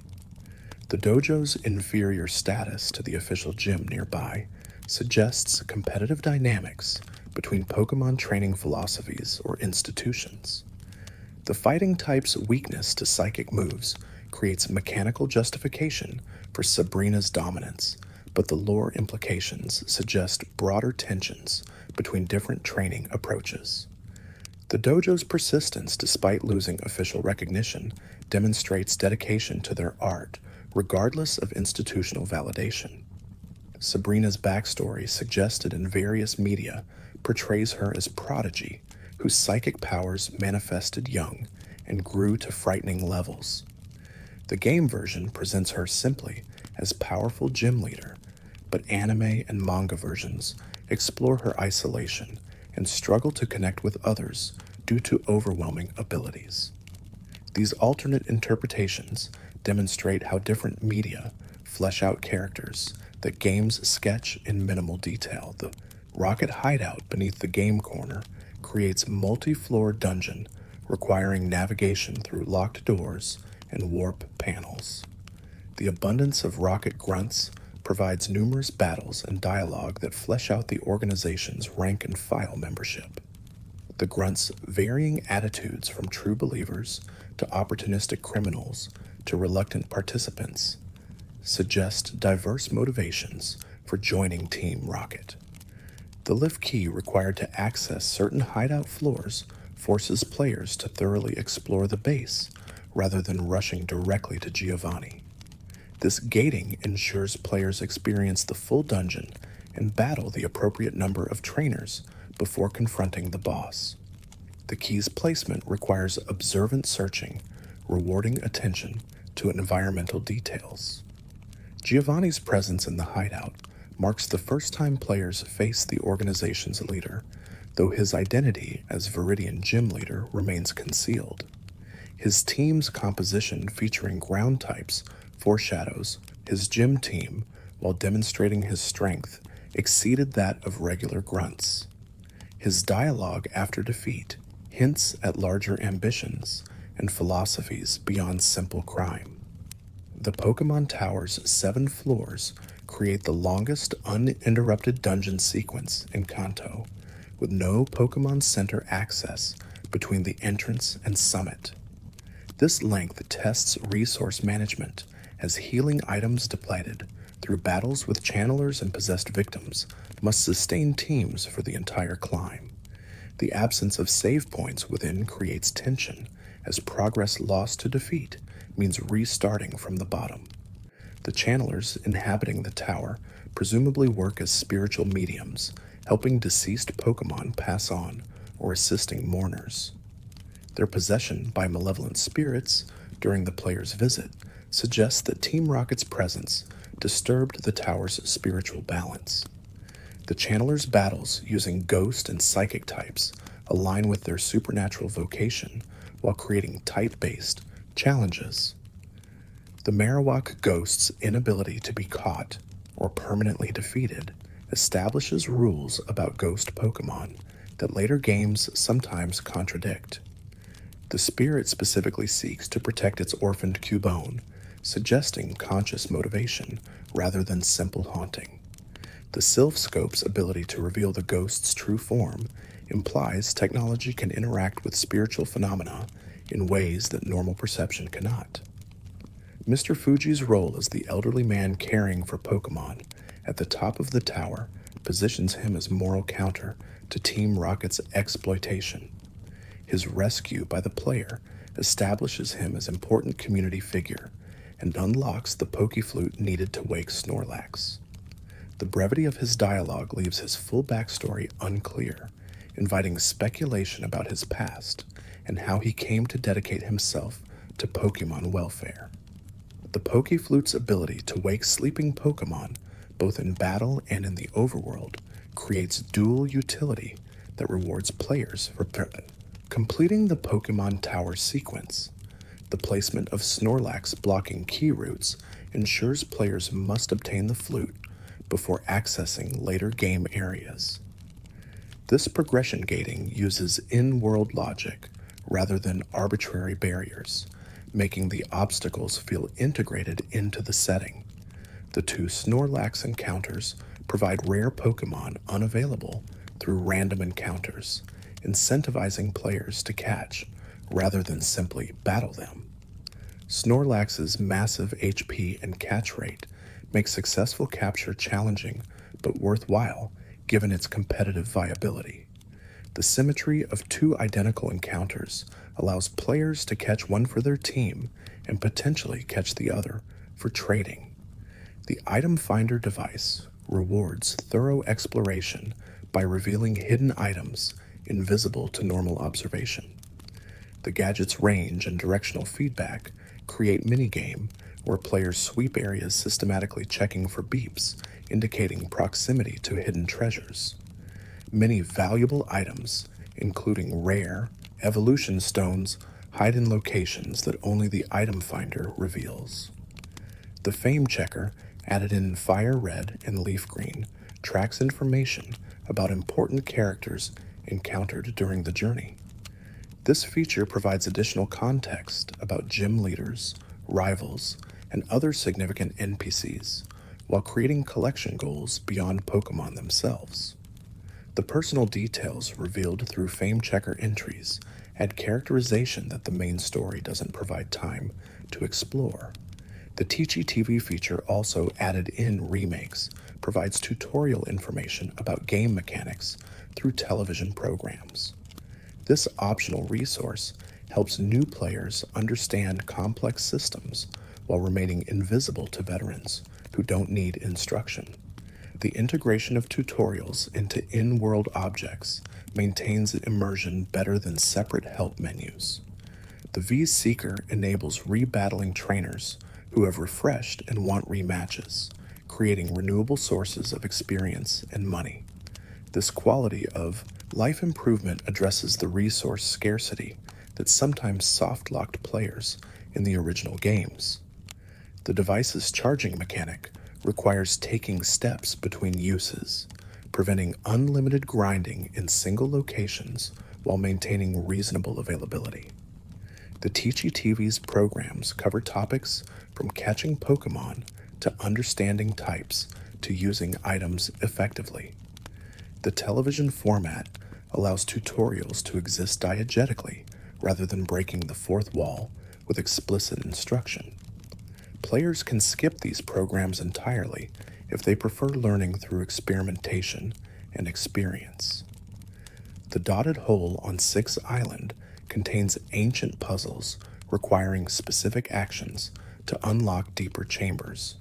The dojo's inferior status to the official gym nearby suggests competitive dynamics between Pokemon training philosophies or institutions. The fighting type's weakness to psychic moves creates mechanical justification for Sabrina's dominance, but the lore implications suggest broader tensions between different training approaches. The dojo's persistence despite losing official recognition demonstrates dedication to their art, regardless of institutional validation. Sabrina's backstory, suggested in various media, portrays her as prodigy, whose psychic powers manifested young and grew to frightening levels. The game version presents her simply as powerful gym leader, but anime and manga versions explore her isolation and struggle to connect with others due to overwhelming abilities. These alternate interpretations demonstrate how different media flesh out characters that games sketch in minimal detail. The rocket hideout beneath the game corner creates multi-floor dungeon requiring navigation through locked doors and warp panels. The abundance of rocket grunts provides numerous battles and dialogue that flesh out the organization's rank and file membership. The grunts' varying attitudes from true believers to opportunistic criminals to reluctant participants suggest diverse motivations for joining Team Rocket. The lift key required to access certain hideout floors forces players to thoroughly explore the base rather than rushing directly to Giovanni. This gating ensures players experience the full dungeon and battle the appropriate number of trainers before confronting the boss. The key's placement requires observant searching, rewarding attention to environmental details. Giovanni's presence in the hideout marks the first time players face the organization's leader, though his identity as Viridian Gym Leader remains concealed. His team's composition, featuring ground types, foreshadows his gym team while demonstrating his strength exceeded that of regular grunts. His dialogue after defeat hints at larger ambitions and philosophies beyond simple crime. The Pokemon Tower's 7 floors create the longest uninterrupted dungeon sequence in Kanto, with no Pokemon Center access between the entrance and summit. This length tests resource management, as healing items depleted through battles with channelers and possessed victims must sustain teams for the entire climb. The absence of save points within creates tension, as progress lost to defeat means restarting from the bottom. The channelers inhabiting the tower presumably work as spiritual mediums, helping deceased Pokemon pass on or assisting mourners. Their possession by malevolent spirits during the player's visit suggests that Team Rocket's presence disturbed the tower's spiritual balance. The channelers' battles using ghost and psychic types align with their supernatural vocation while creating type-based challenges. The Marowak ghost's inability to be caught or permanently defeated establishes rules about ghost Pokemon that later games sometimes contradict. The spirit specifically seeks to protect its orphaned Cubone, suggesting conscious motivation rather than simple haunting. The Sylph Scope's ability to reveal the ghost's true form implies technology can interact with spiritual phenomena in ways that normal perception cannot. Mr. Fuji's role as the elderly man caring for Pokemon at the top of the tower positions him as moral counter to Team Rocket's exploitation. His rescue by the player establishes him as important community figure and unlocks the Pokeflute needed to wake Snorlax. The brevity of his dialogue leaves his full backstory unclear, inviting speculation about his past and how he came to dedicate himself to Pokemon welfare. The Pokeflute's ability to wake sleeping Pokemon, both in battle and in the overworld, creates dual utility that rewards players for completing the Pokemon Tower sequence. The placement of Snorlax blocking key routes ensures players must obtain the flute before accessing later game areas. This progression gating uses in-world logic rather than arbitrary barriers, making the obstacles feel integrated into the setting. The two Snorlax encounters provide rare Pokemon unavailable through random encounters, incentivizing players to catch rather than simply battle them. Snorlax's massive HP and catch rate makes successful capture challenging but worthwhile given its competitive viability. The symmetry of two identical encounters allows players to catch one for their team and potentially catch the other for trading. The Item Finder device rewards thorough exploration by revealing hidden items invisible to normal observation. The gadget's range and directional feedback create minigame where players sweep areas systematically checking for beeps, indicating proximity to hidden treasures. Many valuable items, including rare evolution stones, hide in locations that only the item finder reveals. The Fame Checker, added in Fire Red and Leaf Green, tracks information about important characters encountered during the journey. This feature provides additional context about gym leaders, rivals, and other significant NPCs, while creating collection goals beyond Pokemon themselves. The personal details revealed through Fame Checker entries add characterization that the main story doesn't provide time to explore. The Teachy TV feature, also added in remakes, provides tutorial information about game mechanics through television programs. This optional resource helps new players understand complex systems while remaining invisible to veterans who don't need instruction. The integration of tutorials into in-world objects maintains immersion better than separate help menus. The V's Seeker enables rebattling trainers who have refreshed and want rematches, creating renewable sources of experience and money. This quality of life improvement addresses the resource scarcity that sometimes soft-locked players in the original games. The device's charging mechanic requires taking steps between uses, preventing unlimited grinding in single locations while maintaining reasonable availability. The Teachy TV's programs cover topics from catching Pokemon to understanding types to using items effectively. The television format allows tutorials to exist diegetically rather than breaking the fourth wall with explicit instruction. Players can skip these programs entirely if they prefer learning through experimentation and experience. The dotted hole on Six Island contains ancient puzzles requiring specific actions to unlock deeper chambers.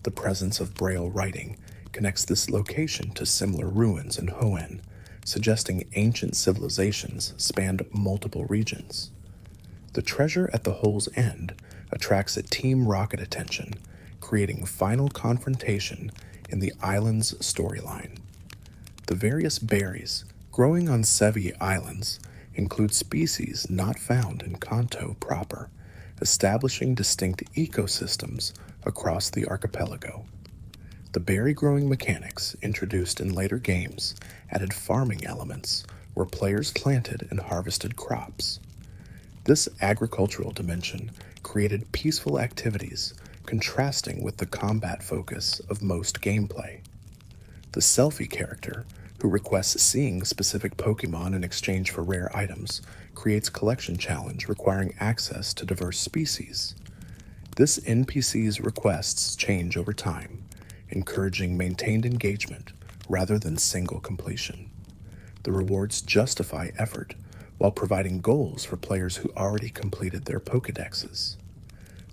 The presence of Braille writing connects this location to similar ruins in Hoenn, suggesting ancient civilizations spanned multiple regions. The treasure at the hole's end attracts a Team Rocket attention, creating final confrontation in the island's storyline. The various berries growing on Sevi Islands include species not found in Kanto proper, establishing distinct ecosystems across the archipelago. The berry growing mechanics introduced in later games added farming elements where players planted and harvested crops. This agricultural dimension created peaceful activities, contrasting with the combat focus of most gameplay. The selfie character, who requests seeing specific Pokemon in exchange for rare items, creates collection challenge requiring access to diverse species. This NPC's requests change over time, encouraging maintained engagement rather than single completion. The rewards justify effort while providing goals for players who already completed their Pokedexes.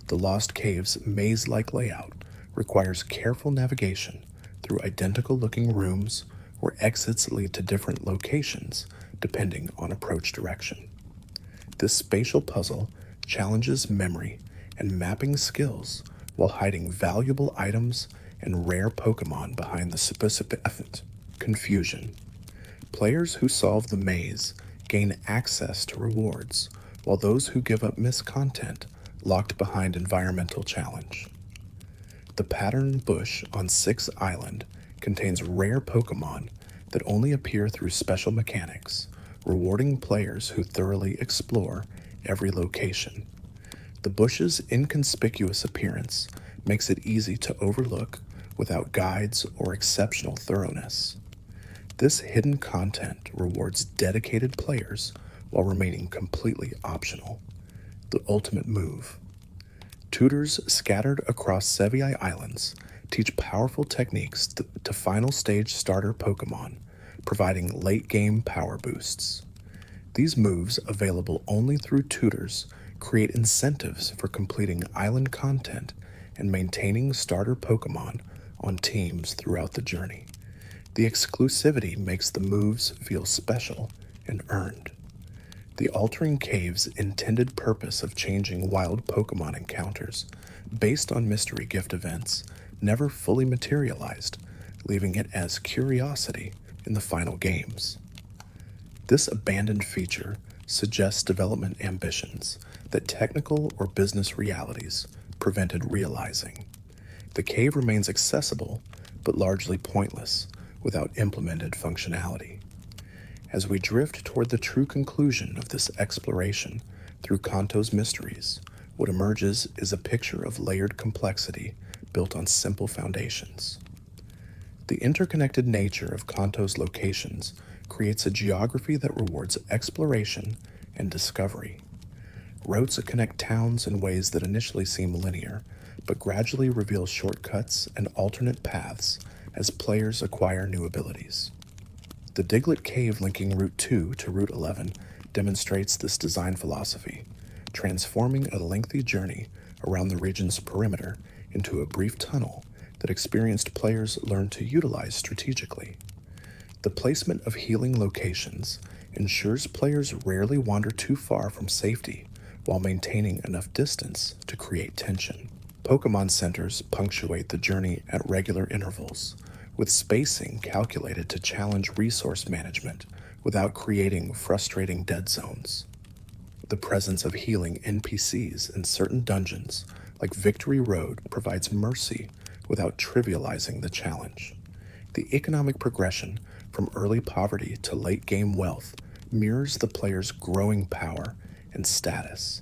The Lost Cave's maze-like layout requires careful navigation through identical-looking rooms where exits lead to different locations depending on approach direction. This spatial puzzle challenges memory and mapping skills while hiding valuable items and rare Pokemon behind the specific confusion. Players who solve the maze gain access to rewards, while those who give up missed content locked behind environmental challenge. The pattern bush on 6 Island contains rare Pokemon that only appear through special mechanics, rewarding players who thoroughly explore every location. The bush's inconspicuous appearance makes it easy to overlook without guides or exceptional thoroughness. This hidden content rewards dedicated players while remaining completely optional. The ultimate move. Tutors scattered across Sevii Islands teach powerful techniques to final stage starter Pokemon, providing late-game power boosts. These moves, available only through tutors, create incentives for completing island content and maintaining starter Pokemon on teams throughout the journey. The exclusivity makes the moves feel special and earned. The Altering Cave's intended purpose of changing wild Pokemon encounters based on mystery gift events never fully materialized, leaving it as curiosity in the final games. This abandoned feature suggests development ambitions that technical or business realities prevented realizing. The cave remains accessible, but largely pointless without implemented functionality. As we drift toward the true conclusion of this exploration through Kanto's mysteries, what emerges is a picture of layered complexity built on simple foundations. The interconnected nature of Kanto's locations creates a geography that rewards exploration and discovery. Routes that connect towns in ways that initially seem linear, but gradually reveal shortcuts and alternate paths as players acquire new abilities. The Diglett Cave linking Route 2 to Route 11 demonstrates this design philosophy, transforming a lengthy journey around the region's perimeter into a brief tunnel that experienced players learned to utilize strategically. The placement of healing locations ensures players rarely wander too far from safety while maintaining enough distance to create tension. Pokemon centers punctuate the journey at regular intervals, with spacing calculated to challenge resource management without creating frustrating dead zones. The presence of healing NPCs in certain dungeons, like Victory Road, provides mercy without trivializing the challenge. The economic progression from early poverty to late-game wealth mirrors the player's growing power and status.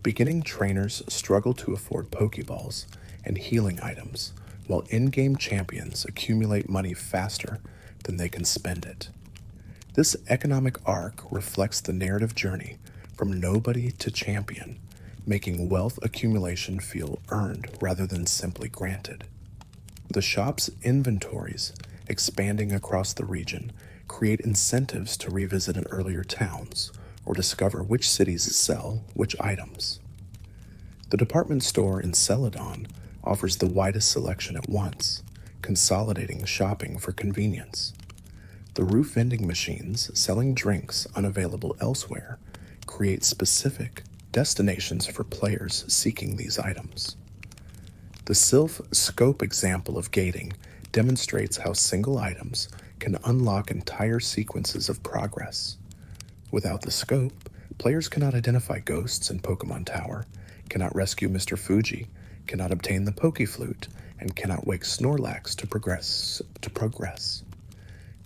Beginning trainers struggle to afford Pokeballs and healing items, while in-game champions accumulate money faster than they can spend it. This economic arc reflects the narrative journey from nobody to champion, making wealth accumulation feel earned rather than simply granted. The shop's inventories, expanding across the region, create incentives to revisit an earlier towns or discover which cities sell which items. The department store in Celadon offers the widest selection at once, consolidating shopping for convenience. The roof vending machines selling drinks unavailable elsewhere create specific destinations for players seeking these items. The Sylph scope example of gating demonstrates how single items can unlock entire sequences of progress. Without the scope, players cannot identify ghosts in Pokemon Tower, cannot rescue Mr. Fuji, cannot obtain the Pokeflute, and cannot wake Snorlax to progress.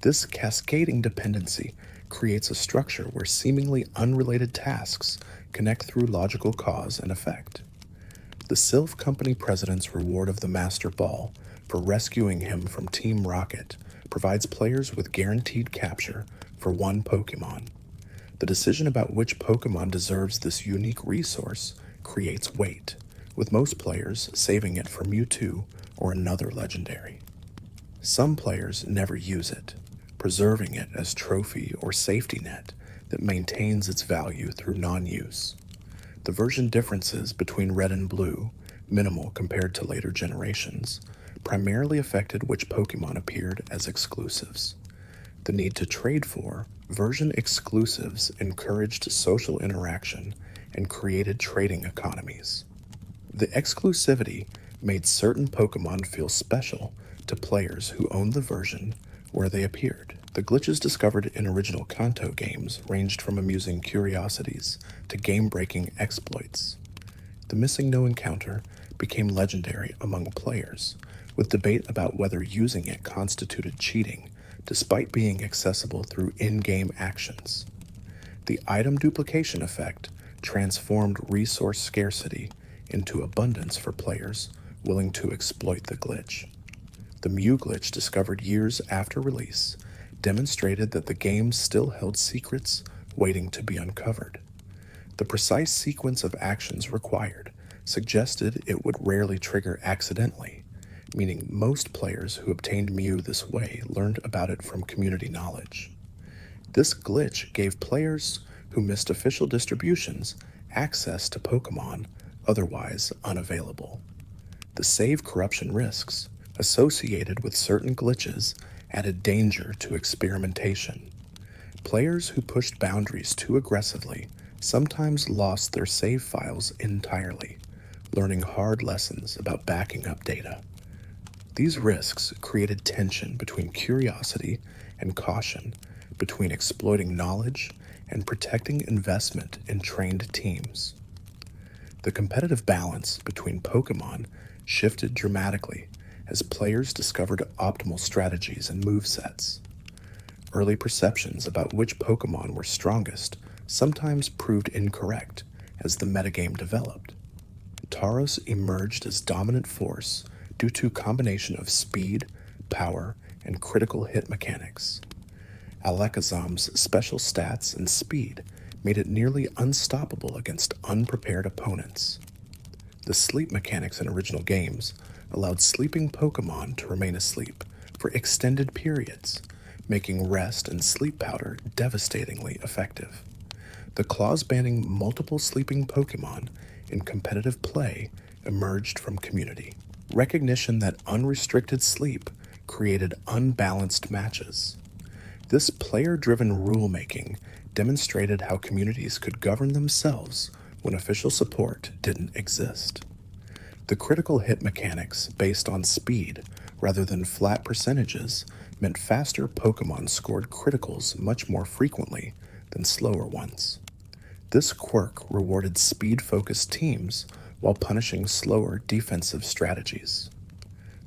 This cascading dependency creates a structure where seemingly unrelated tasks connect through logical cause and effect. The Sylph Company president's reward of the Master Ball for rescuing him from Team Rocket provides players with guaranteed capture for one Pokémon. The decision about which Pokémon deserves this unique resource creates weight, with most players saving it for Mewtwo or another legendary. Some players never use it, preserving it as trophy or safety net that maintains its value through non-use. The version differences between Red and Blue, minimal compared to later generations, primarily affected which Pokémon appeared as exclusives. The need to trade for version exclusives encouraged social interaction and created trading economies. The exclusivity made certain Pokémon feel special to players who owned the version where they appeared. The glitches discovered in original Kanto games ranged from amusing curiosities to game-breaking exploits. The missing no encounter became legendary among players, with debate about whether using it constituted cheating, despite being accessible through in-game actions. The item duplication effect transformed resource scarcity into abundance for players willing to exploit the glitch. The Mew glitch, discovered years after release, demonstrated that the game still held secrets waiting to be uncovered. The precise sequence of actions required suggested it would rarely trigger accidentally, meaning most players who obtained Mew this way learned about it from community knowledge. This glitch gave players who missed official distributions access to Pokémon otherwise unavailable. The save corruption risks associated with certain glitches added danger to experimentation. Players who pushed boundaries too aggressively sometimes lost their save files entirely, learning hard lessons about backing up data. These risks created tension between curiosity and caution, between exploiting knowledge and protecting investment in trained teams. The competitive balance between Pokémon shifted dramatically as players discovered optimal strategies and movesets. Early perceptions about which Pokémon were strongest sometimes proved incorrect as the metagame developed. Tauros emerged as dominant force due to a combination of speed, power, and critical hit mechanics. Alakazam's special stats and speed made it nearly unstoppable against unprepared opponents. The sleep mechanics in original games allowed sleeping Pokémon to remain asleep for extended periods, making rest and sleep powder devastatingly effective. The claws banning multiple sleeping Pokémon in competitive play emerged from community. Recognition that unrestricted sleep created unbalanced matches. This player-driven rulemaking demonstrated how communities could govern themselves when official support didn't exist. The critical hit mechanics based on speed rather than flat percentages meant faster Pokémon scored criticals much more frequently than slower ones. This quirk rewarded speed-focused teams while punishing slower defensive strategies.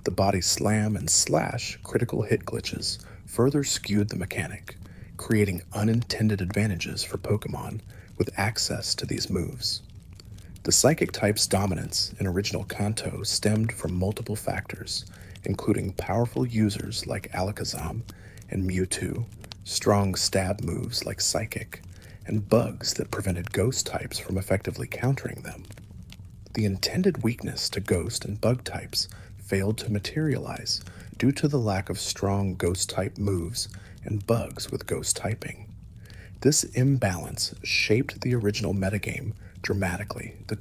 The body slam and slash critical hit glitches further skewed the mechanic, creating unintended advantages for Pokémon with access to these moves. The psychic type's dominance in original Kanto stemmed from multiple factors, including powerful users like Alakazam and Mewtwo, strong stab moves like Psychic, and bugs that prevented ghost types from effectively countering them. The intended weakness to ghost and bug types failed to materialize due to the lack of strong ghost type moves and bugs with ghost typing. This imbalance shaped the original metagame dramatically. The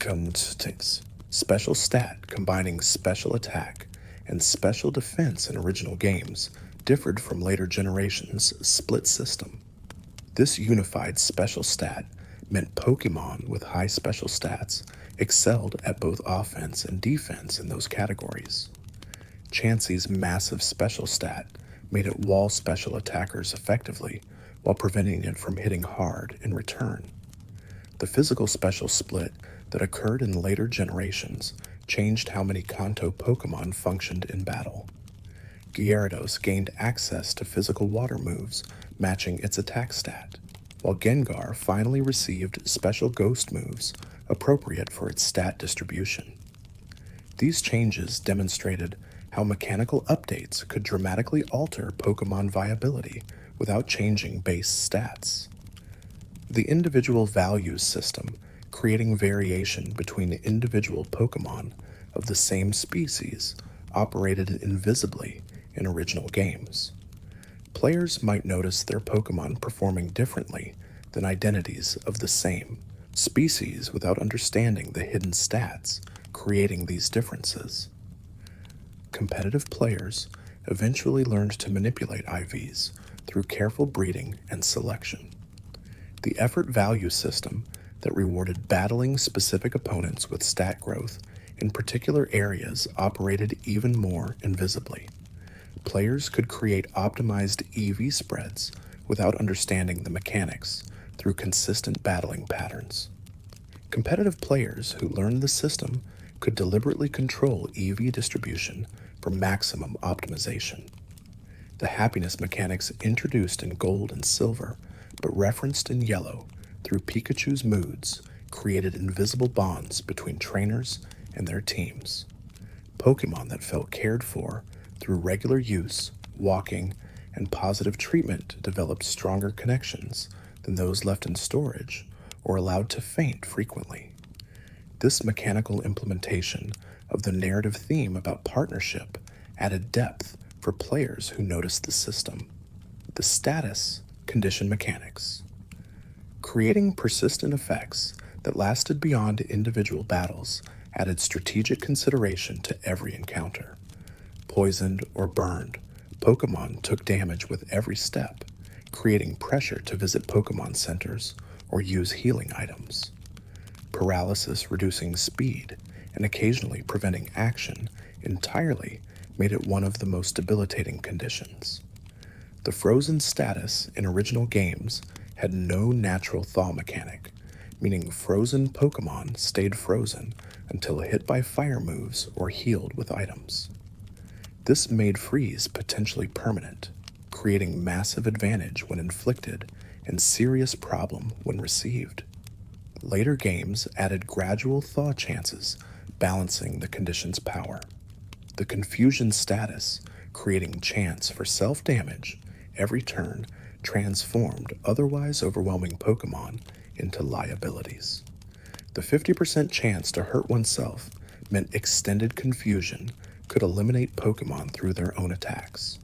special stat combining special attack and special defense in original games differed from later generations' split system. This unified special stat meant Pokémon with high special stats excelled at both offense and defense in those categories. Chansey's massive special stat made it wall special attackers effectively while preventing it from hitting hard in return. The physical special split that occurred in later generations changed how many Kanto Pokémon functioned in battle. Gyarados gained access to physical water moves matching its attack stat, while Gengar finally received special ghost moves appropriate for its stat distribution. These changes demonstrated how mechanical updates could dramatically alter Pokemon viability without changing base stats. The individual values system, creating variation between individual Pokemon of the same species, operated invisibly in original games. Players might notice their Pokemon performing differently than identities of the same species without understanding the hidden stats creating these differences. Competitive players eventually learned to manipulate IVs through careful breeding and selection. The effort value system that rewarded battling specific opponents with stat growth in particular areas operated even more invisibly. Players could create optimized EV spreads without understanding the mechanics through consistent battling patterns. Competitive players who learned the system could deliberately control EV distribution for maximum optimization. The happiness mechanics introduced in Gold and Silver, but referenced in Yellow through Pikachu's moods, created invisible bonds between trainers and their teams. Pokemon that felt cared for through regular use, walking, and positive treatment developed stronger connections than those left in storage or allowed to faint frequently. This mechanical implementation of the narrative theme about partnership added depth for players who noticed the system. The status condition mechanics. Creating persistent effects that lasted beyond individual battles added strategic consideration to every encounter. Poisoned or burned, Pokemon took damage with every step, creating pressure to visit Pokemon centers or use healing items. Paralysis reducing speed and occasionally preventing action entirely made it one of the most debilitating conditions. The frozen status in original games had no natural thaw mechanic, meaning frozen Pokemon stayed frozen until hit by fire moves or healed with items. This made freeze potentially permanent, creating massive advantage when inflicted and serious problem when received. Later games added gradual thaw chances, balancing the condition's power. The confusion status, creating chance for self-damage every turn, transformed otherwise overwhelming Pokemon into liabilities. The 50% chance to hurt oneself meant extended confusion could eliminate Pokemon through their own attacks.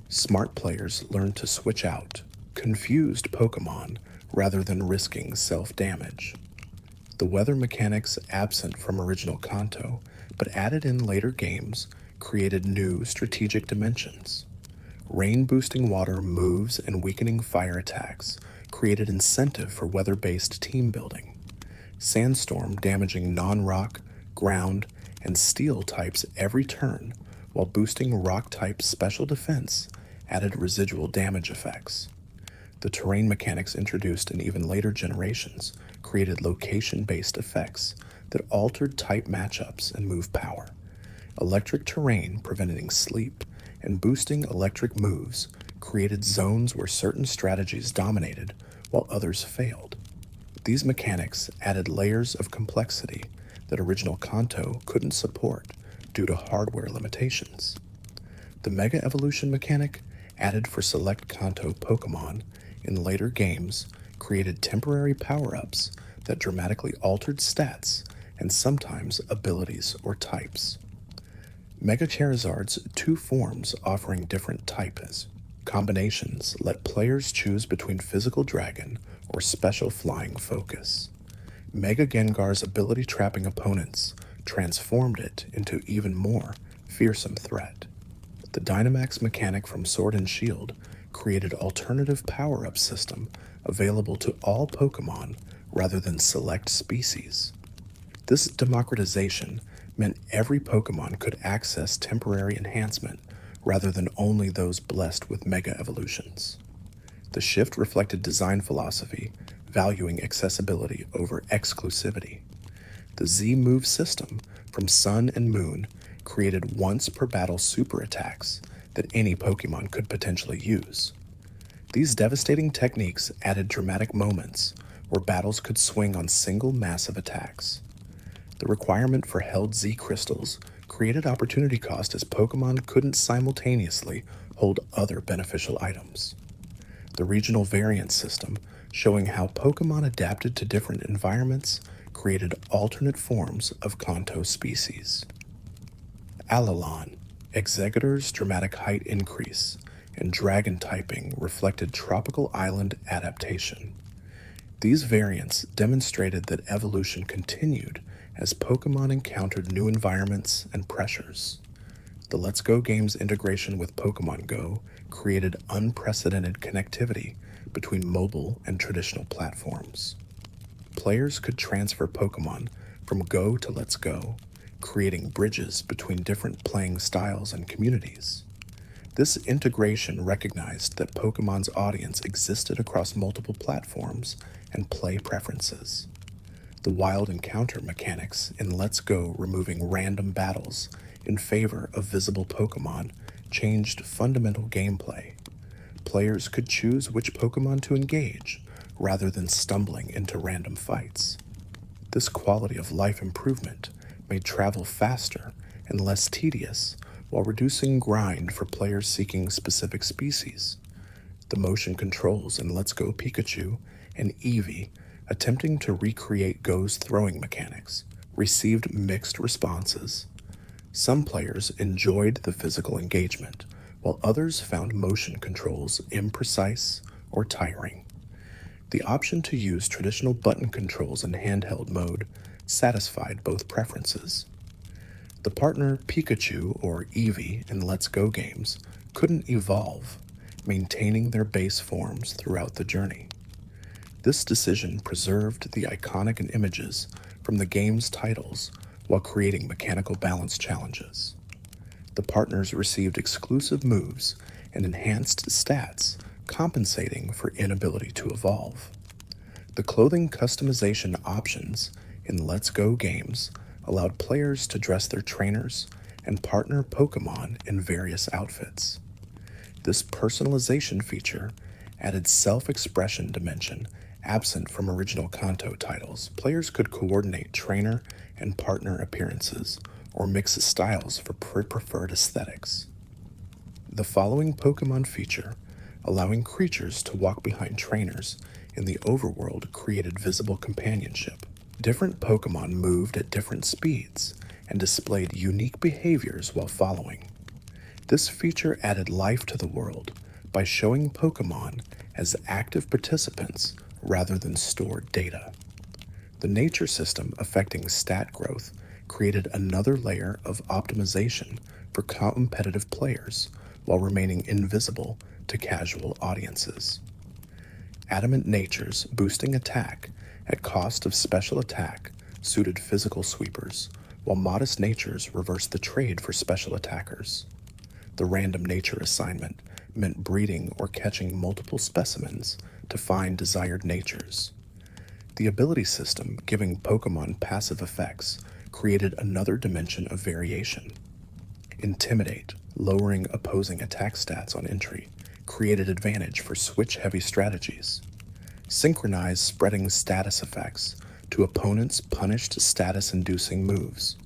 Smart players learned to switch out confused Pokemon rather than risking self-damage. The weather mechanics absent from original Kanto, but added in later games, created new strategic dimensions. Rain-boosting water moves and weakening fire attacks created incentive for weather-based team building. Sandstorm damaging non-rock, ground, and steel types every turn, while boosting rock-type special defense added residual damage effects. The terrain mechanics introduced in even later generations created location-based effects that altered type matchups and move power. Electric terrain preventing sleep and boosting electric moves created zones where certain strategies dominated while others failed. These mechanics added layers of complexity that original Kanto couldn't support due to hardware limitations. The Mega Evolution mechanic, added for select Kanto Pokemon in later games, created temporary power-ups that dramatically altered stats and sometimes abilities or types. Mega Charizard's two forms offering different types. Combinations let players choose between Physical Dragon or Special Flying Focus. Mega Gengar's ability trapping opponents transformed it into even more fearsome threat. The Dynamax mechanic from Sword and Shield created alternative power-up system available to all Pokemon rather than select species. This democratization meant every Pokemon could access temporary enhancement rather than only those blessed with Mega Evolutions. The shift reflected design philosophy, valuing accessibility over exclusivity. The Z-Move system from Sun and Moon created once per battle super attacks that any Pokemon could potentially use. These devastating techniques added dramatic moments where battles could swing on single massive attacks. The requirement for held Z crystals created opportunity cost as Pokemon couldn't simultaneously hold other beneficial items. The regional variance system, showing how Pokemon adapted to different environments, created alternate forms of Kanto species. Alalon, Exeggutor's dramatic height increase, and dragon typing reflected tropical island adaptation. These variants demonstrated that evolution continued as Pokemon encountered new environments and pressures. The Let's Go game's integration with Pokemon Go created unprecedented connectivity between mobile and traditional platforms. Players could transfer Pokemon from Go to Let's Go, creating bridges between different playing styles and communities. This integration recognized that Pokemon's audience existed across multiple platforms and play preferences. The wild encounter mechanics in Let's Go removing random battles in favor of visible Pokemon changed fundamental gameplay. Players could choose which Pokemon to engage rather than stumbling into random fights. This quality of life improvement made travel faster and less tedious while reducing grind for players seeking specific species. The motion controls in Let's Go Pikachu and Eevee, attempting to recreate Go's throwing mechanics, received mixed responses. Some players enjoyed the physical engagement, while others found motion controls imprecise or tiring. The option to use traditional button controls in handheld mode satisfied both preferences. The partner Pikachu or Eevee in Let's Go games couldn't evolve, maintaining their base forms throughout the journey. This decision preserved the iconic images from the game's titles while creating mechanical balance challenges. The partners received exclusive moves and enhanced stats, compensating for inability to evolve. The clothing customization options in Let's Go games allowed players to dress their trainers and partner Pokemon in various outfits. This personalization feature added self-expression dimension absent from original Kanto titles. Players could coordinate trainer and partner appearances or mix styles for preferred aesthetics. The following Pokemon feature, allowing creatures to walk behind trainers in the overworld, created visible companionship. Different Pokemon moved at different speeds and displayed unique behaviors while following. This feature added life to the world by showing Pokemon as active participants rather than stored data. The nature system affecting stat growth created another layer of optimization for competitive players while remaining invisible to casual audiences. Adamant natures boosting attack at cost of special attack suited physical sweepers, while modest natures reversed the trade for special attackers. The random nature assignment meant breeding or catching multiple specimens to find desired natures. The ability system giving Pokemon passive effects created another dimension of variation. Intimidate, lowering opposing attack stats on entry, created advantage for switch-heavy strategies. Synchronize spreading status effects to opponents' punished status-inducing moves.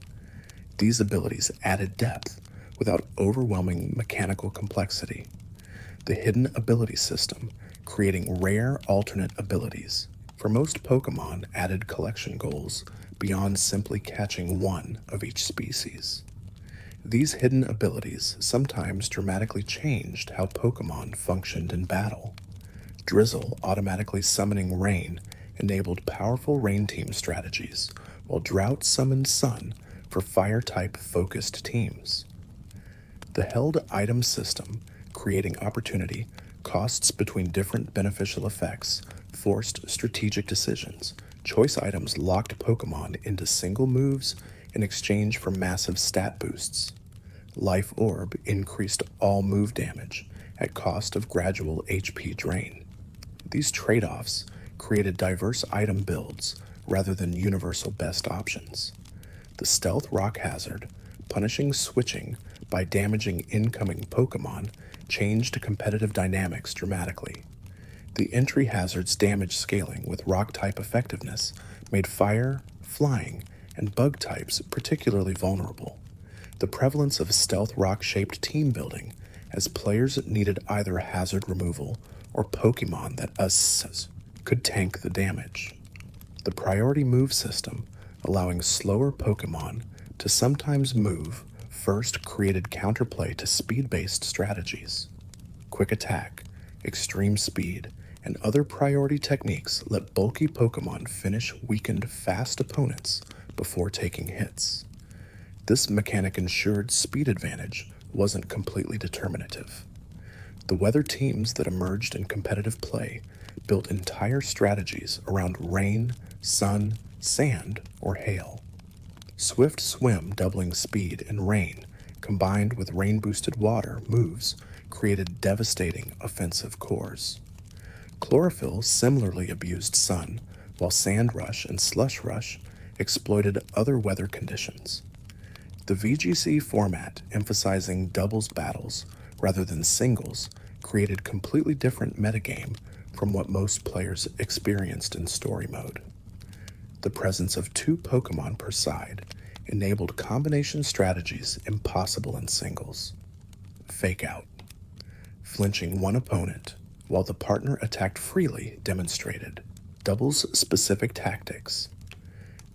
These abilities added depth without overwhelming mechanical complexity. The hidden ability system, creating rare alternate abilities. For most Pokemon, added collection goals beyond simply catching one of each species. These hidden abilities sometimes dramatically changed how Pokemon functioned in battle. Drizzle automatically summoning rain enabled powerful rain team strategies, while Drought summoned Sun for fire-type focused teams. The held item system, creating opportunity costs between different beneficial effects, forced strategic decisions. Choice items locked Pokemon into single moves in exchange for massive stat boosts. Life Orb increased all move damage at cost of gradual HP drain. These trade-offs created diverse item builds rather than universal best options. The Stealth Rock Hazard, punishing switching by damaging incoming Pokemon, changed competitive dynamics dramatically. The entry hazard's damage scaling with rock-type effectiveness made fire, flying, and bug types particularly vulnerable. The prevalence of stealth rock-shaped team building, as players needed either hazard removal or Pokemon that could tank the damage. The priority move system, allowing slower Pokemon to sometimes move, first created counterplay to speed-based strategies. Quick attack, extreme speed, and other priority techniques let bulky Pokemon finish weakened fast opponents before taking hits. This mechanic ensured speed advantage wasn't completely determinative. The weather teams that emerged in competitive play built entire strategies around rain, sun, sand, or hail. Swift Swim doubling speed in rain, combined with rain-boosted water moves, created devastating offensive cores. Chlorophyll similarly abused sun, while Sand Rush and Slush Rush exploited other weather conditions. The VGC format, emphasizing doubles battles rather than singles, created completely different metagame from what most players experienced in story mode. The presence of 2 Pokemon per side enabled combination strategies impossible in singles. Fake Out. Flinching one opponent while the partner attacked freely demonstrated doubles-specific tactics.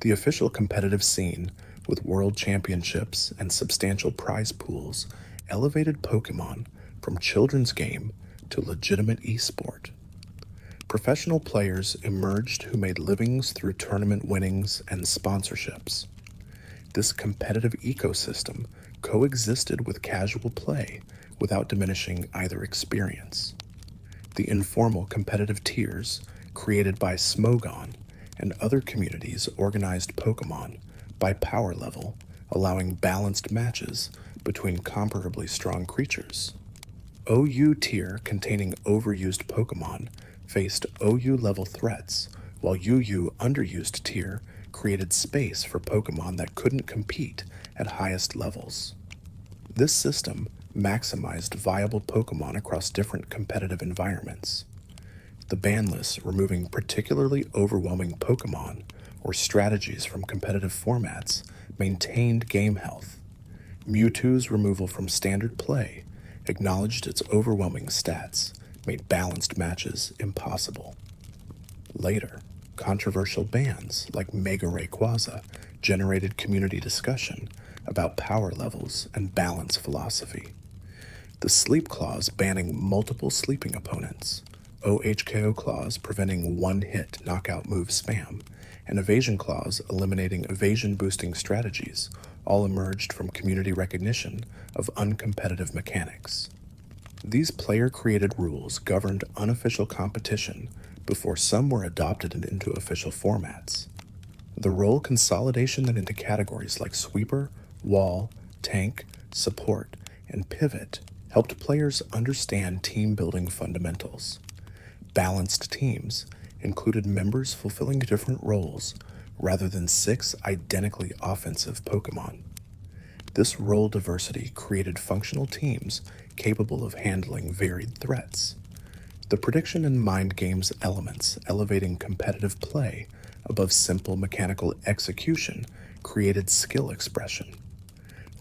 The official competitive scene, with world championships and substantial prize pools, elevated Pokemon from children's game to legitimate esport. Professional players emerged who made livings through tournament winnings and sponsorships. This competitive ecosystem coexisted with casual play without diminishing either experience. The informal competitive tiers, created by Smogon and other communities, organized Pokemon by power level, allowing balanced matches between comparably strong creatures. OU tier containing overused Pokemon faced OU level threats, while UU underused tier created space for Pokemon that couldn't compete at highest levels. This system maximized viable Pokemon across different competitive environments. The ban list removing particularly overwhelming Pokemon or strategies from competitive formats maintained game health. Mewtwo's removal from standard play acknowledged its overwhelming stats, made balanced matches impossible. Later, controversial bans like Mega Rayquaza generated community discussion about power levels and balance philosophy. The Sleep Clause banning multiple sleeping opponents, OHKO Clause preventing one-hit knockout move spam, and Evasion Clause eliminating evasion-boosting strategies all emerged from community recognition of uncompetitive mechanics. These player-created rules governed unofficial competition before some were adopted into official formats. The role consolidation then into categories like sweeper, wall, tank, support, and pivot helped players understand team-building fundamentals. Balanced teams included members fulfilling different roles rather than 6 identically offensive Pokemon. This role diversity created functional teams capable of handling varied threats. The prediction and mind games elements elevating competitive play above simple mechanical execution created skill expression.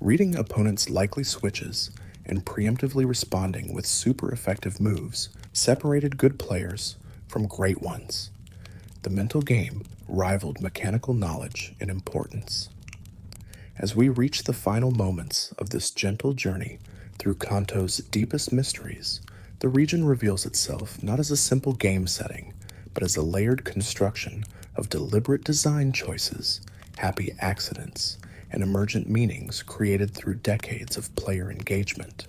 Reading opponents' likely switches and preemptively responding with super effective moves separated good players from great ones. The mental game rivaled mechanical knowledge in importance. As we reach the final moments of this gentle journey through Kanto's deepest mysteries, the region reveals itself not as a simple game setting, but as a layered construction of deliberate design choices, happy accidents, and emergent meanings created through decades of player engagement.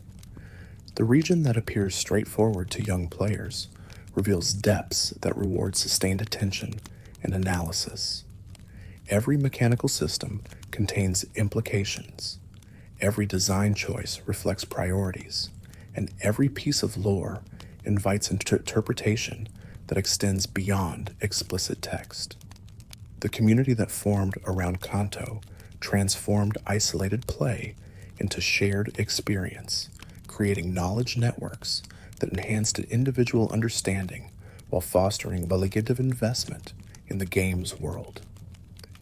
The region that appears straightforward to young players reveals depths that reward sustained attention and analysis. Every mechanical system contains implications. Every design choice reflects priorities, and every piece of lore invites interpretation that extends beyond explicit text. The community that formed around Kanto transformed isolated play into shared experience, creating knowledge networks that enhanced individual understanding while fostering validative investment in the game's world.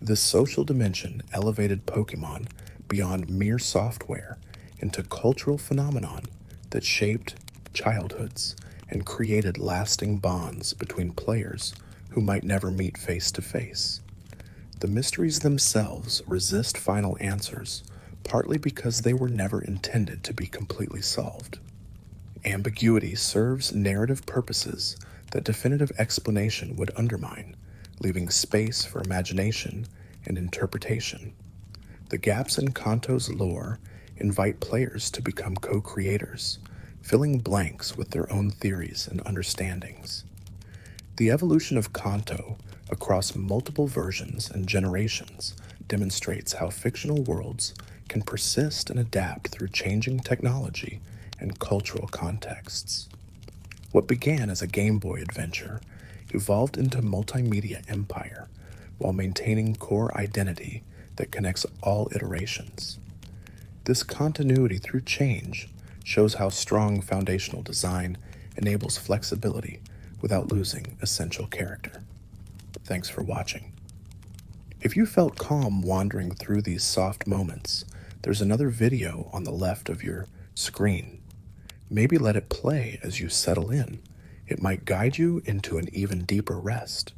This social dimension elevated Pokémon beyond mere software into cultural phenomenon that shaped childhoods and created lasting bonds between players who might never meet face to face. The mysteries themselves resist final answers, partly because they were never intended to be completely solved. Ambiguity serves narrative purposes that definitive explanation would undermine, leaving space for imagination and interpretation. The gaps in Kanto's lore invite players to become co-creators, filling blanks with their own theories and understandings. The evolution of Kanto across multiple versions and generations demonstrates how fictional worlds can persist and adapt through changing technology and cultural contexts. What began as a Game Boy adventure evolved into a multimedia empire while maintaining core identity that connects all iterations. This continuity through change shows how strong foundational design enables flexibility without losing essential character. Thanks for watching. If you felt calm wandering through these soft moments, there's another video on the left of your screen. Maybe let it play as you settle in. It might guide you into an even deeper rest.